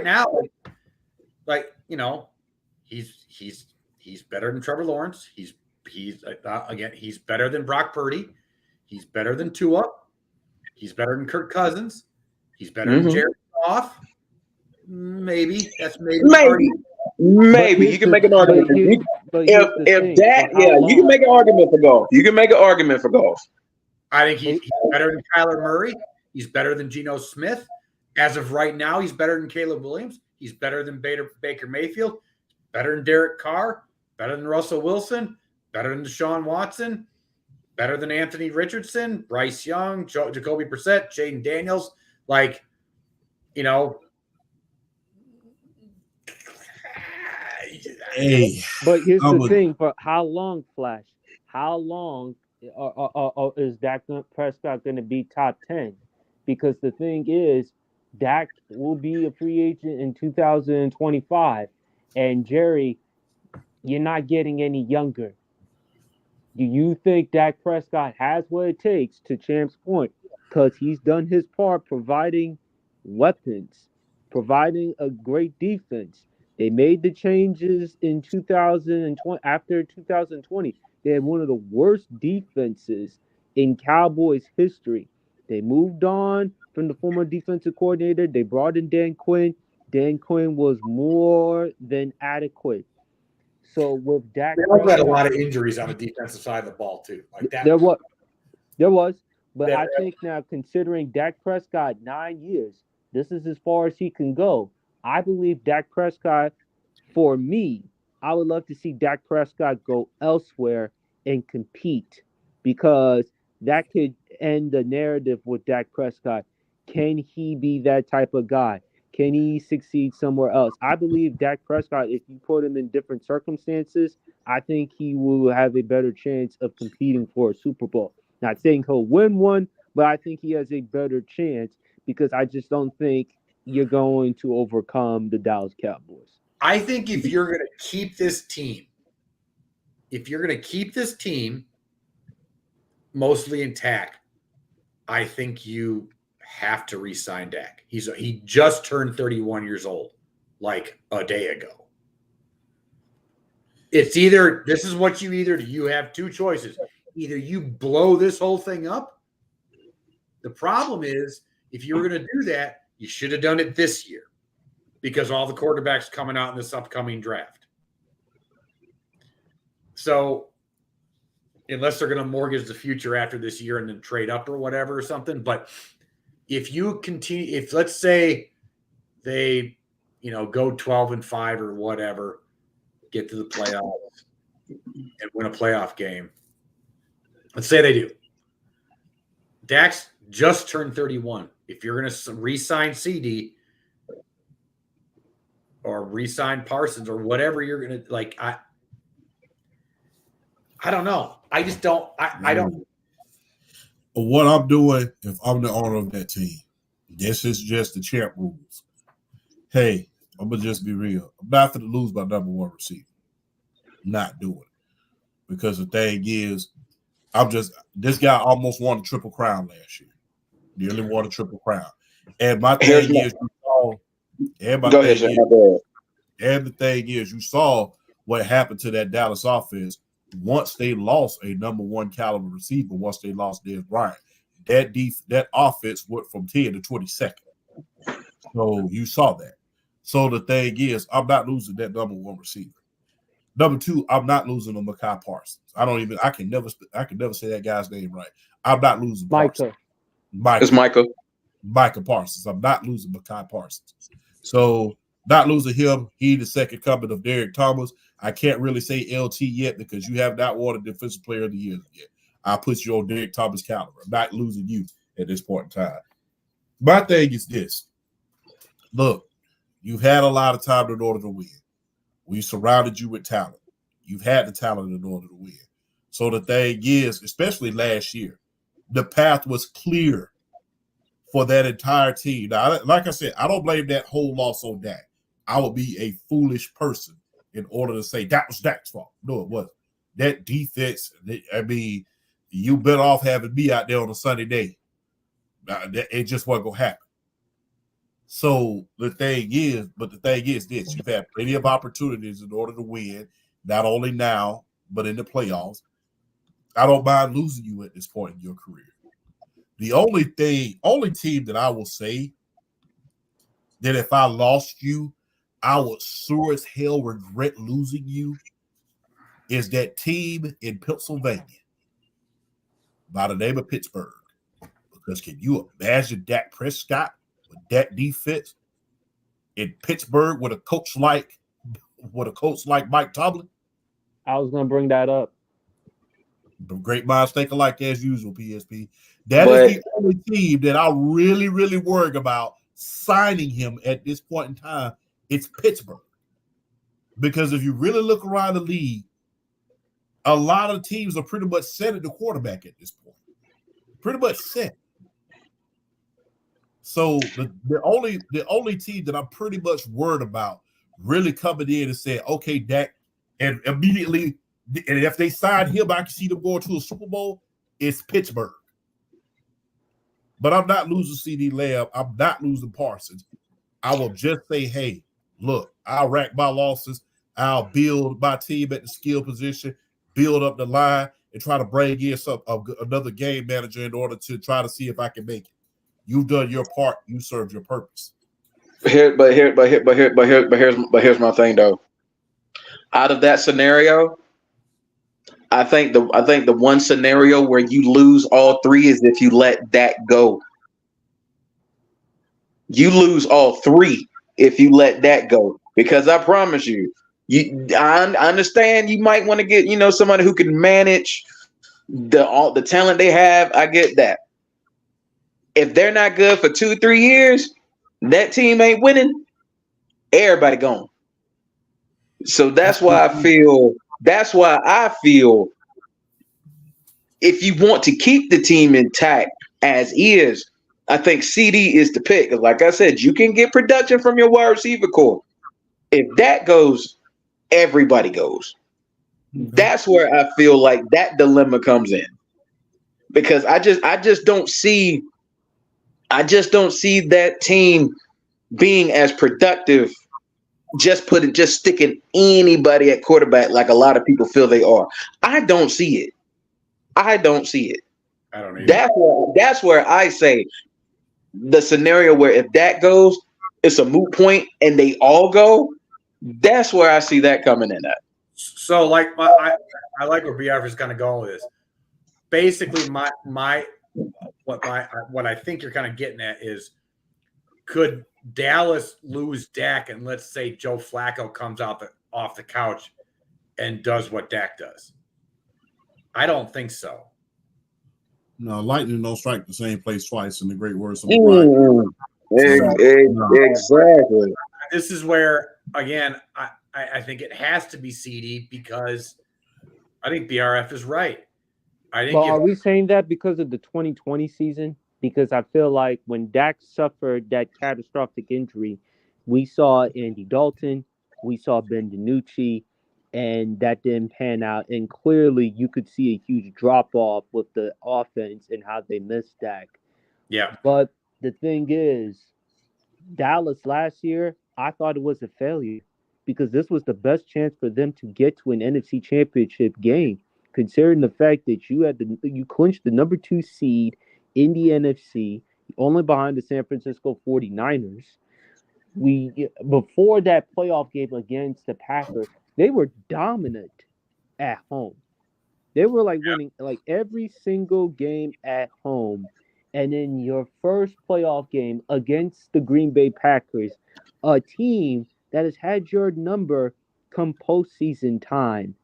now, he's better than Trevor Lawrence. He's better than Brock Purdy. He's better than Tua. He's better than Kirk Cousins. He's better than Jared Goff. Maybe you can make an argument. You can make an argument for golf. You can make an argument for golf. I think he's better than Kyler Murray. He's better than Geno Smith. As of right now, he's better than Caleb Williams. He's better than Baker Mayfield. Better than Derek Carr. Better than Russell Wilson. Better than Deshaun Watson. Better than Anthony Richardson, Bryce Young, Jacoby Brissett, Jaden Daniels. Hey, but here's the thing: for how long, Flash? How long is Dak Prescott going to be top 10? Because the thing is, Dak will be a free agent in 2025, and Jerry, you're not getting any younger. Do you think Dak Prescott has what it takes, to Champ's point? Because he's done his part providing weapons, providing a great defense. They made the changes in 2020, after 2020. They had one of the worst defenses in Cowboys history. They moved on from the former defensive coordinator. They brought in Dan Quinn. Dan Quinn was more than adequate. So with They Dak also had a Prescott, lot of injuries on the defensive side of the ball too. Like that. there was there was, but That I think now considering Dak Prescott 9 years, this is as far as he can go. I believe Dak Prescott, for me, I would love to see Dak Prescott go elsewhere and compete because that could end the narrative with Dak Prescott. Can he be that type of guy? Can he succeed somewhere else? I believe Dak Prescott, if you put him in different circumstances, I think he will have a better chance of competing for a Super Bowl. Not saying he'll win one, but I think he has a better chance because I just don't think you're going to overcome the Dallas Cowboys. I think if you're going to keep this team, mostly intact, I think you have to re-sign Dak. He just turned 31 years old, like a day ago. It's either this is what you have two choices. Either you blow this whole thing up. The problem is, if you were going to do that, you should have done it this year because all the quarterbacks coming out in this upcoming draft. So unless they're going to mortgage the future after this year and then trade up or whatever or something. But if you continue, if let's say they, go 12-5 or whatever, get to the playoffs and win a playoff game. Let's say they do. Dak's just turned 31. If you're going to re-sign CD or re-sign Parsons or whatever you're going to like, I don't know. I just don't. I don't. What I'm doing, if I'm the owner of that team, this is just the champ rules. Hey, I'm gonna just be real. I'm not going to lose my number one receiver. Not doing it because the thing is, this guy almost won a triple crown last year. Nearly won a triple crown, and my thing is, the thing is, you saw what happened to that Dallas offense. Once they lost a number one caliber receiver, once they lost Dez Bryant, that offense went from 10 to 22nd. So you saw that. So the thing is, I'm not losing that number one receiver. Number two, I'm not losing a Micah Parsons. I can never say that guy's name right. I'm not losing Parsons. It's Michael. Micah Parsons. I'm not losing Micah Parsons. So not losing him. He the second coming of Derek Thomas. I can't really say LT yet because you have not won a defensive player of the year yet. I'll put you on Derek Thomas' caliber. I'm not losing you at this point in time. My thing is this. Look, you've had a lot of time in order to win. We surrounded you with talent. You've had the talent in order to win. So the thing is, especially last year, the path was clear for that entire team. Now, like I said, I don't blame that whole loss on Dak. I would be a foolish person in order to say that was Dak's fault. No, it wasn't. That defense, you better off having me out there on a sunny day. It just wasn't going to happen. So the thing is this. You've had plenty of opportunities in order to win, not only now, but in the playoffs. I don't mind losing you at this point in your career. The only team that I will say that if I lost you, I would sure as hell regret losing you is that team in Pennsylvania by the name of Pittsburgh. Because can you imagine Dak Prescott with that defense in Pittsburgh with a coach like Mike Tomlin? I was going to bring that up. The great minds think alike as usual, PSP. That is the only team that I really, really worried about signing him at this point in time. It's Pittsburgh. Because if you really look around the league, a lot of teams are pretty much set at the quarterback at this point. Pretty much set. So the only team that I'm pretty much worried about really coming in and saying, okay, Dak, and immediately, and if they sign him, I can see them going to a Super Bowl, it's Pittsburgh. But I'm not losing CD Lamb. I'm not losing Parsons. I will just say, hey, look, I'll rack my losses. I'll build my team at the skill position, build up the line and try to bring in another game manager in order to try to see if I can make it. You've done your part. You served your purpose. Here's my thing though. Out of that scenario, I think the one scenario where you lose all three is if you let Dak go. You lose all three if you let Dak go, because I promise you, I understand you might want to get somebody who can manage the talent they have. I get that. If they're not good for 2-3 years, that team ain't winning. Everybody gone. So that's why I feel. If you want to keep the team intact as is, I think CD is the pick. Like I said, you can get production from your wide receiver core. If that goes, everybody goes. That's where I feel like that dilemma comes in, because I just don't see that team being as productive. Just sticking anybody at quarterback like a lot of people feel they are. I don't see it. I don't either. That's where I say the scenario where if that goes, it's a moot point and they all go. That's where I see that coming in at. So like I like where BF is kind of going with this. Basically, what I think you're kind of getting at is, could Dallas lose Dak and let's say Joe Flacco comes off the couch and does what Dak does? I don't think so. No, lightning don't strike the same place twice, in the great words of LeBron. Exactly. This is where, again, I think it has to be CD, because I think BRF is right. Are we saying that because of the 2020 season? Because I feel like when Dak suffered that catastrophic injury, we saw Andy Dalton, we saw Ben DiNucci, and that didn't pan out. And clearly you could see a huge drop-off with the offense and how they missed Dak. Yeah. But the thing is, Dallas last year, I thought it was a failure, because this was the best chance for them to get to an NFC Championship game, considering the fact that you clinched the number 2 seed in the NFC, only behind the San Francisco 49ers. Before that playoff game against the Packers, they were dominant at home. They were winning every single game at home. And in your first playoff game against the Green Bay Packers, a team that has had your number come postseason time,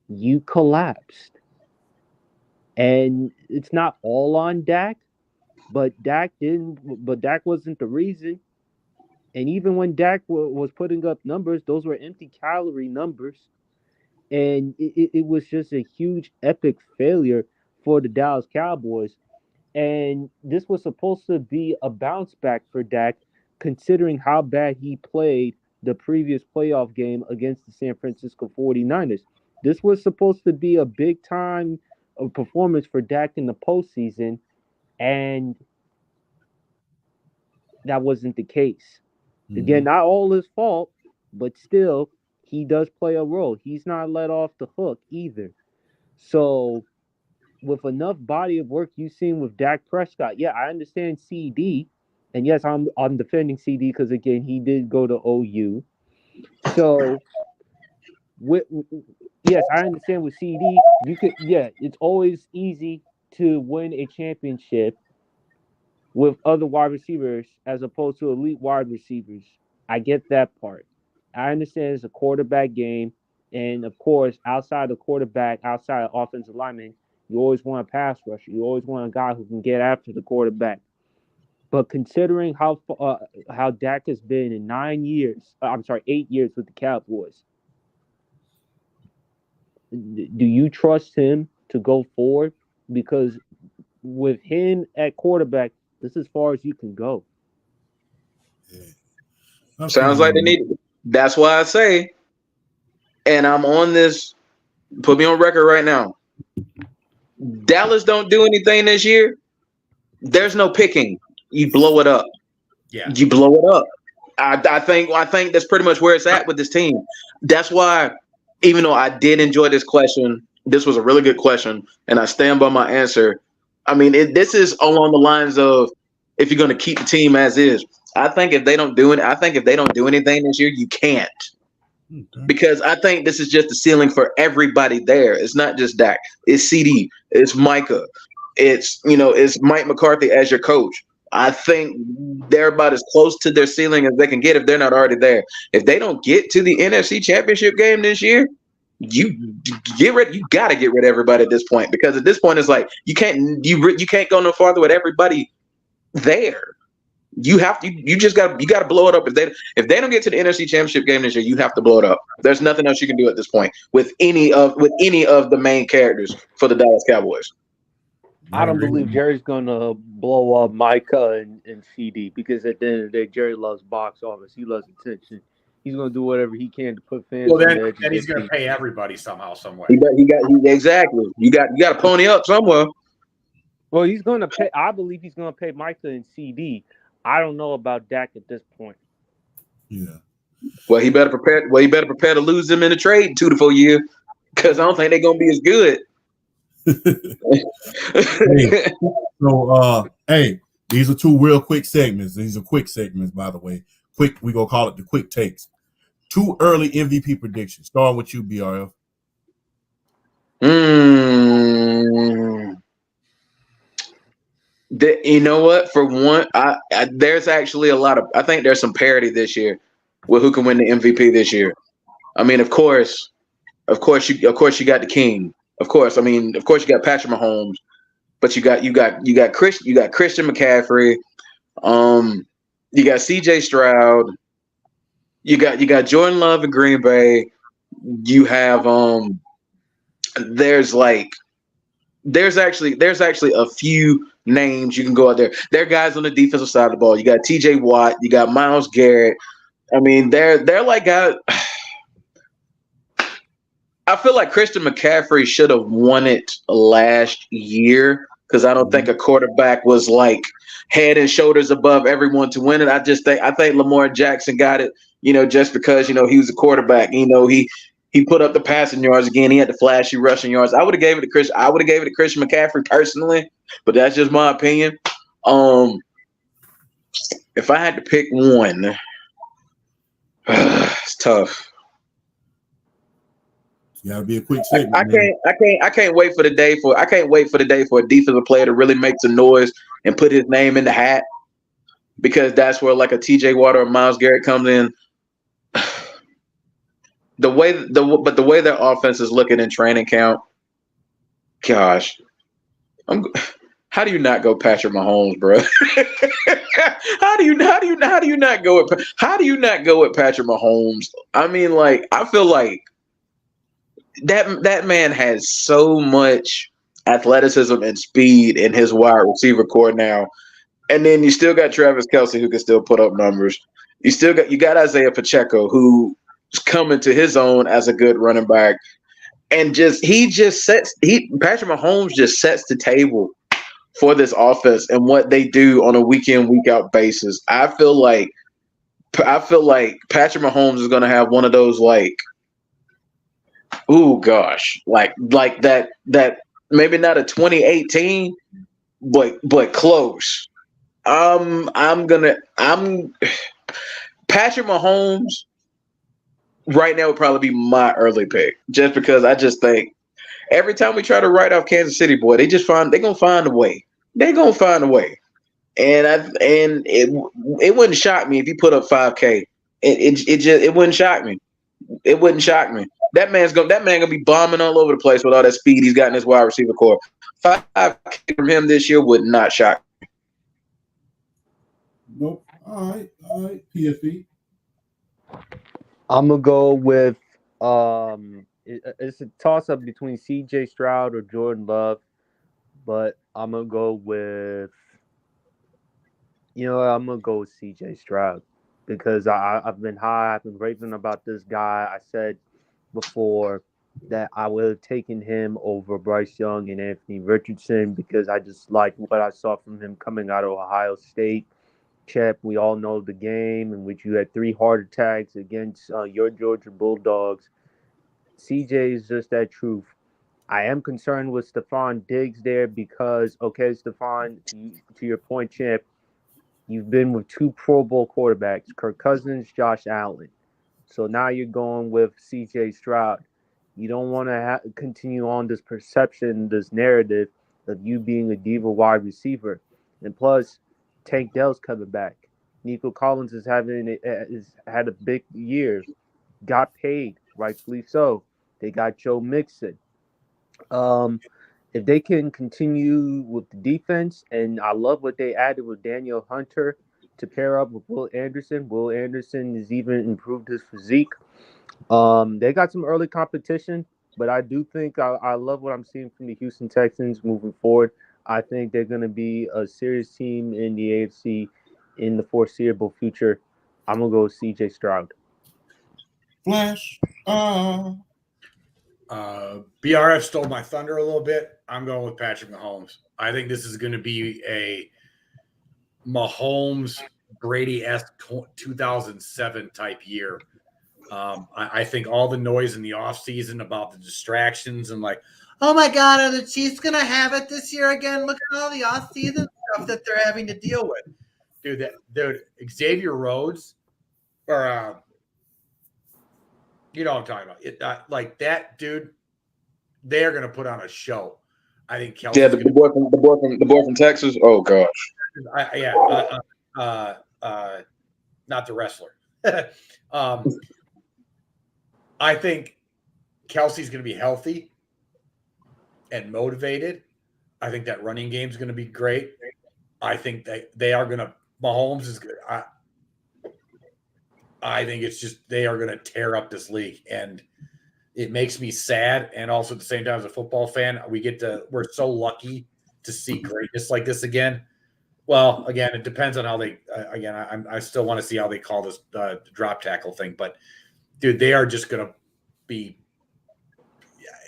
you collapsed. And it's not all on Dak, but Dak wasn't the reason. And even when Dak was putting up numbers, those were empty calorie numbers. And it was just a huge epic failure for the Dallas Cowboys. And this was supposed to be a bounce back for Dak, considering how bad he played the previous playoff game against the San Francisco 49ers. This was supposed to be a big time performance for Dak in the postseason, and that wasn't the case. Mm-hmm. Again, not all his fault, but still, he does play a role. He's not let off the hook either. So, with enough body of work you've seen with Dak Prescott, yeah, I understand CD, and yes, I'm defending CD because again, he did go to OU. So, yes, I understand with CD, it's always easy to win a championship with other wide receivers as opposed to elite wide receivers. I get that part. I understand it's a quarterback game, and of course, outside of quarterback, outside of offensive lineman, you always want a pass rusher. You always want a guy who can get after the quarterback. But considering how Dak has been in 8 years with the Cowboys, do you trust him to go forward? Because with him at quarterback, this is as far as you can go. Yeah. Sounds like they need it. That's why I say, and I'm on this, put me on record right now. Dallas don't do anything this year. There's no picking. You blow it up. Yeah. You blow it up. I think that's pretty much where it's at with this team. That's why even though I did enjoy this question, this was a really good question, and I stand by my answer. I mean, this is along the lines of if you're going to keep the team as is. I think if they don't do anything this year, you can't. Okay. Because I think this is just the ceiling for everybody there. It's not just Dak. It's CD. It's Micah. It's Mike McCarthy as your coach. I think they're about as close to their ceiling as they can get if they're not already there. If they don't get to the NFC Championship game this year, you got to get rid of everybody at this point, because at this point it's like you can't go no farther with everybody there. You just got to blow it up. If they don't get to the NFC Championship game this year, you have to blow it up. There's nothing else you can do at this point with any of the main characters for the Dallas Cowboys. I don't believe Jerry's gonna blow up Micah and CD, because at the end of the day, Jerry loves box office. He loves attention. He's gonna do whatever he can to put fans on the edge. Then he's gonna pay everybody somehow, some way. Exactly. You got to pony up somewhere. Well, he's gonna pay. I believe he's gonna pay Micah and CD. I don't know about Dak at this point. Yeah. Well, he better prepare to lose them in the trade in 2 to 4 years, because I don't think they're gonna be as good. Hey, these are 2 real quick segments. These are quick segments, by the way. Quick, we gonna call it the quick takes. 2 early MVP predictions. Starting with you, BRF. You know what? For one, there's actually I think there's some parity this year with who can win the MVP this year. I mean, of course you got the king. Of course you got Patrick Mahomes, but you got Christian McCaffrey. You got CJ Stroud. You got Jordan Love in Green Bay. You have there's actually a few names you can go out there. There are guys on the defensive side of the ball. You got TJ Watt, you got Myles Garrett. I mean, they're like guys. I feel like Christian McCaffrey should have won it last year, because I don't think a quarterback was like head and shoulders above everyone to win it. I think Lamar Jackson got it, just because he was a quarterback. He put up the passing yards again. He had the flashy rushing yards. I would have gave it to Christian McCaffrey personally, but that's just my opinion. If I had to pick one, it's tough. You gotta be a quick segment. I can't wait for the day for a defensive player to really make some noise and put his name in the hat, because that's where like a TJ Watt or Myles Garrett comes in. The way their offense is looking in training camp, gosh, how do you not go Patrick Mahomes, bro? How do you not go with Patrick Mahomes? I mean, like, I feel like that man has so much athleticism and speed in his wide receiver core now, and then you still got Travis Kelce, who can still put up numbers. You got Isaiah Pacheco, who coming to his own as a good running back, and Patrick Mahomes just sets the table for this offense and what they do on a week in, week out basis. I feel like Patrick Mahomes is going to have one of those like that maybe not a 2018, but close. Patrick Mahomes right now would probably be my early pick, just because I just think every time we try to write off Kansas City, boy, they're gonna find a way. They're gonna find a way, and it wouldn't shock me if he put up 5K. It wouldn't shock me. It wouldn't shock me. That man gonna be bombing all over the place with all that speed he's got in his wide receiver core. 5K from him this year would not shock me. Nope. All right. PFE. I'm gonna go with it's a toss up between CJ Stroud or Jordan Love, but I'm gonna go with CJ Stroud, because I've been raving about this guy. I said before that I would have taken him over Bryce Young and Anthony Richardson, because I just liked what I saw from him coming out of Ohio State. Chip, we all know the game in which you had 3 heart attacks against your Georgia Bulldogs. CJ is just that truth. I am concerned with Stephon Diggs there because, okay, Stephon, to your point, champ, you've been with two Pro Bowl quarterbacks, Kirk Cousins, Josh Allen. So now you're going with CJ Stroud. You don't want to continue on this perception, this narrative of you being a diva wide receiver. And plus, Tank Dell's coming back. Nico Collins is had a big year, got paid, rightfully so. They got Joe Mixon. If they can continue with the defense, and I love what they added with Daniel Hunter to pair up with Will Anderson. Will Anderson has even improved his physique. They got some early competition, but I do think I love what I'm seeing from the Houston Texans moving forward. I think they're going to be a serious team in the AFC in the foreseeable future. I'm going to go with CJ Stroud. Flash. BRF stole my thunder a little bit. I'm going with Patrick Mahomes. I think this is going to be a Mahomes Brady-esque 2007 type year. I think all the noise in the offseason about the distractions and like, oh my God, are the Chiefs going to have it this year again? Look at all the offseason stuff that they're having to deal with. Dude, Xavier Rhodes, or you know what I'm talking about. Like that, dude, they're going to put on a show. I think Kelsey's the boy from Texas. Oh gosh. Not the wrestler. I think Kelsey's going to be healthy and motivated. I think that running game is going to be great. I think they are going to. Mahomes is good. I think it's just they are going to tear up this league, and it makes me sad. And also at the same time, as a football fan, we're so lucky to see greatness like this again. Well, again, it depends on how they. I still want to see how they call this drop tackle thing, but dude, they are just going to be.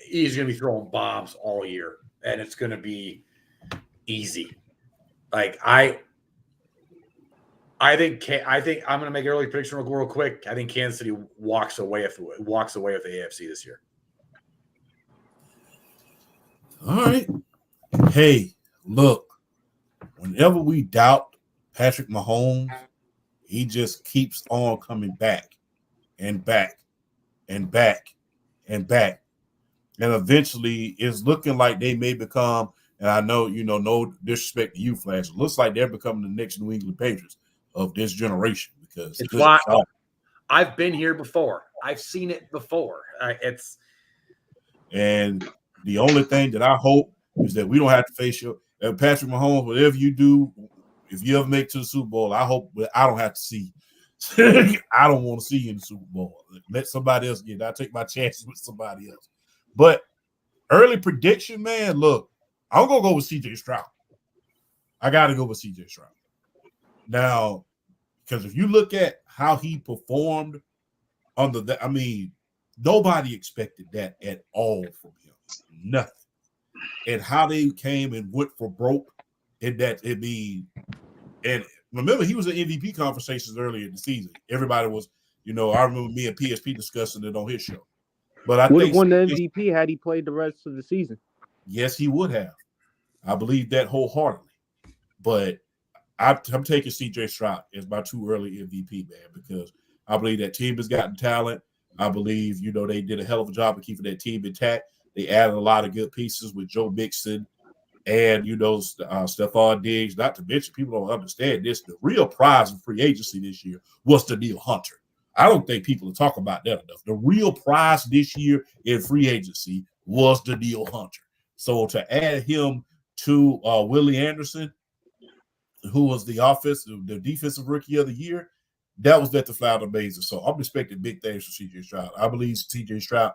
He's going to be throwing bombs all year, and it's going to be easy. Like I think I'm going to make an early prediction real quick. I think Kansas City walks away with the AFC this year. All right. Hey, look, whenever we doubt Patrick Mahomes, he just keeps on coming back and back and back and back. And eventually it's looking like they may become, and I know, no disrespect to you, Flash, it looks like they're becoming the next New England Patriots of this generation, because it's why I've been here before. I've seen it before. And the only thing that I hope is that we don't have to face Patrick Mahomes. Whatever you do, if you ever make it to the Super Bowl, I hope I don't have to see. I don't want to see you in the Super Bowl. Let somebody else get it. I take my chances with somebody else. But early prediction, man. Look, I'm gonna go with CJ Stroud. I got to go with CJ Stroud. Now, because if you look at how he performed under that, I mean, nobody expected that at all from him. Nothing. And how they came and went for broke in that, and remember, he was in MVP conversations earlier in the season. Everybody was, I remember me and PSP discussing it on his show. But I would think have won the MVP had he played the rest of the season. Yes, he would have. I believe that wholeheartedly. But I'm taking CJ Stroud as my too early MVP, man, because I believe that team has gotten talent. I believe, they did a hell of a job of keeping that team intact. They added a lot of good pieces with Joe Mixon and, Stephon Diggs. Not to mention, people don't understand this. The real prize of free agency this year was Danielle Hunter. I don't think people are talking about that enough. The real prize this year in free agency was Danielle Hunter. So to add him to Willie Anderson, who was the defensive rookie of the year, that was that the flat amazing. So I'm expecting big things from CJ Stroud. I believe CJ Stroud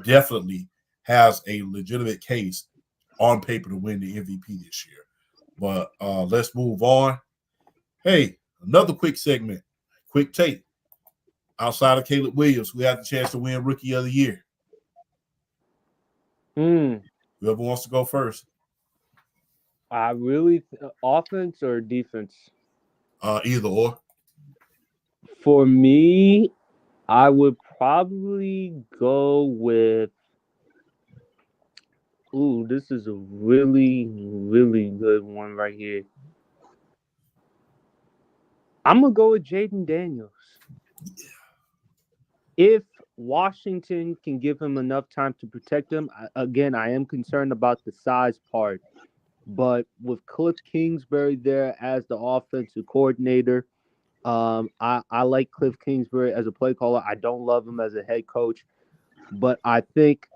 definitely has a legitimate case on paper to win the MVP this year. But let's move on. Hey, another quick segment, quick take. Outside of Caleb Williams, who had the chance to win Rookie of the Year. Whoever wants to go first. Offense or defense? Either or. For me, I would probably go with. Ooh, this is a really, really good one right here. I'm gonna go with Jaden Daniels. If Washington can give him enough time to protect him, again, I am concerned about the size part. But with Cliff Kingsbury there as the offensive coordinator, I like Cliff Kingsbury as a play caller. I don't love him as a head coach, but I think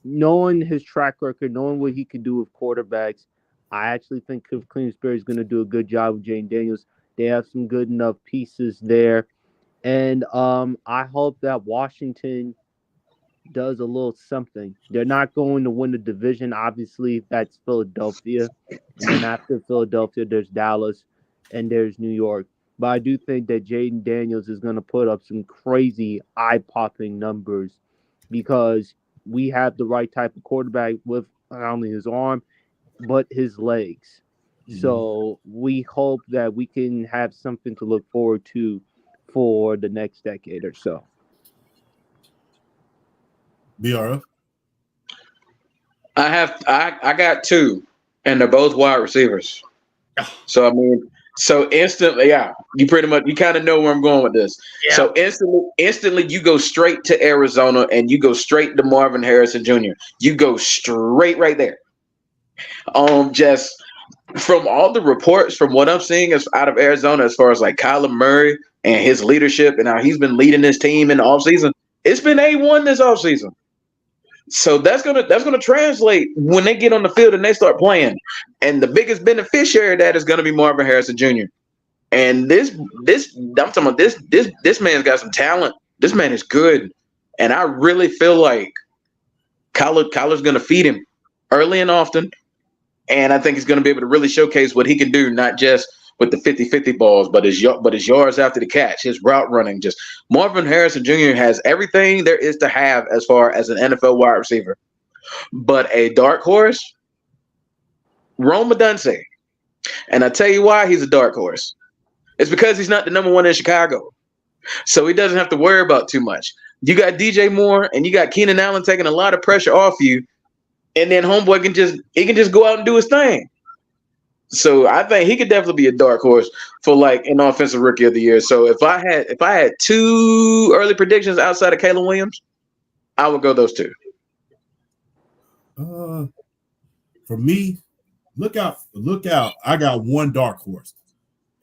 knowing his track record, knowing what he can do with quarterbacks, I actually think Cliff Kingsbury is going to do a good job with Jane Daniels. They have some good enough pieces there, and I hope that Washington does a little something. They're not going to win the division. Obviously, that's Philadelphia. And then after Philadelphia, there's Dallas and there's New York. But I do think that Jaden Daniels is going to put up some crazy eye popping numbers because we have the right type of quarterback with not only his arm, but his legs. Mhm. So we hope that we can have something to look forward to for the next decade or so. BRF. I got two, and they're both wide receivers. So I mean, so instantly, yeah, you kind of know where I'm going with this. Yeah. So instantly, you go straight to Arizona, and you go straight to Marvin Harrison Jr. You go straight right there. Just from all the reports, from what I'm seeing as out of Arizona, as far as like Kyler Murray and his leadership and how he's been leading this team in the offseason, it's been A1 this offseason. So that's gonna translate when they get on the field and they start playing. And the biggest beneficiary of that is gonna be Marvin Harrison Jr. And I'm talking about this man's got some talent. This man is good. And I really feel like Kyler's gonna feed him early and often. And I think he's gonna be able to really showcase what he can do, not just with the 50-50 balls, but his yards after the catch, his route running. Just Marvin Harrison Jr. has everything there is to have as far as an NFL wide receiver. But a dark horse, Rome Odunze. And I tell you why he's a dark horse. It's because he's not the number one in Chicago. So he doesn't have to worry about too much. You got DJ Moore and you got Keenan Allen taking a lot of pressure off you. And then homeboy can just go out and do his thing. So I think he could definitely be a dark horse for like an offensive rookie of the year. So if I had two early predictions outside of Caleb Williams, I would go those two. For me, look out! I got one dark horse,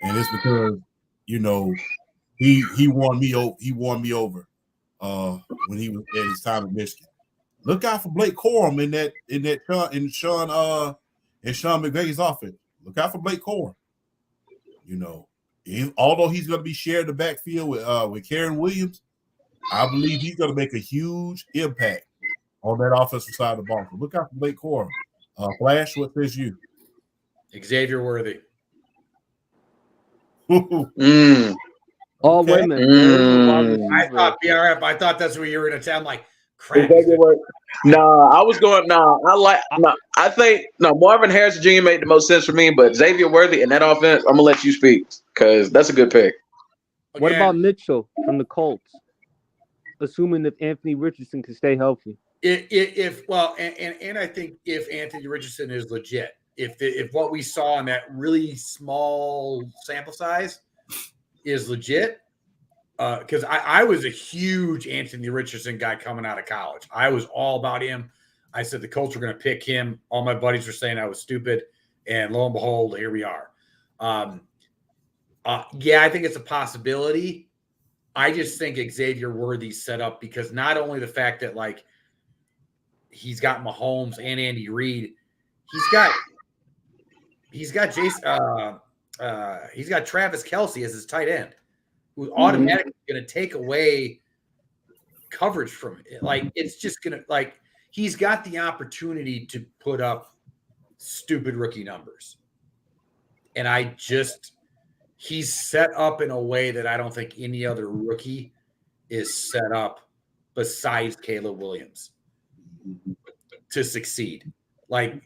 and it's because he won me over. He won me over when he was at his time in Michigan. Look out for Blake Corum in Sean McVay's offense. Look out for Blake Corum. Although he's going to be sharing the backfield with Karen Williams, I believe he's going to make a huge impact on that offensive side of the ball. So look out for Blake Corum. Flash, what says you? Xavier Worthy. Oh, wait a minute. I thought BRF. I thought that's what you were going to tell. I'm like, crap. I think Marvin Harrison Jr. made the most sense for me, but Xavier Worthy in that offense, I'm gonna let you speak because that's a good pick. What about Mitchell from the Colts? Assuming if Anthony Richardson can stay healthy. I think if Anthony Richardson is legit, if what we saw in that really small sample size is legit, because I was a huge Anthony Richardson guy coming out of college. I was all about him. I said the Colts were going to pick him. All my buddies were saying I was stupid, and lo and behold, here we are. I think it's a possibility. I just think Xavier Worthy's set up because not only the fact that like he's got Mahomes and Andy Reid, he's got he's got Travis Kelce as his tight end, who's automatically going to take away coverage from it. Like it's just going to like he's got the opportunity to put up stupid rookie numbers, and he's set up in a way that I don't think any other rookie is set up besides Caleb Williams to succeed. Like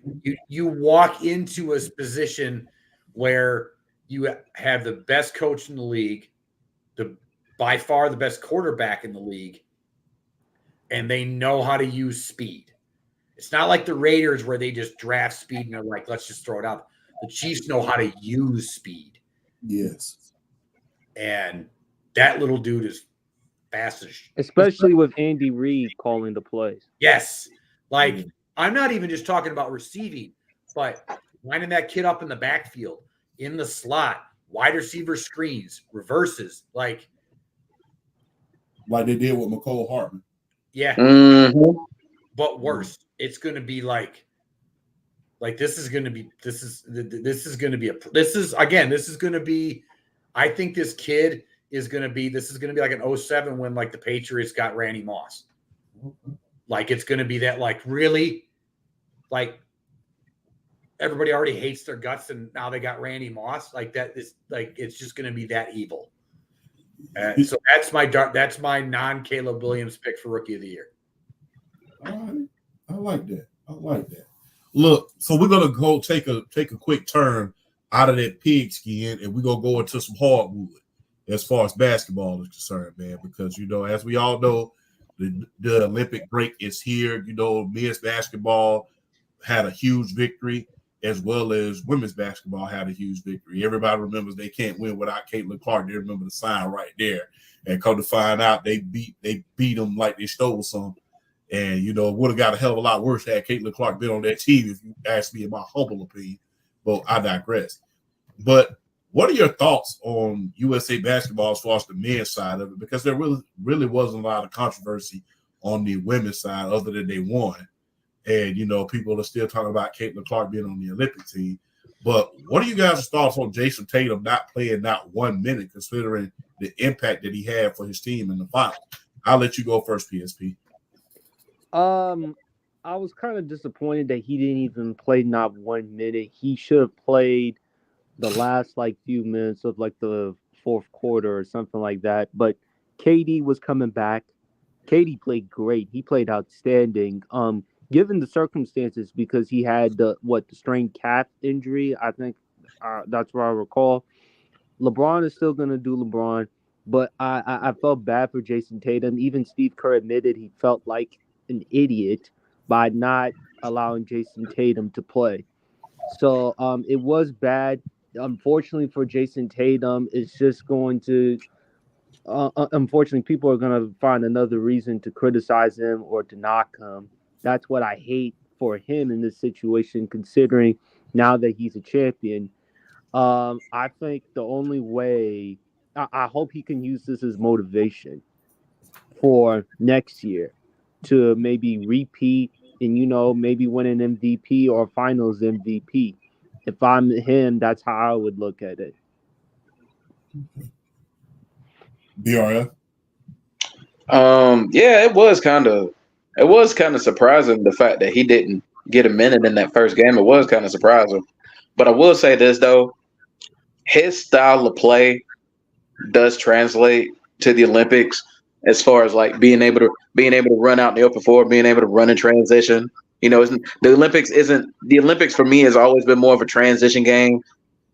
you walk into a position where you have the best coach in the league, by far the best quarterback in the league, and they know how to use speed. It's not like the Raiders where they just draft speed and they're like, let's just throw it out. The Chiefs know how to use speed. Yes. And that little dude is fast as Especially with Andy Reid calling the plays. Yes. Like, I'm not even just talking about receiving, but lining that kid up in the backfield, in the slot, wide receiver screens, reverses, like they did with McCole Hardman. Yeah. Mm-hmm. But worse. It's going to be like this is going to be I think this kid is going to be like an 07 when like the Patriots got Randy Moss. Like it's going to be that like really like everybody already hates their guts and now they got Randy Moss. Like that is like it's just going to be that evil. So that's my non-Caleb Williams pick for Rookie of the Year. All right. I like that. Look, so we're gonna go take a quick turn out of that pigskin, and we're gonna go into some hardwood as far as basketball is concerned, man. Because as we all know, the Olympic break is here. Men's basketball had a huge victory, as well as women's basketball had a huge victory. Everybody remembers they can't win without Caitlin Clark. They remember the sign right there, and come to find out they beat them like they stole some. And, it would have got a hell of a lot worse had Caitlin Clark been on that team, if you ask me in my humble opinion. But I digress. But what are your thoughts on USA basketball as far as the men's side of it? Because there really wasn't a lot of controversy on the women's side other than they won. And, people are still talking about Caitlin Clark being on the Olympic team. But what are you guys' thoughts on Jason Tatum not playing not 1 minute, considering the impact that he had for his team in the finals? I'll let you go first, PSP. I was kind of disappointed that he didn't even play not 1 minute. He should have played the last few minutes of the fourth quarter or something like that. But KD was coming back. KD played great. He played outstanding. Given the circumstances, because he had the strained calf injury, I think that's what I recall. LeBron is still gonna do LeBron, but I felt bad for Jason Tatum. Even Steve Kerr admitted he felt like an idiot by not allowing Jason Tatum to play. So it was bad. Unfortunately for Jason Tatum, it's just going to unfortunately people are going to find another reason to criticize him or to knock him. That's what I hate for him in this situation, considering now that he's a champion. I think the only way I hope he can use this as motivation for next year to maybe repeat and maybe win an MVP or finals MVP. If I'm him, that's how I would look at it. BRF? Yeah, it was kind of surprising the fact that he didn't get a minute in that first game. It was kind of surprising. But I will say this though, his style of play does translate to the Olympics as far as being able to run out in the open floor, being able to run in transition. The Olympics for me has always been more of a transition game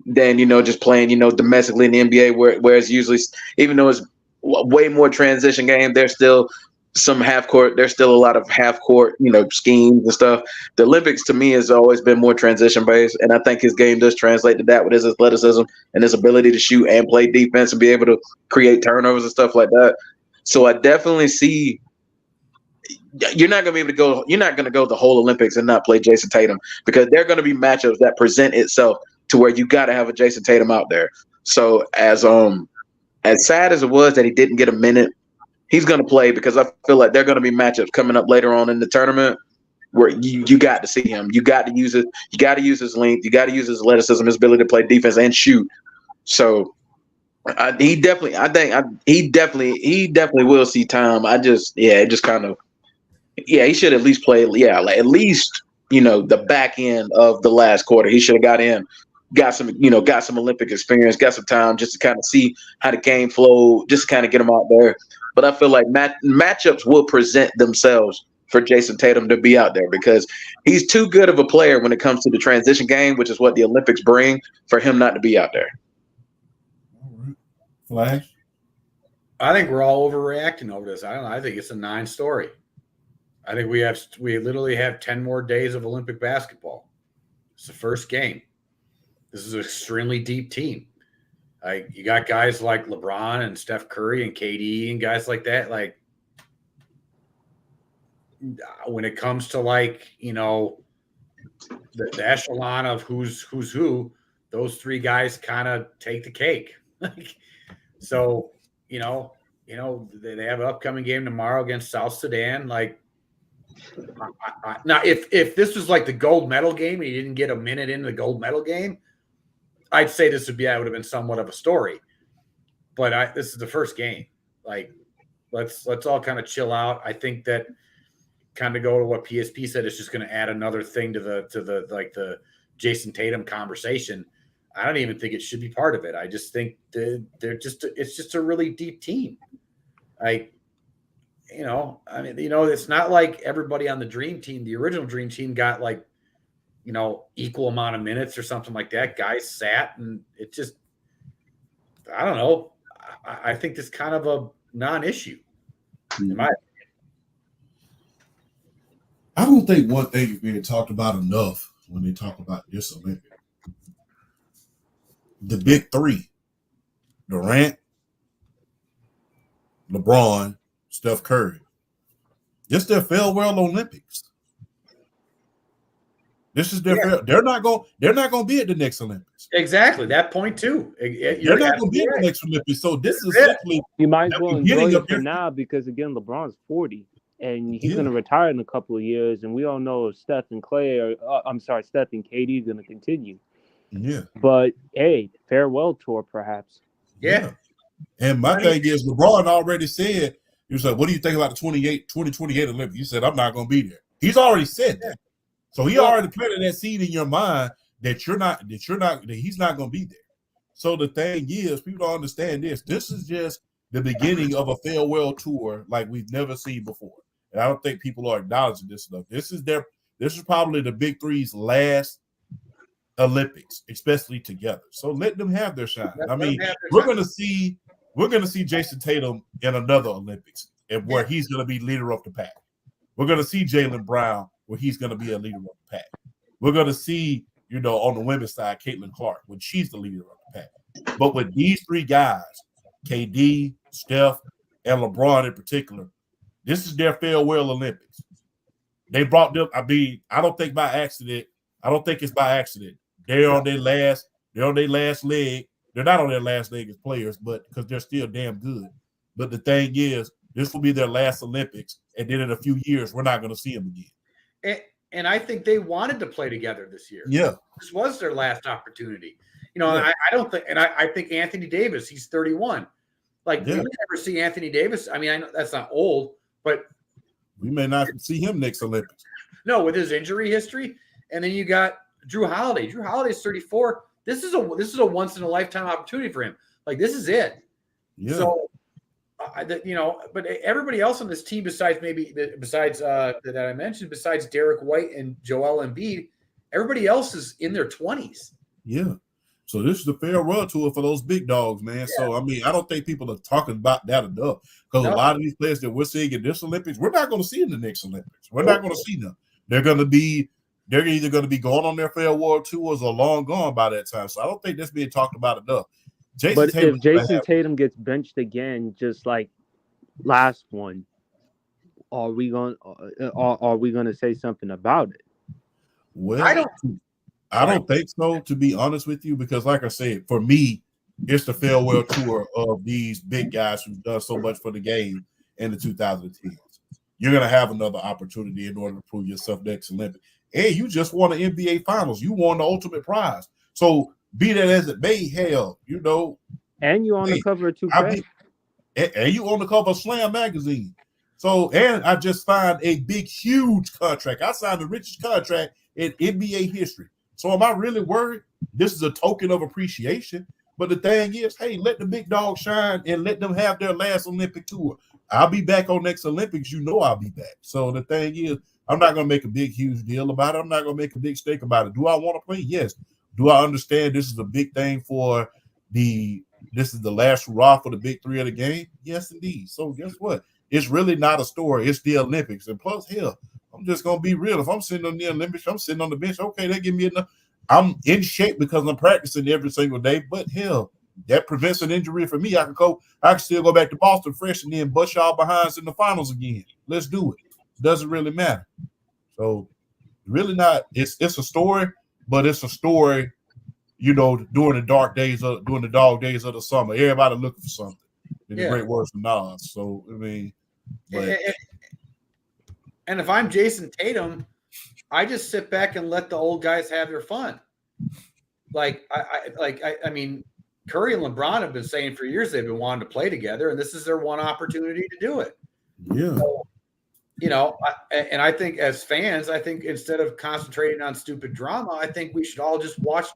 than just playing domestically in the NBA, where it's usually, even though it's way more transition game, there's still some half court. There's still a lot of half court schemes and stuff. The Olympics to me has always been more transition based, and I think his game does translate to that with his athleticism and his ability to shoot and play defense and be able to create turnovers and stuff like that. So I definitely see you're not going to go the whole Olympics and not play Jason Tatum, because there are going to be matchups that present itself to where you got to have a Jason Tatum out there. So as sad as it was that he didn't get a minute, he's going to play, because I feel like there are going to be matchups coming up later on in the tournament where you got to see him. You got to use it. You got to use his length. You got to use his athleticism, his ability to play defense and shoot. So he definitely will see time. He should at least play. Yeah, at least the back end of the last quarter. He should have got some Olympic experience, got some time just to kind of see how the game flowed, just to kind of get him out there. But I feel like matchups will present themselves for Jason Tatum to be out there, because he's too good of a player when it comes to the transition game, which is what the Olympics bring, for him not to be out there. Flash? I think we're all overreacting over this. I don't know. I think it's a 9 story. I think we literally have 10 more days of Olympic basketball. It's the first game. This is an extremely deep team. You got guys like LeBron and Steph Curry and KD and guys like that. Like, when it comes to, like, you know, the echelon of who's who, those three guys kind of take the cake. So, you know, they have an upcoming game tomorrow against South Sudan. Like, now, if this was like the gold medal game and you didn't get a minute into the gold medal game, I'd say this would have been somewhat of a story. But this is the first game. Like, let's all kind of chill out. I think that, kind of go to what PSP said, it's just going to add another thing to the Jason Tatum conversation. I don't even think it should be part of it. I just think it's just a really deep team. It's not like everybody on the dream team, the original dream team, got like, equal amount of minutes or something like that. Guys sat, and it just, I don't know. I think it's kind of a non-issue in my opinion. I don't think one thing is being talked about enough when they talk about this Olympic. The big three: Durant, LeBron, Steph Curry. This their farewell Olympics. This is their they're not going to be at the next Olympics. Exactly, that point too. They're not going to be at the next Olympics. So this is essentially, you might as well enjoy it for now, because again, LeBron's 40 and he's going to retire in a couple of years, and we all know if Steph and KD are going to continue. Yeah. But hey, farewell tour perhaps. Yeah. And my thing is, LeBron already said, he was like, what do you think about the 2028 Olympics? You said, I'm not going to be there. He's already said that. So he already planted that seed in your mind that he's not going to be there. So the thing is, people don't understand this. This is just the beginning of a farewell tour like we've never seen before. And I don't think people are acknowledging this stuff. This is probably the big three's last Olympics, especially together. So let them have their shine. I mean, we're gonna see Jason Tatum in another Olympics, and where he's gonna be leader of the pack. We're gonna see Jaylen Brown, where he's gonna be a leader of the pack. We're gonna see, on the women's side, Caitlin Clark, when she's the leader of the pack. But with these three guys, KD, Steph, and LeBron in particular, this is their farewell Olympics. They brought them. I mean, I don't think by accident. I don't think it's by accident. They're on their last leg. They're not on their last leg as players, but because they're still damn good. But the thing is, this will be their last Olympics, and then in a few years, we're not going to see them again. And I think they wanted to play together this year. Yeah, this was their last opportunity. I don't think, and I think Anthony Davis, he's 31. Like, we may never see Anthony Davis. I mean, I know that's not old, but we may not see him next Olympics. No, with his injury history. And then you got Drew Holiday. Drew Holiday's 34. This is a once in a lifetime opportunity for him. Like, this is it. Yeah. So, but everybody else on this team, besides that I mentioned, besides Derek White and Joel Embiid, everybody else is in their 20s. Yeah. So this is the farewell tour for those big dogs, man. Yeah. So, I mean, I don't think people are talking about that enough, because a lot of these players that we're seeing in this Olympics, we're not going to see in the next Olympics. We're not going to see them. They're either going to be going on their farewell tours or long gone by that time. So I don't think that's being talked about enough. If Jason Tatum gets benched again, just like last one, are we going to say something about it? Well, I don't think so, to be honest with you, because like I said, for me, it's the farewell tour of these big guys who've done so much for the game in the 2010s. You're going to have another opportunity in order to prove yourself next Olympics. And you just won the NBA Finals. You won the ultimate prize. So be that as it may, hell, And you on the cover of 2K. And you on the cover of Slam magazine. So, and I just signed a big, huge contract. I signed the richest contract in NBA history. So am I really worried? This is a token of appreciation. But the thing is, hey, let the big dog shine and let them have their last Olympic tour. I'll be back on next Olympics. I'll be back. So the thing is, I'm not going to make a big, huge deal about it. I'm not going to make a big stake about it. Do I want to play? Yes. Do I understand this is a big thing this is the last hurrah for the big three of the game? Yes, indeed. So guess what? it's really not a story. It's the Olympics. And plus, hell, I'm just gonna be real. If I'm sitting on the Olympics, I'm sitting on the bench. Okay, they give me enough. I'm in shape because I'm practicing every single day. But hell, that prevents an injury for me. I can still go back to Boston fresh and then bust y'all behinds in the finals again. Let's do it. Doesn't really matter. So really not. It's a story, but it's a story. During the dog days of the summer, everybody looking for something. In the great words from Nas. So I mean, but and if I'm Jason Tatum, I just sit back and let the old guys have their fun. I mean, Curry and LeBron have been saying for years they've been wanting to play together, and this is their one opportunity to do it. Yeah. So, I think as fans, I think instead of concentrating on stupid drama, I think we should all just watch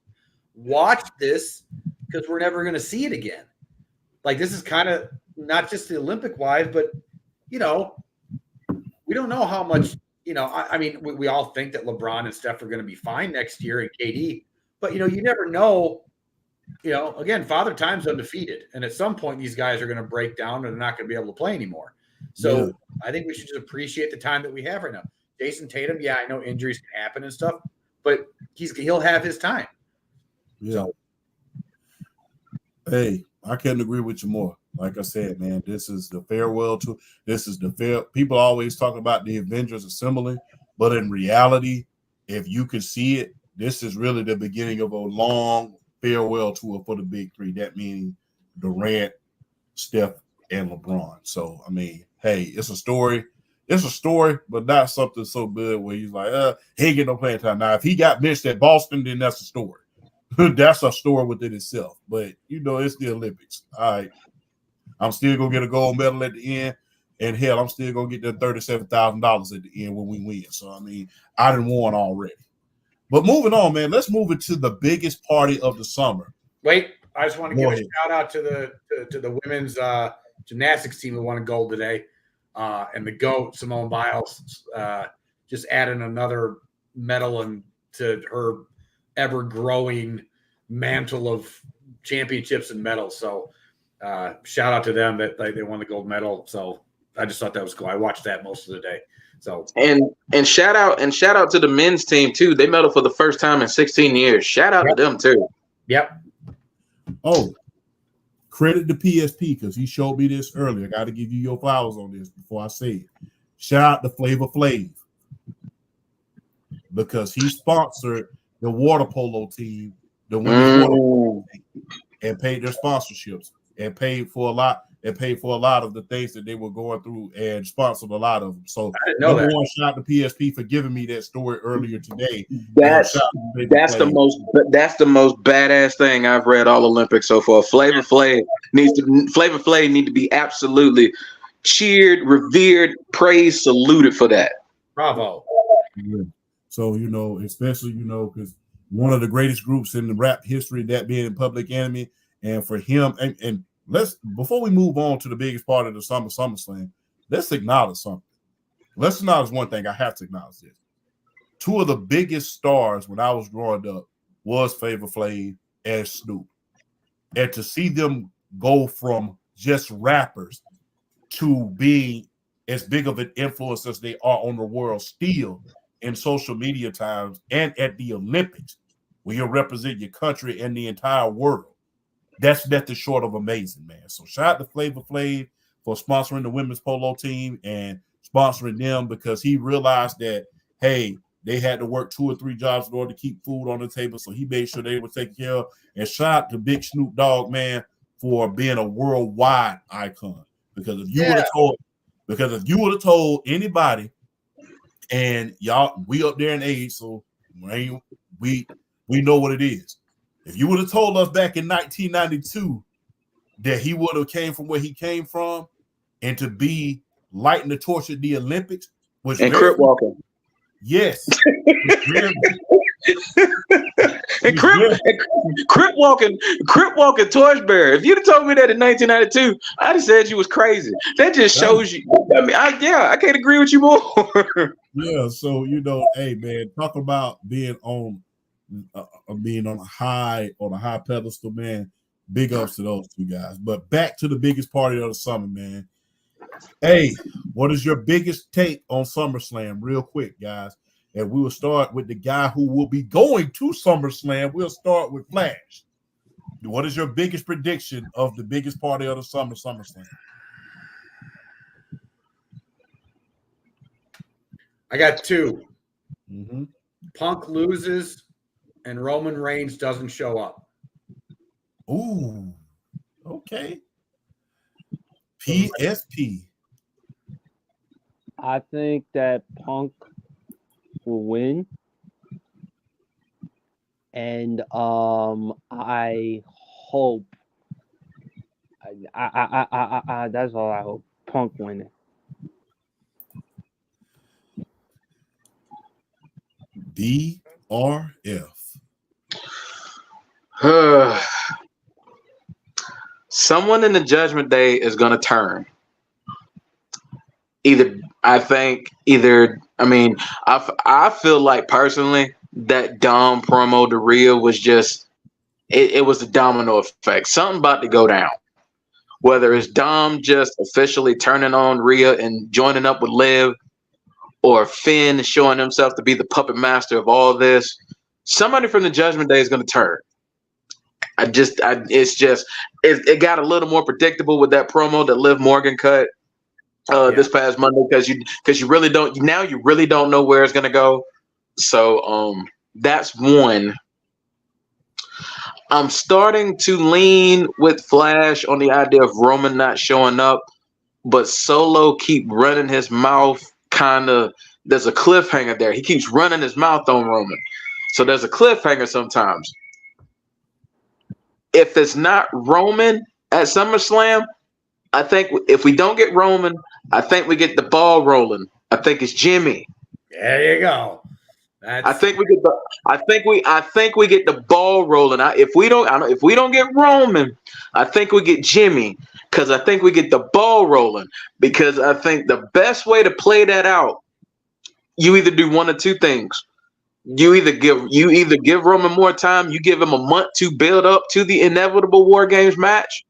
this because we're never going to see it again. Like, this is kind of not just the Olympic wise, but we don't know how much. I mean, we all think that LeBron and Steph are going to be fine next year, and KD, but you never know. Again, Father Time's undefeated, and at some point these guys are going to break down and they're not going to be able to play anymore. So I think we should just appreciate the time that we have right now. Jason Tatum, yeah, I know injuries can happen and stuff, but he'll have his time. Yeah. So, hey, I couldn't agree with you more. Like I said, man, this is the farewell to. This is the fair. People always talk about the Avengers assembling, but in reality, if you could see it, this is really the beginning of a long farewell tour for the big three. That meaning Durant, Steph, and LeBron. So I mean, hey, it's a story. It's a story, but not something so good where he's like, he ain't get no playing time. Now, if he got benched at Boston, then that's a story. That's a story within itself. But it's the Olympics. All right. I'm still gonna get a gold medal at the end. And hell, I'm still gonna get the $37,000 at the end when we win. So I mean, I done won already. But moving on, man, let's move it to the biggest party of the summer. Wait, I just want to give a shout out to the women's gymnastics team who won a gold today. And the GOAT, Simone Biles, just adding another medal to her ever-growing mantle of championships and medals. So shout out to them that they won the gold medal. So I just thought that was cool. I watched that most of the day. So and shout out to the men's team too. They medaled for the first time in 16 years. Shout out to them too. Yep. Oh, credit to PSP because he showed me this earlier. I got to give you your flowers on this before I say it. Shout out to Flavor Flav because he sponsored the water polo team, the women's water polo team, and paid their sponsorships and paid for a lot of the things that they were going through and sponsored a lot of them. So number one, shout out to PSP for giving me that story earlier today. That's the most badass thing I've read all Olympics so far. Flavor Flav need to be absolutely cheered, revered, praised, saluted for that. Bravo. Yeah. So especially because one of the greatest groups in the rap history, that being Public Enemy, and for him and let's, before we move on to the biggest part of the SummerSlam, let's acknowledge something. Let's acknowledge one thing. I have to acknowledge this. Two of the biggest stars when I was growing up was Flavor Flav and Snoop. And to see them go from just rappers to being as big of an influence as they are on the world still in social media times and at the Olympics, where you represent your country and the entire world. That's nothing short of amazing, man. So shout out to Flavor Flav for sponsoring the women's polo team and sponsoring them because he realized that, hey, they had to work 2 or 3 jobs in order to keep food on the table. So he made sure they were taken care of. And shout out to Big Snoop Dogg, man, for being a worldwide icon. Because if you would have told anybody, and y'all, we up there in age, so we know what it is. If you would have told us back in 1992 that he would have came from where he came from and to be lighting the torch at the Olympics, which and Crip walking. Yes. And Crip walking torchbearer. If you'd have told me that in 1992, I'd have said you was crazy. That just shows you. I mean, I can't agree with you more. Yeah, so hey man, talk about being on a high pedestal, man. Big ups to those two guys. But back to the biggest party of the summer, man. Hey, what is your biggest take on SummerSlam, real quick, guys? And we will start with the guy who will be going to SummerSlam. We'll start with Flash. What is your biggest prediction of the biggest party of the SummerSlam? I got two. Mm-hmm. Punk loses and Roman Reigns doesn't show up. Ooh, okay. PSP. I think that Punk will win, and I hope. That's all I hope. Punk winning. DRF. Someone in the Judgment Day is going to turn. I feel like personally that Dom promo to Rhea was just, it was a domino effect. Something about to go down. Whether it's Dom just officially turning on Rhea and joining up with Liv, or Finn showing himself to be the puppet master of all this, somebody from the Judgment Day is going to turn. It got a little more predictable with that promo that Liv Morgan cut this past Monday, because you really don't know where it's going to go. So that's one. I'm starting to lean with Flash on the idea of Roman not showing up, but Solo keep running his mouth. There's a cliffhanger there. He keeps running his mouth on Roman, so there's a cliffhanger sometimes. If it's not Roman at SummerSlam, I think if we don't get Roman, I think we get the ball rolling. I think it's Jimmy. There you go. I think we get the ball rolling. If we don't get Roman, I think we get Jimmy, because I think we get the ball rolling. Because I think the best way to play that out, you either do one of two things. You either give Roman more time, you give him a month to build up to the inevitable War Games match,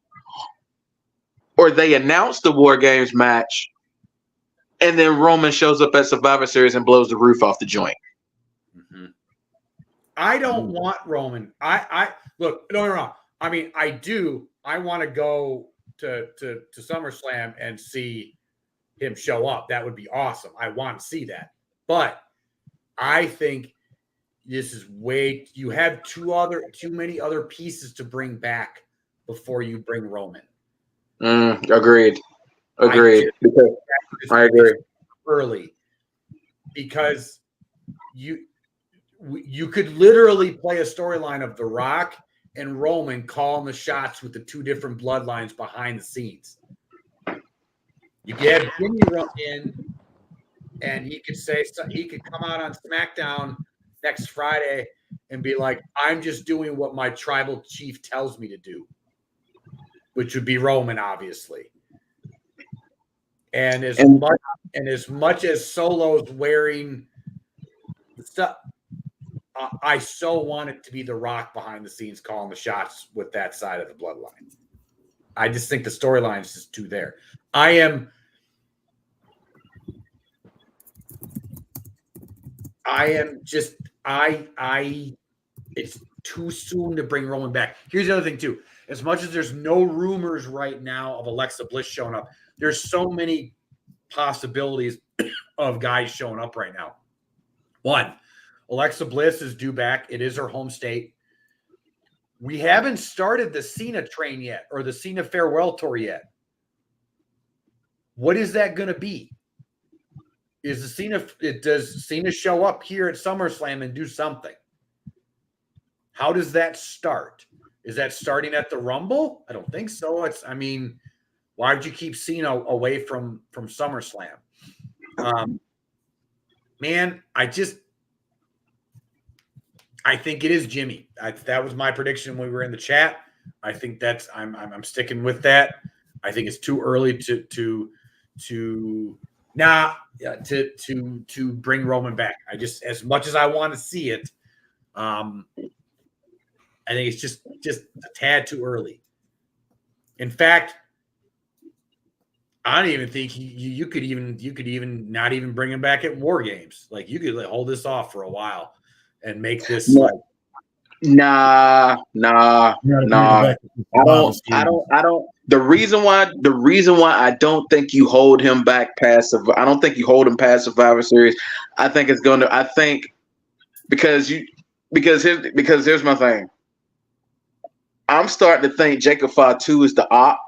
or they announce the War Games match, and then Roman shows up at Survivor Series and blows the roof off the joint. Mm-hmm. I don't want Roman. I look, don't get me wrong. I mean, I do. I want to go to SummerSlam and see him show up. That would be awesome. I want to see that. But I think this is you have too many other pieces to bring back before you bring Roman. Agreed. I agree. Early, because you could literally play a storyline of The Rock and Roman calling the shots with the two different bloodlines behind the scenes. You could have Jimmy run in, and he could come out on SmackDown next Friday and be like, "I'm just doing what my tribal chief tells me to do," which would be Roman, obviously. And as much as Solo's wearing stuff, I so want it to be The Rock behind the scenes calling the shots with that side of the bloodline. I just think the storyline is just too there. It's too soon to bring Roman back. Here's the other thing too. As much as there's no rumors right now of Alexa Bliss showing up, there's so many possibilities of guys showing up right now. One, Alexa Bliss is due back. It is her home state. We haven't started the Cena train yet, or the Cena farewell tour yet. What is that going to be? Does Cena show up here at SummerSlam and do something? How does that start? Is that starting at the Rumble? I don't think so. Why would you keep Cena away from SummerSlam? Man, I think it is Jimmy. That was my prediction when we were in the chat. I think I'm sticking with that. I think it's too early to bring Roman back. As much as I want to see it, I think it's just a tad too early. In fact, I don't even think you could even not even bring him back at War Games. Like you could hold this off for a while and make this like. Nah. I don't. The reason why I don't think you hold him back past. I don't think you hold him past Survivor Series. I think it's going to. I think because here's my thing. I'm starting to think Jacob Fatu is the op.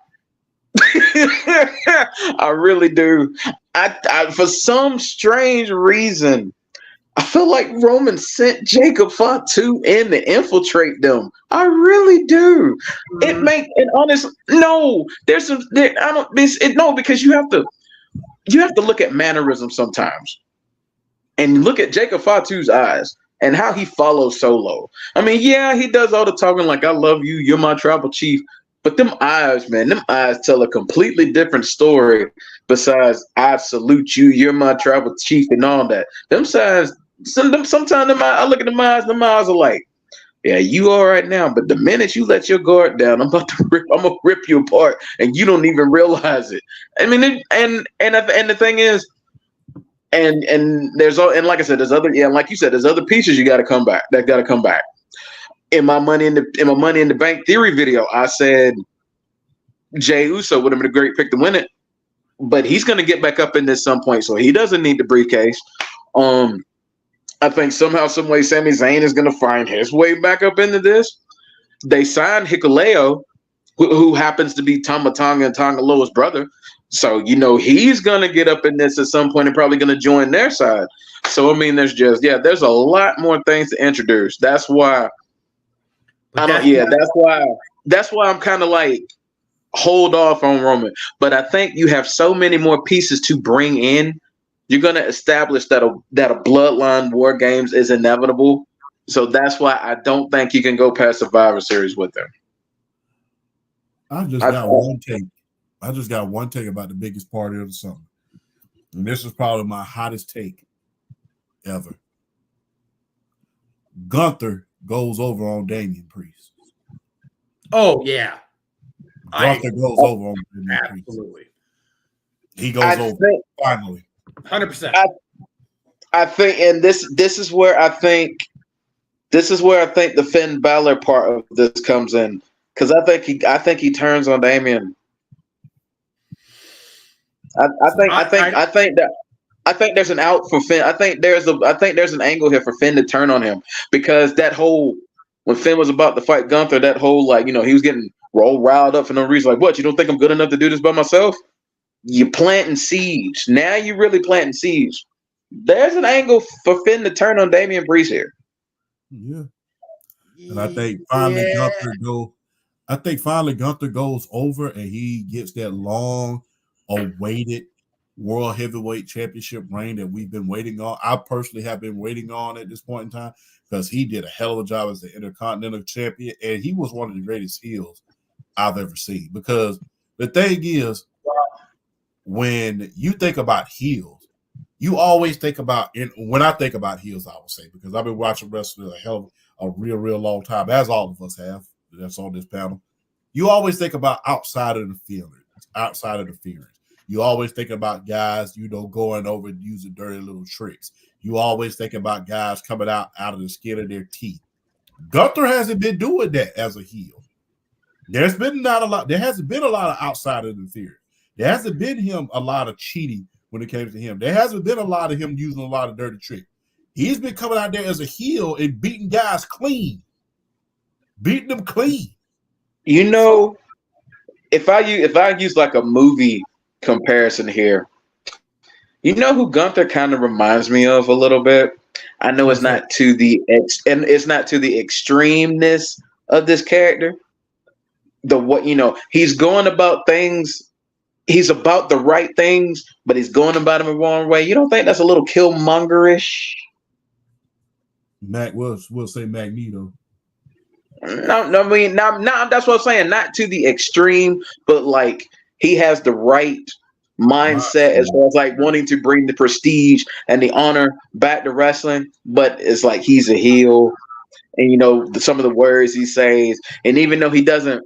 I really do. I for some strange reason, I feel like Roman sent Jacob Fatu in to infiltrate them. I really do. It make and honestly, no. There's some. I don't. No, because you have to look at mannerism sometimes, and look at Jacob Fatu's eyes and how he follows Solo. I mean, yeah, he does all the talking like "I love you, you're my tribal chief." But them eyes, man, them eyes tell a completely different story besides "I salute you, you're my tribal chief" and all that. Them sides, sometimes I look at them eyes are like, yeah, you all right now, but the minute you let your guard down, I'm gonna rip you apart, and you don't even realize it. I mean, and the thing is, and like I said, like you said, there's other pieces you got to come back. That got to come back. In my Money in the Bank theory video, I said Jey Uso would have been a great pick to win it, but he's going to get back up in this some point, so he doesn't need the briefcase. I think somehow, some way, Sami Zayn is going to find his way back up into this. They signed Hikuleo, who happens to be Tama Tonga and Tonga Loa's brother, so he's going to get up in this at some point and probably going to join their side. So I mean, there's a lot more things to introduce. That's why. That's why I'm kind of like hold off on Roman. But I think you have so many more pieces to bring in. You're going to establish that a bloodline War Games is inevitable. So that's why I don't think you can go past Survivor Series with them. I just got one take about the biggest party of the summer. And this is probably my hottest take ever. Gunther goes over on Damian Priest. Oh, yeah. Gunther goes over on Damian Priest. Absolutely. He goes over finally. 100%. I think, and this is where I think the Finn Balor part of this comes in, because I think he turns on Damian. I think there's an out for Finn. I think there's an angle here for Finn to turn on him, because that whole, when Finn was about to fight Gunther, that whole he was getting riled up for no reason. Like, what? You don't think I'm good enough to do this by myself? You planting siege. Now you really planting siege. There's an angle for Finn to turn on Damian Priest here. Yeah. And I think finally Gunther goes over and he gets that long awaited World Heavyweight Championship reign that we've been waiting on. I personally have been waiting on at this point in time, because he did a hell of a job as the Intercontinental Champion, and he was one of the greatest heels I've ever seen. Because the thing is, when you think about heels, you always think about, when I think about heels, I will say, because I've been watching wrestling a real long time, as all of us have, that's on this panel. You always think about outside of interference. You always think about guys, going over and using dirty little tricks. You always think about guys coming out of the skin of their teeth. Gunther hasn't been doing that as a heel. There hasn't been a lot of outside interference. There hasn't been a lot of cheating when it came to him. There hasn't been a lot of him using a lot of dirty tricks. He's been coming out there as a heel and beating guys clean. Beating them clean. If I use like a movie comparison here, who Gunther kind of reminds me of a little bit? I know it's not to the extremeness of this character. He's going about things. He's about the right things, but he's going about them the wrong way. You don't think that's a little Killmonger-ish? We'll say Magneto. No, I mean, that's what I'm saying. Not to the extreme, but like he has the right mindset as far as like wanting to bring the prestige and the honor back to wrestling. But it's like he's a heel, and some of the words he says, and even though he doesn't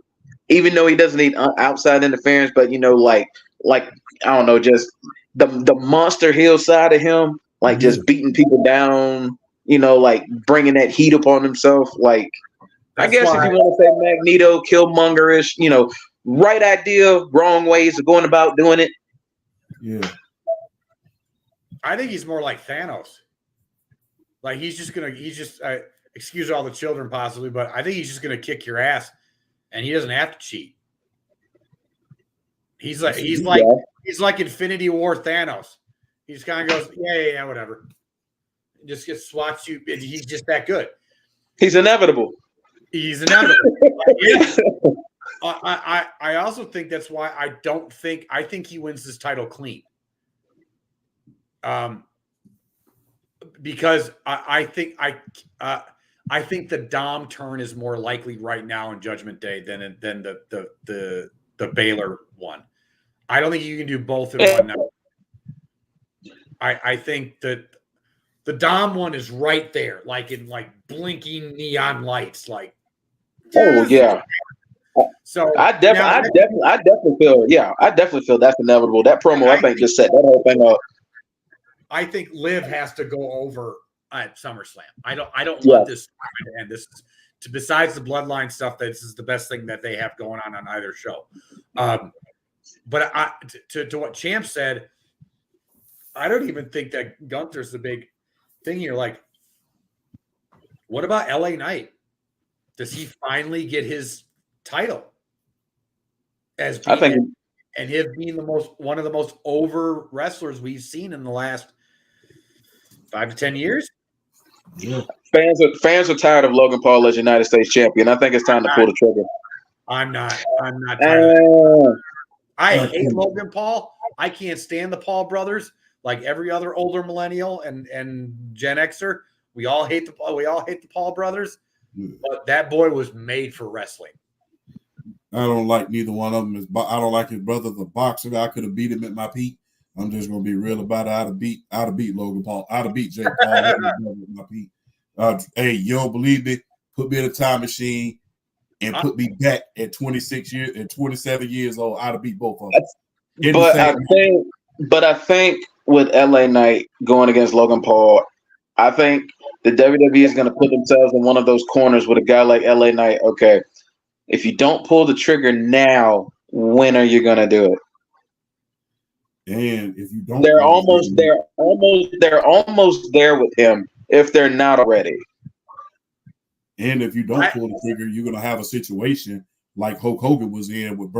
need outside interference, but like I don't know, just the monster heel side of him, like just beating people down, like bringing that heat upon himself. Like, I guess if you want to say Magneto, Killmongerish, right idea, wrong ways of going about doing it. Yeah. I think he's more like Thanos. Like he's just excuse all the children possibly, but I think he's just gonna kick your ass, and he doesn't have to cheat. He's like Infinity War Thanos. He just kind of goes, yeah, whatever. Just gets swats you. He's just that good. He's inevitable. I also think that's why I think he wins this title clean. Because I think the Dom turn is more likely right now in Judgment Day than the Baylor one. I don't think you can do both in one night. I think that the Dom one is right there, like in blinking neon lights, like. Oh yeah. So I definitely feel that's inevitable. That promo I think just set that whole thing up. I think Liv has to go over at SummerSlam. I don't want this to end. This is, besides the bloodline stuff, this is the best thing that they have going on either show. But to what Champ said, I don't even think that Gunther's the big thing here. Like, what about LA Knight? Does he finally get his title? And him being one of the most over wrestlers we've seen in the last 5 to 10 years. Yeah. Fans are tired of Logan Paul as United States champion. I think it's time to pull the trigger. I'm not tired. I hate Logan Paul. I can't stand the Paul brothers. Like every other older millennial and Gen Xer, we all hate the Paul brothers. But that boy was made for wrestling. I don't like neither one of them. I don't like his brother, the boxer. I could have beat him at my peak. I'm just gonna be real about it. I'd have beat Logan Paul. I'd have beat Jake Paul at my peak. Hey, you don't believe me? Put me in a time machine and put me back at 26 years and 27 years old. I'd have beat both of them. But I think with LA Knight going against Logan Paul, I think the WWE is going to put themselves in one of those corners with a guy like LA Knight. Okay, if you don't pull the trigger now, when are you going to do it? And if you don't, they're almost there with him if they're not already. And if you don't pull the trigger, you're going to have a situation like Hulk Hogan was in with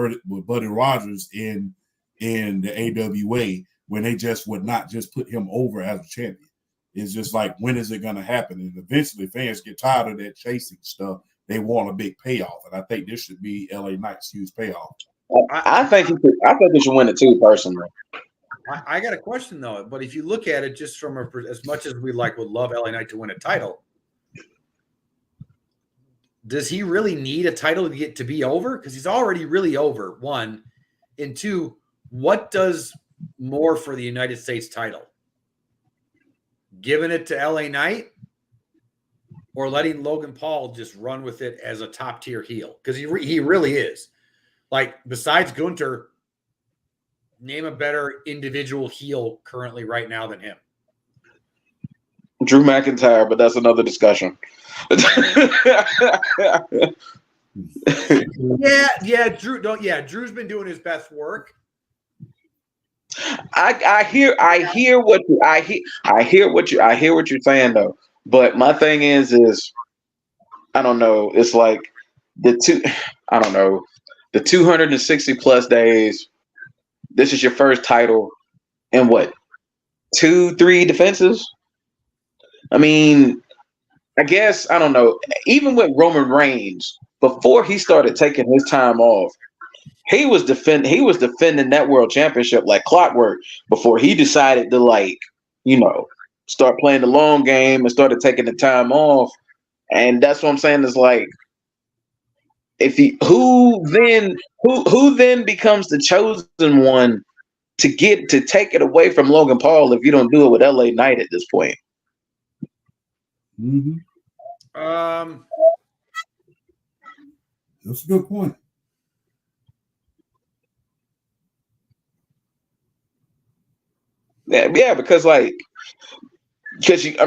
Buddy Rogers in the AWA when they just would not just put him over as a champion. It's just like, when is it going to happen? And eventually fans get tired of that chasing stuff. They want a big payoff. And I think this should be LA Knight's huge payoff. I think he should win it too, personally. I got a question though, but if you look at it just from as much as we would love LA Knight to win a title, does he really need a title to get to be over? Because he's already really over, one. And two, what does more for the United States title? Giving it to LA Knight or letting Logan Paul just run with it as a top tier heel? Because he really is. Like, besides Gunther, name a better individual heel currently right now than him. Drew McIntyre, but that's another discussion. Drew's been doing his best work. I hear what you're saying though. But my thing is I don't know. It's like the 260 plus days. This is your first title in what, 2-3 defenses? I mean, I guess, I don't know. Even with Roman Reigns, before he started taking his time off, he was defending that world championship like clockwork before he decided to start playing the long game and started taking the time off. And that's what I'm saying is like, who then becomes the chosen one to take it away from Logan Paul if you don't do it with LA Knight at this point? Mm-hmm. That's a good point. Yeah, because like. Because you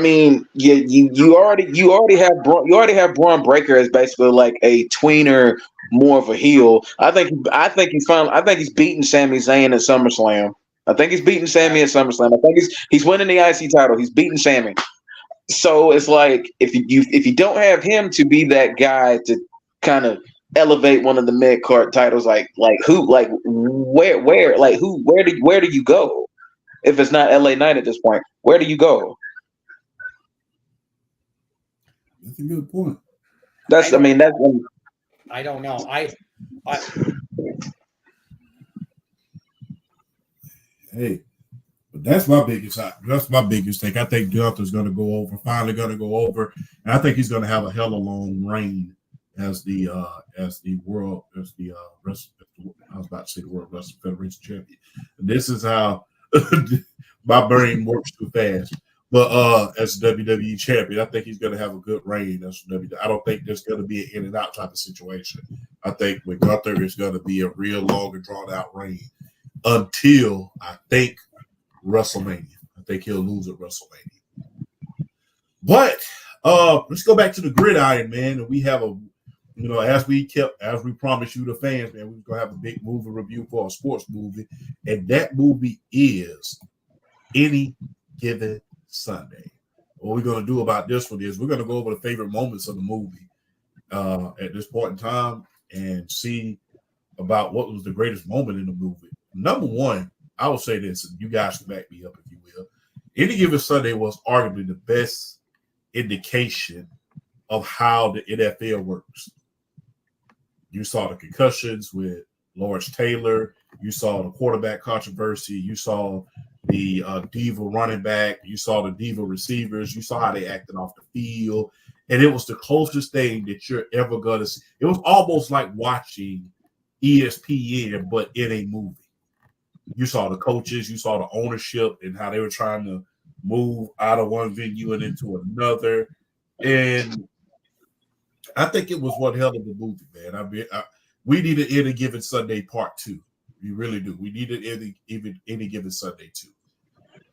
already have Braun Breaker as basically like a tweener, more of a heel. I think he's beating Sami Zayn at SummerSlam. I think he's beating Sami at SummerSlam. I think he's winning the IC title. He's beating Sami. So it's like if you don't have him to be that guy to kind of elevate one of the mid card titles, where do you go if it's not LA Knight at this point? Where do you go? That's a good point. I don't know. Hey, but that's my biggest take. I think Gunther's going to go over, finally going to go over, and I think he's going to have a hella long reign as the world I was about to say the World Wrestling Federation champion. This is how my brain works too fast. But as WWE champion, I think he's going to have a good reign. I don't think there's going to be an in and out type of situation. I think with Gunther, it's going to be a real long and drawn out reign until I think WrestleMania. I think he'll lose at WrestleMania. But let's go back to the gridiron, man. And we have as we promised you, the fans, man, we're gonna have a big movie review for a sports movie, and that movie is Any Given Sunday. What we're going to do about this one is we're going to go over the favorite moments of the movie at this point in time and see about what was the greatest moment in the movie. Number one, I will say this, and you guys can back me up if you will. Any Given Sunday was arguably the best indication of how the NFL works. You saw the concussions with Lawrence Taylor. You saw the quarterback controversy. You saw the diva running back. You saw the diva receivers. You saw how they acted off the field. And it was the closest thing that you're ever going to see. It was almost like watching ESPN, but in a movie. You saw the coaches. You saw the ownership and how they were trying to move out of one venue and into another. And I think it was one hell of a movie, man. We needed Any Given Sunday Part 2. We really do. We needed Any Given Sunday 2.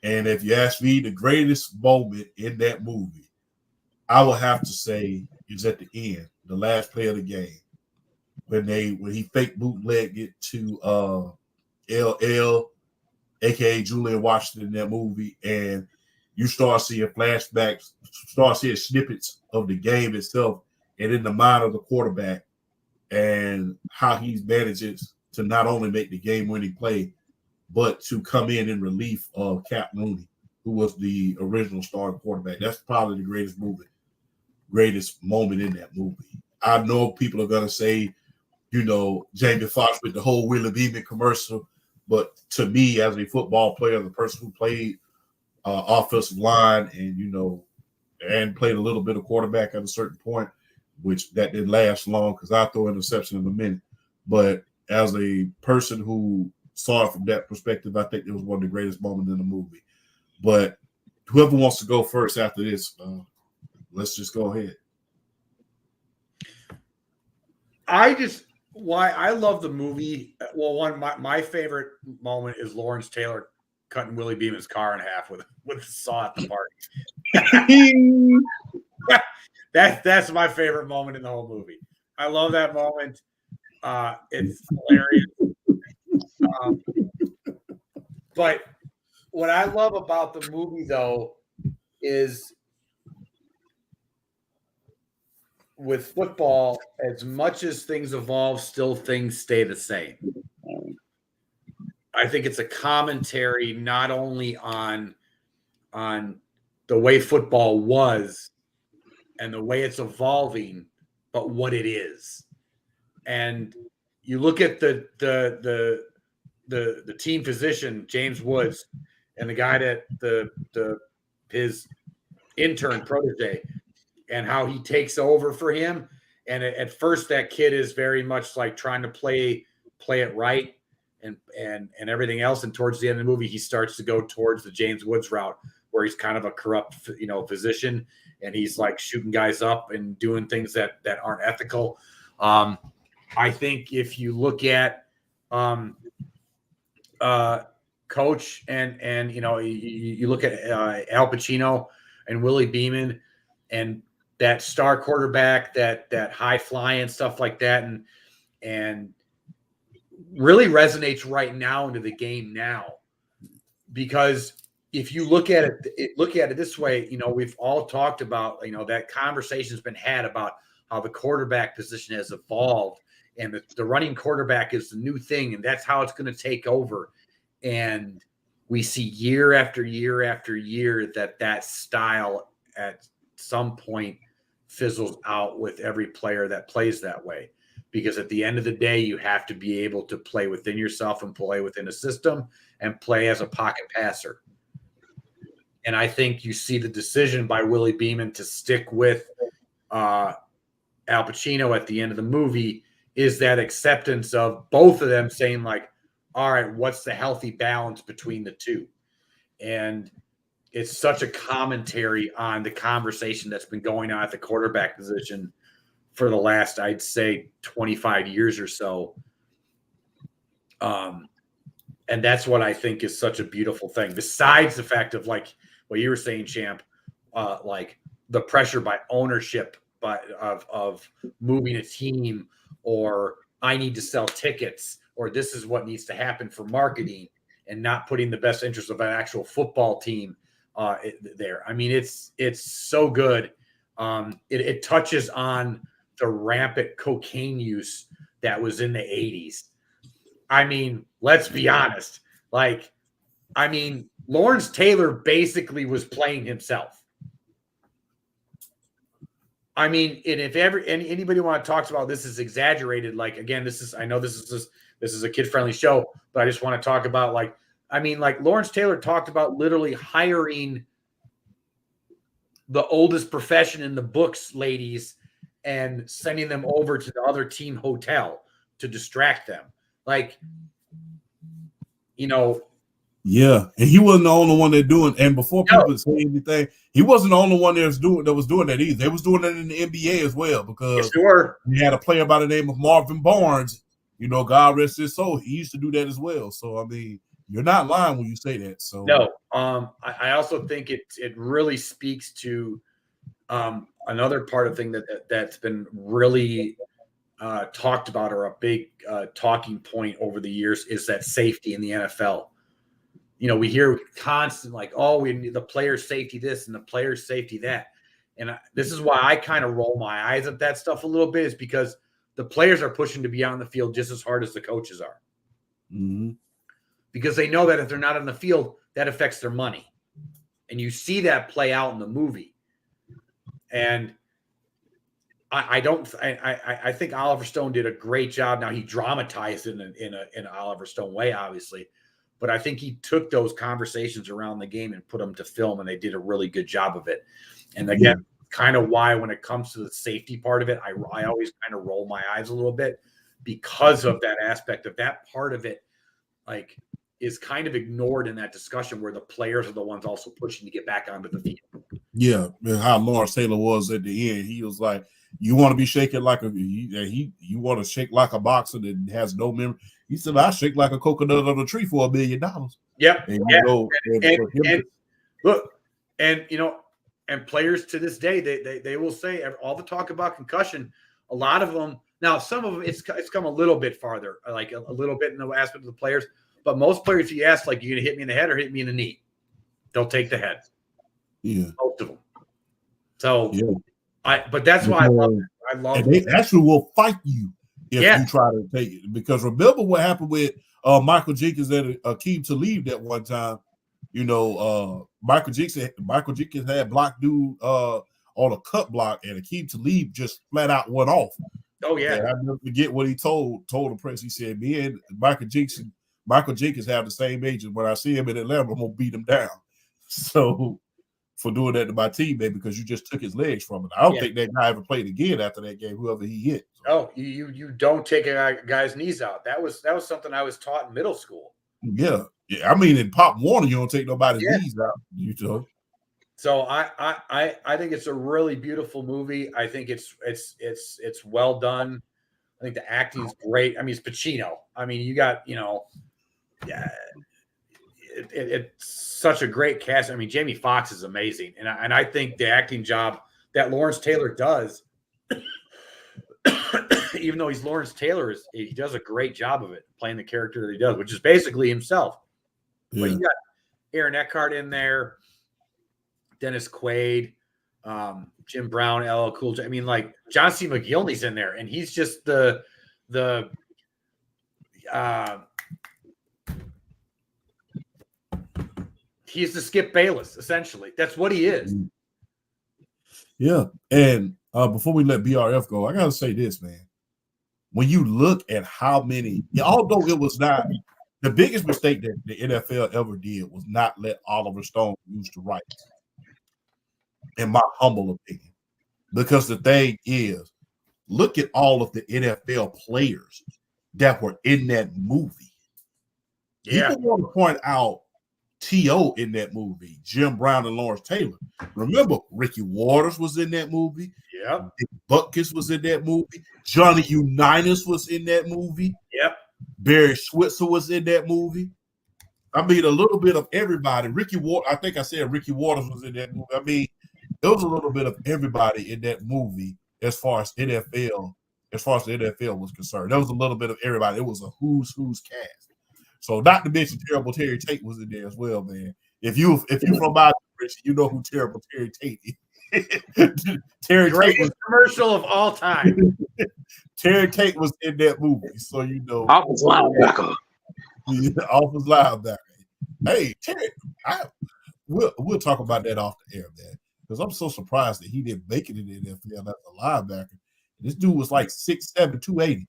And if you ask me, the greatest moment in that movie, I will have to say is at the end, the last play of the game, when he fake bootlegged it to LL, aka Julian Washington, in that movie, and you start seeing flashbacks, start seeing snippets of the game itself, and in the mind of the quarterback, and how he manages to not only make the game-winning play, but to come in relief of Cap Mooney, who was the original starting quarterback. That's probably the greatest moment in that movie. I know people are going to say, Jamie Foxx with the whole Willie Beeman commercial, but to me, as a football player, the person who played offensive line and played a little bit of quarterback at a certain point, which that didn't last long because I'll throw an interception in a minute. But as a person who saw it from that perspective, I think it was one of the greatest moments in the movie. But whoever wants to go first after this, let's just go ahead. Why I love the movie. Well, my favorite moment is Lawrence Taylor cutting Willie Beeman's car in half with a saw at the party. That's my favorite moment in the whole movie. I love that moment. It's hilarious. But what I love about the movie, though, is with football, as much as things evolve, still things stay the same. I think it's a commentary not only on the way football was and the way it's evolving, but what it is. And you look at the team physician, James Woods, and the guy that his intern protege, and how he takes over for him. And at first, that kid is very much like trying to play it right and everything else. And towards the end of the movie, he starts to go towards the James Woods route, where he's kind of a corrupt, physician, and he's like shooting guys up and doing things that aren't ethical. I think if you look at coach, and you look at Al Pacino and Willie Beeman and that star quarterback, that high flying stuff like that, and really resonates right now into the game now. Because if you look at it this way, we've all talked about, that conversation's been had about how the quarterback position has evolved, and the running quarterback is the new thing, and that's how it's going to take over. And we see year after year after year that style at some point fizzles out with every player that plays that way. Because at the end of the day, you have to be able to play within yourself and play within a system and play as a pocket passer. And I think you see the decision by Willie Beeman to stick with Al Pacino at the end of the movie is that acceptance of both of them saying, like, all right, what's the healthy balance between the two? And it's such a commentary on the conversation that's been going on at the quarterback position for the last, I'd say, 25 years or so. And that's what I think is such a beautiful thing. Besides the fact of, like what you were saying, Champ, like the pressure by ownership of moving a team, or I need to sell tickets, or this is what needs to happen for marketing, and not putting the best interest of an actual football team there. I mean, it's so good. It touches on the rampant cocaine use that was in the 80s. I mean, let's be honest. Like, I mean, Lawrence Taylor basically was playing himself. I mean, and if anybody want to talk about this is exaggerated, like, again, I know this is a kid-friendly show, but I just want to talk about, like, I mean, like Lawrence Taylor talked about literally hiring the oldest profession in the books ladies and sending them over to the other team hotel to distract them. Like, Yeah, and he wasn't the only one that doing. And before people say anything, he wasn't the only one that was doing that either. They was doing that in the NBA as well, because we had a player by the name of Marvin Barnes. God rest his soul. He used to do that as well. So I mean, you're not lying when you say that. So no, I also think it really speaks to another part of thing that's been really talked about, or a big talking point over the years, is that safety in the NFL. We hear constant, like, oh, we need the player safety this and the player safety that. And this is why I kind of roll my eyes at that stuff a little bit, is because the players are pushing to be on the field just as hard as the coaches are. Mm-hmm. Because they know that if they're not on the field, that affects their money. And you see that play out in the movie. And I think Oliver Stone did a great job. Now, he dramatized it in an Oliver Stone way, obviously. But I think he took those conversations around the game and put them to film, and they did a really good job of it. And again, kind of why when it comes to the safety part of it, I always kind of roll my eyes a little bit, because of that aspect of that part of it, like, is kind of ignored in that discussion, where the players are the ones also pushing to get back onto the field. Yeah, how Lawrence Taylor was at the end. He was like, you want to be shaking like you want to shake like a boxer that has no memory. He said, I shake like a coconut on a tree for $1 million. Yep. And, and look, and and players to this day, they will say, all the talk about concussion, a lot of them, now some of them it's come a little bit farther, like a little bit in the aspect of the players, but most players, if you ask, like, you're gonna hit me in the head or hit me in the knee, they'll take the head. Yeah, most of them. So yeah. But that's why I love it. I love and they actually will fight you if you try to take it. Because remember what happened with Michael Jenkins and Akeem Talib that one time. Michael Jenkins had blocked dude on a cut block, and Akeem Talib just flat out went off. Oh yeah. And I never forget what he told the press. He said, me and Michael Jenkins have the same age, and when I see him in Atlanta, I'm gonna beat him down. So for doing that to my teammate, because you just took his legs from it. I don't think that guy ever played again after that game, whoever he hit. So. Oh, you don't take a guy's knees out. That was something I was taught in middle school. Yeah. I mean, in Pop Warner, you don't take nobody's knees out. So I think it's a really beautiful movie. I think it's well done. I think the acting is great. I mean, it's Pacino. I mean, you got it's such a great cast. I mean, Jamie Foxx is amazing, and I think the acting job that Lawrence Taylor does, even though he's Lawrence Taylor, he does a great job of it, playing the character that he does, which is basically himself. Yeah. But you got Aaron Eckhart in there, Dennis Quaid, Jim Brown, LL Cool J. I mean, like John C. McGinley's in there, and he's just he's the Skip Bayless, essentially. That's what he is. Yeah. And before we let BRF go, I gotta say this, man. When you look at how many, although it was not the biggest mistake that the NFL ever did was not let Oliver Stone use the rights, in my humble opinion. Because the thing is, look at all of the NFL players that were in that movie. Yeah. People want to point out T.O. in that movie, Jim Brown and Lawrence Taylor. Remember, Ricky Waters was in that movie. Yep. Dick Butkus was in that movie. Johnny Unitas was in that movie. Yep. Barry Switzer was in that movie. I mean, a little bit of everybody. I think I said Ricky Waters was in that movie. I mean, there was a little bit of everybody in that movie as far as the NFL was concerned. There was a little bit of everybody. It was a who's cast. So not to mention Terrible Terry Tate was in there as well, man. If you from my generation, you know who Terrible Terry Tate is. Greatest commercial of all time. Terry Tate was in that movie, so you know. Offensive linebacker. Offensive linebacker. Hey, Terry, we'll talk about that off the air, man. Because I'm so surprised that he didn't make it in the NFL as a linebacker. This dude was like 6'7", 280.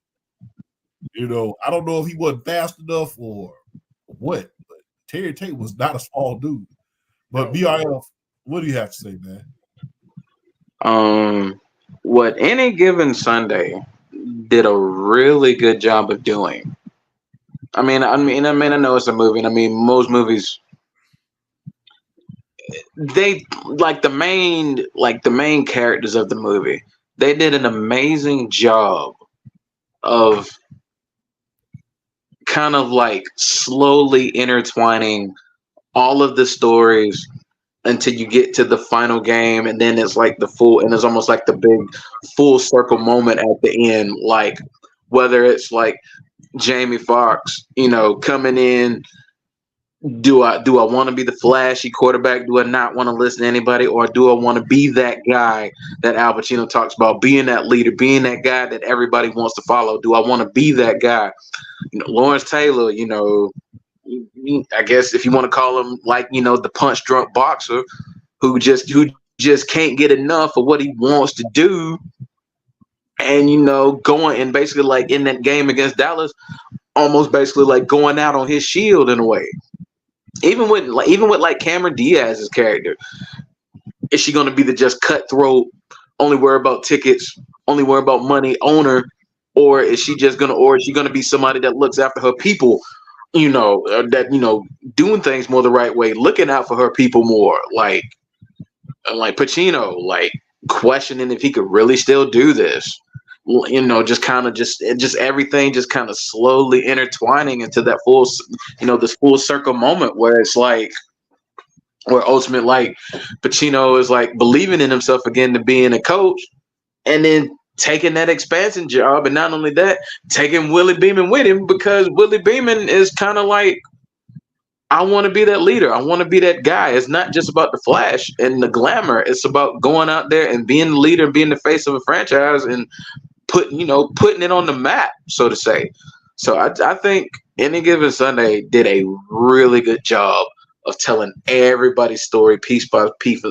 You know, I don't know if he wasn't fast enough or what, but Terry Tate was not a small dude. But BRF, what do you have to say, man? What Any Given Sunday did a really good job of doing. I know it's a movie, and I mean most movies, they like the main characters of the movie. They did an amazing job of kind of like slowly intertwining all of the stories until you get to the final game, and then it's like it's almost like the big full circle moment at the end, like whether it's like Jamie Foxx, coming in. Do I want to be the flashy quarterback? Do I not want to listen to anybody? Or do I want to be that guy that Al Pacino talks about, being that leader, being that guy that everybody wants to follow? Do I want to be that guy? Lawrence Taylor, I guess if you want to call him like, the punch drunk boxer who just can't get enough of what he wants to do. And, going and basically like in that game against Dallas, almost basically like going out on his shield in a way. Even with like Cameron Diaz's character, is she going to be the just cutthroat, only worry about tickets, only worry about money owner, or is she going to be somebody that looks after her people, doing things more the right way, looking out for her people more, like Pacino, like questioning if he could really still do this. Just everything just kind of slowly intertwining into that full, this full circle moment where it's like, where ultimately like Pacino is like believing in himself again to being a coach, and then taking that expansion job, and not only that, taking Willie Beeman with him, because Willie Beeman is kind of like, I want to be that leader. I want to be that guy. It's not just about the flash and the glamour. It's about going out there and being the leader and being the face of a franchise and putting it on the map, so to say. So I think Any Given Sunday did a really good job of telling everybody's story piece by piece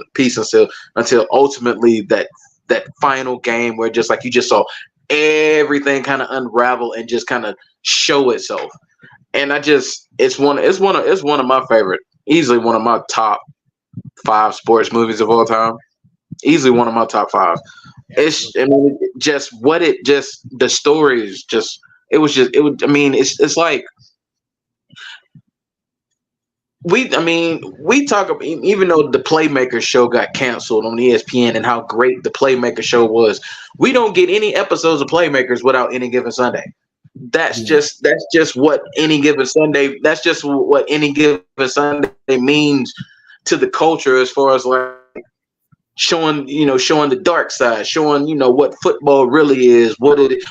until ultimately that final game where just like you just saw everything kind of unravel and just kind of show itself. And it's one of my favorite, easily one of my top 5 sports movies of all time. Easily one of my top 5. The story is just, it's like, we talk about, even though the Playmaker show got canceled on ESPN and how great the Playmaker show was, we don't get any episodes of Playmakers without Any Given Sunday. that's just what any given Sunday. That's just what any given Sunday means to the culture, as far as like showing the dark side, showing what football really is, what it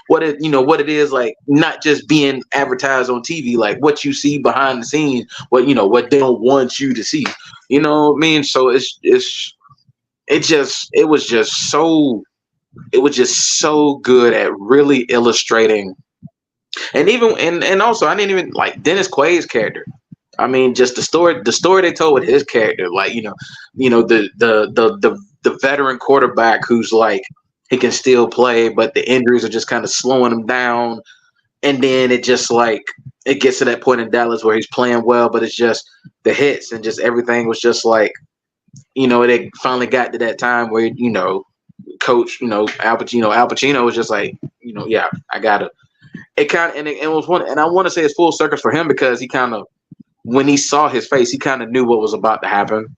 is, like not just being advertised on TV, like what you see behind the scenes, what they don't want you to see. You know what I mean? So it was just so good at really illustrating. And even and also, I didn't even like Dennis Quaid's character. I mean, just the story they told with his character, like the veteran quarterback who's like he can still play, but the injuries are just kind of slowing him down. And then it just like it gets to that point in Dallas where he's playing well, but it's just the hits and just everything was just like, it finally got to that time where Coach Al Pacino was just like, yeah, I gotta. It kind of and it was one, and I want to say it's full circle for him because he kind of, when he saw his face, he kind of knew what was about to happen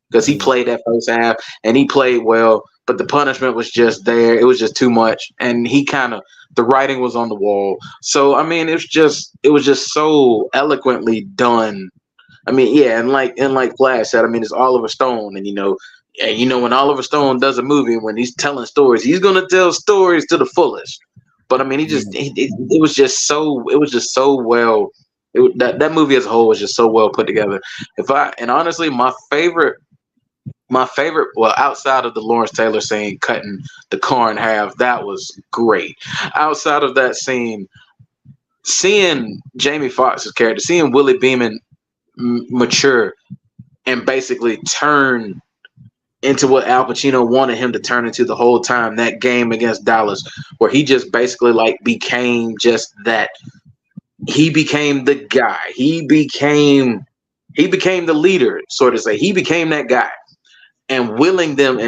because he played that first half and he played well, but the punishment was just there. It was just too much, and the writing was on the wall. So I mean, it was just so eloquently done. I mean, yeah, and like Flash said, I mean, it's Oliver Stone, and when Oliver Stone does a movie, when he's telling stories, he's gonna tell stories to the fullest. But I mean, it was just so well. That movie as a whole was just so well put together. Honestly, my favorite, well, outside of the Lawrence Taylor scene cutting the car in half, that was great. Outside of that scene, seeing Jamie Foxx's character, seeing Willie Beeman mature and basically turn into what Al Pacino wanted him to turn into the whole time, that game against Dallas, where he just basically like became just that. He became the guy. He became the leader, sort of say. He became that guy, and willing them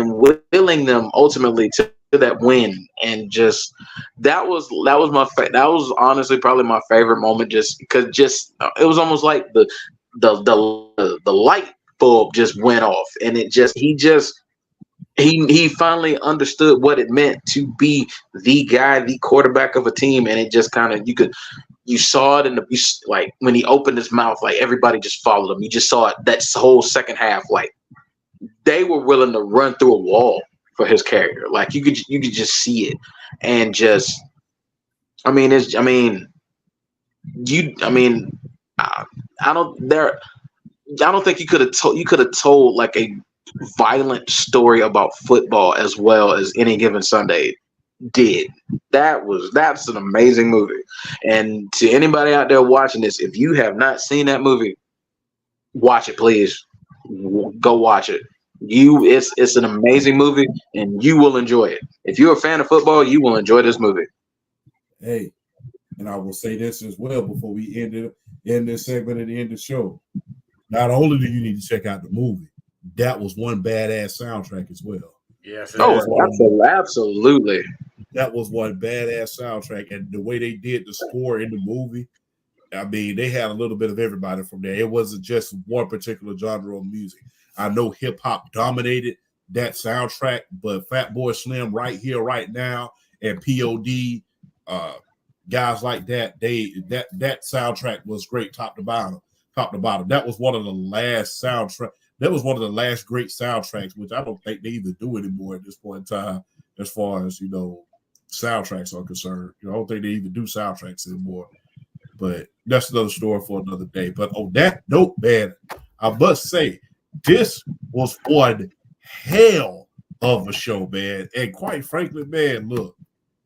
ultimately to that win. And just that was honestly probably my favorite moment, just because it was almost like the light bulb just went off, and he finally understood what it meant to be the guy, the quarterback of a team. And it just kind of, you saw it like when he opened his mouth, like everybody just followed him. You just saw it that whole second half, like they were willing to run through a wall for his character. Like you could just see it. And just, I don't think you could have told like a violent story about football as well as Any Given Sunday did. That's an amazing movie. And to anybody out there watching this, if you have not seen that movie, watch it, please. Go watch it. It's an amazing movie, and you will enjoy it. If you're a fan of football, you will enjoy this movie. Hey, and I will say this as well before we end this segment and end the show. Not only do you need to check out the movie, that was one badass soundtrack as well. Yes. Absolutely. That was one badass soundtrack, and the way they did the score in the movie, I mean, they had a little bit of everybody from there. It wasn't just one particular genre of music. I know hip hop dominated that soundtrack, but Fatboy Slim, Right Here, Right Now, and POD, guys like that, that soundtrack was great, top to bottom. That was one of the last soundtrack. That was one of the last great soundtracks, which I don't think they even do anymore at this point in time, as far as soundtracks are concerned. I don't think they even do soundtracks anymore. But that's another story for another day. But on that note, man, I must say this was one hell of a show, man. And quite frankly, man, look,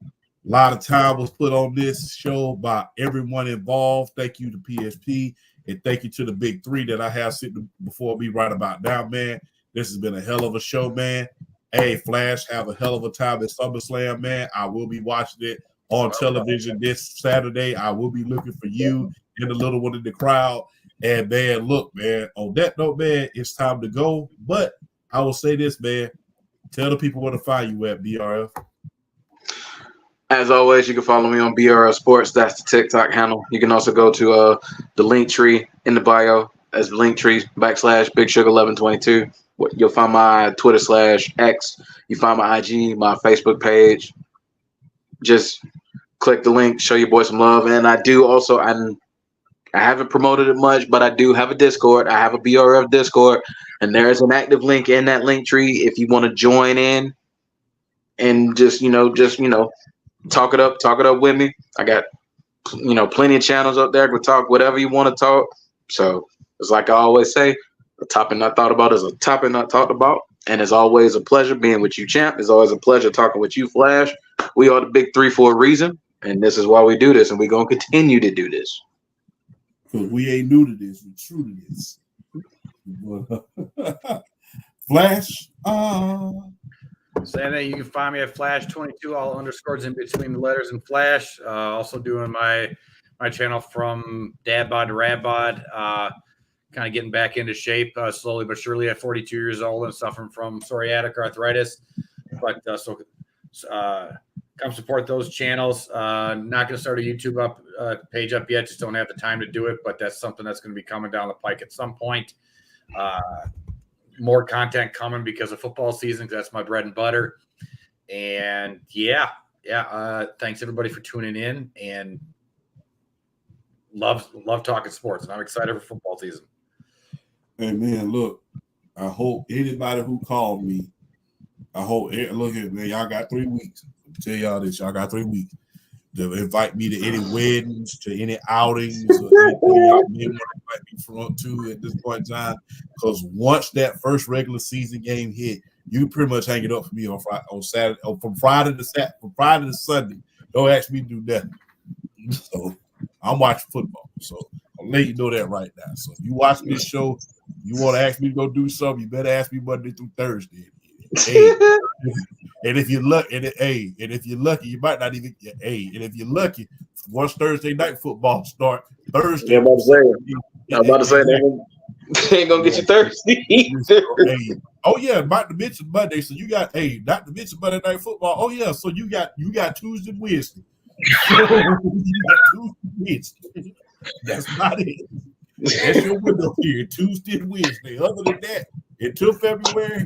a lot of time was put on this show by everyone involved. Thank you to PSP. And thank you to the big three that I have sitting before me right about now, man. This has been a hell of a show, man. Hey, Flash, have a hell of a time at SummerSlam, man. I will be watching it on television this Saturday. I will be looking for you and the little one in the crowd. And, man, look, man, on that note, man, it's time to go. But I will say this, man. Tell the people where to find you at, BRF. As always, you can follow me on BRL Sports. That's the TikTok handle. You can also go to the link tree in the bio as Linktree / Big Sugar 1122. You'll find my Twitter /X. You find my IG, my Facebook page. Just click the link, show your boy some love. And I do also, I haven't promoted it much, but I do have a Discord. I have a BRF Discord, and there's an active link in that link tree if you want to join in and just talk it up with me. I got plenty of channels up there. Go talk whatever you want to talk. So it's like I always say, a topic not thought about is a topic not talked about. And it's always a pleasure being with you, champ. It's always a pleasure talking with you, Flash. We are the big three for a reason, and this is why we do this, and we're gonna continue to do this. Because we ain't new to this, we're true to this. Flash. Saying that you can find me at Flash22, all underscores in between the letters and Flash. Also doing my channel from dad bod to rad bod. Kind of getting back into shape slowly but surely at 42 years old and suffering from psoriatic arthritis. But come support those channels. Not going to start a YouTube page up yet. Just don't have the time to do it. But that's something that's going to be coming down the pike at some point. More content coming because of football season. That's my bread and butter. And yeah. Thanks everybody for tuning in and love talking sports. And I'm excited for football season. Hey man, look, I hope anybody who called me, look at man, y'all got 3 weeks. I'll tell y'all this, y'all got 3 weeks to invite me to any weddings, to any outings, or anything y'all may want to invite me from to at this point in time. Because once that first regular season game hit, you pretty much hang it up for me on Saturday, from Friday to Sunday. Don't ask me to do nothing. So I'm watching football. So I'll let you know that right now. So if you watch this show, you want to ask me to go do something, you better ask me Monday through Thursday. Hey, and if you're lucky, you might not even get. Hey, and if you're lucky, once Thursday night football start Thursday. Yeah, I'm about to say they ain't gonna get you Thursday. Hey, oh yeah, not to mention Monday. So you got not to mention Monday night football. Oh yeah, so you got Tuesday and Wednesday. That's not it. That's your window here, Tuesday and Wednesday. Other than that, until February,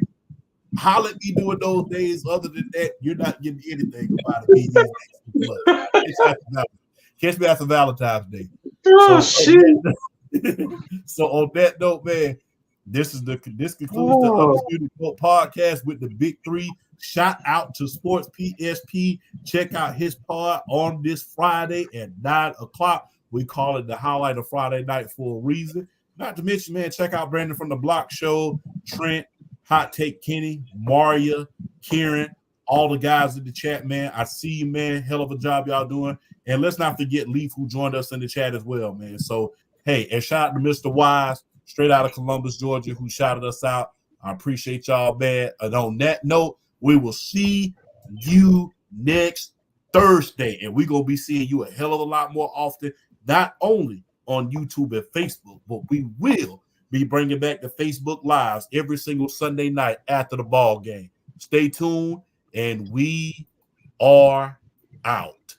holler at me doing those days. Other than that, you're not getting anything about it. Catch me after Valentine's Day. Oh shit! So on that note, man, this concludes the Undisputed Podcast with the Big Three. Shout out to Sports PSP. Check out his pod on this Friday at 9:00. We call it the highlight of Friday night for a reason. Not to mention, man, check out Brandon from the Block Show, Trent, Hot Take Kenny, Maria, Kieran, all the guys in the chat, man. I see you, man. Hell of a job y'all doing. And let's not forget Leaf, who joined us in the chat as well, man. So, hey, and shout out to Mr. Wise, straight out of Columbus, Georgia, who shouted us out. I appreciate y'all, man. And on that note, we will see you next Thursday. And we're going to be seeing you a hell of a lot more often, not only on YouTube and Facebook, but we will be bringing back the Facebook Lives every single Sunday night after the ball game. Stay tuned, and we are out.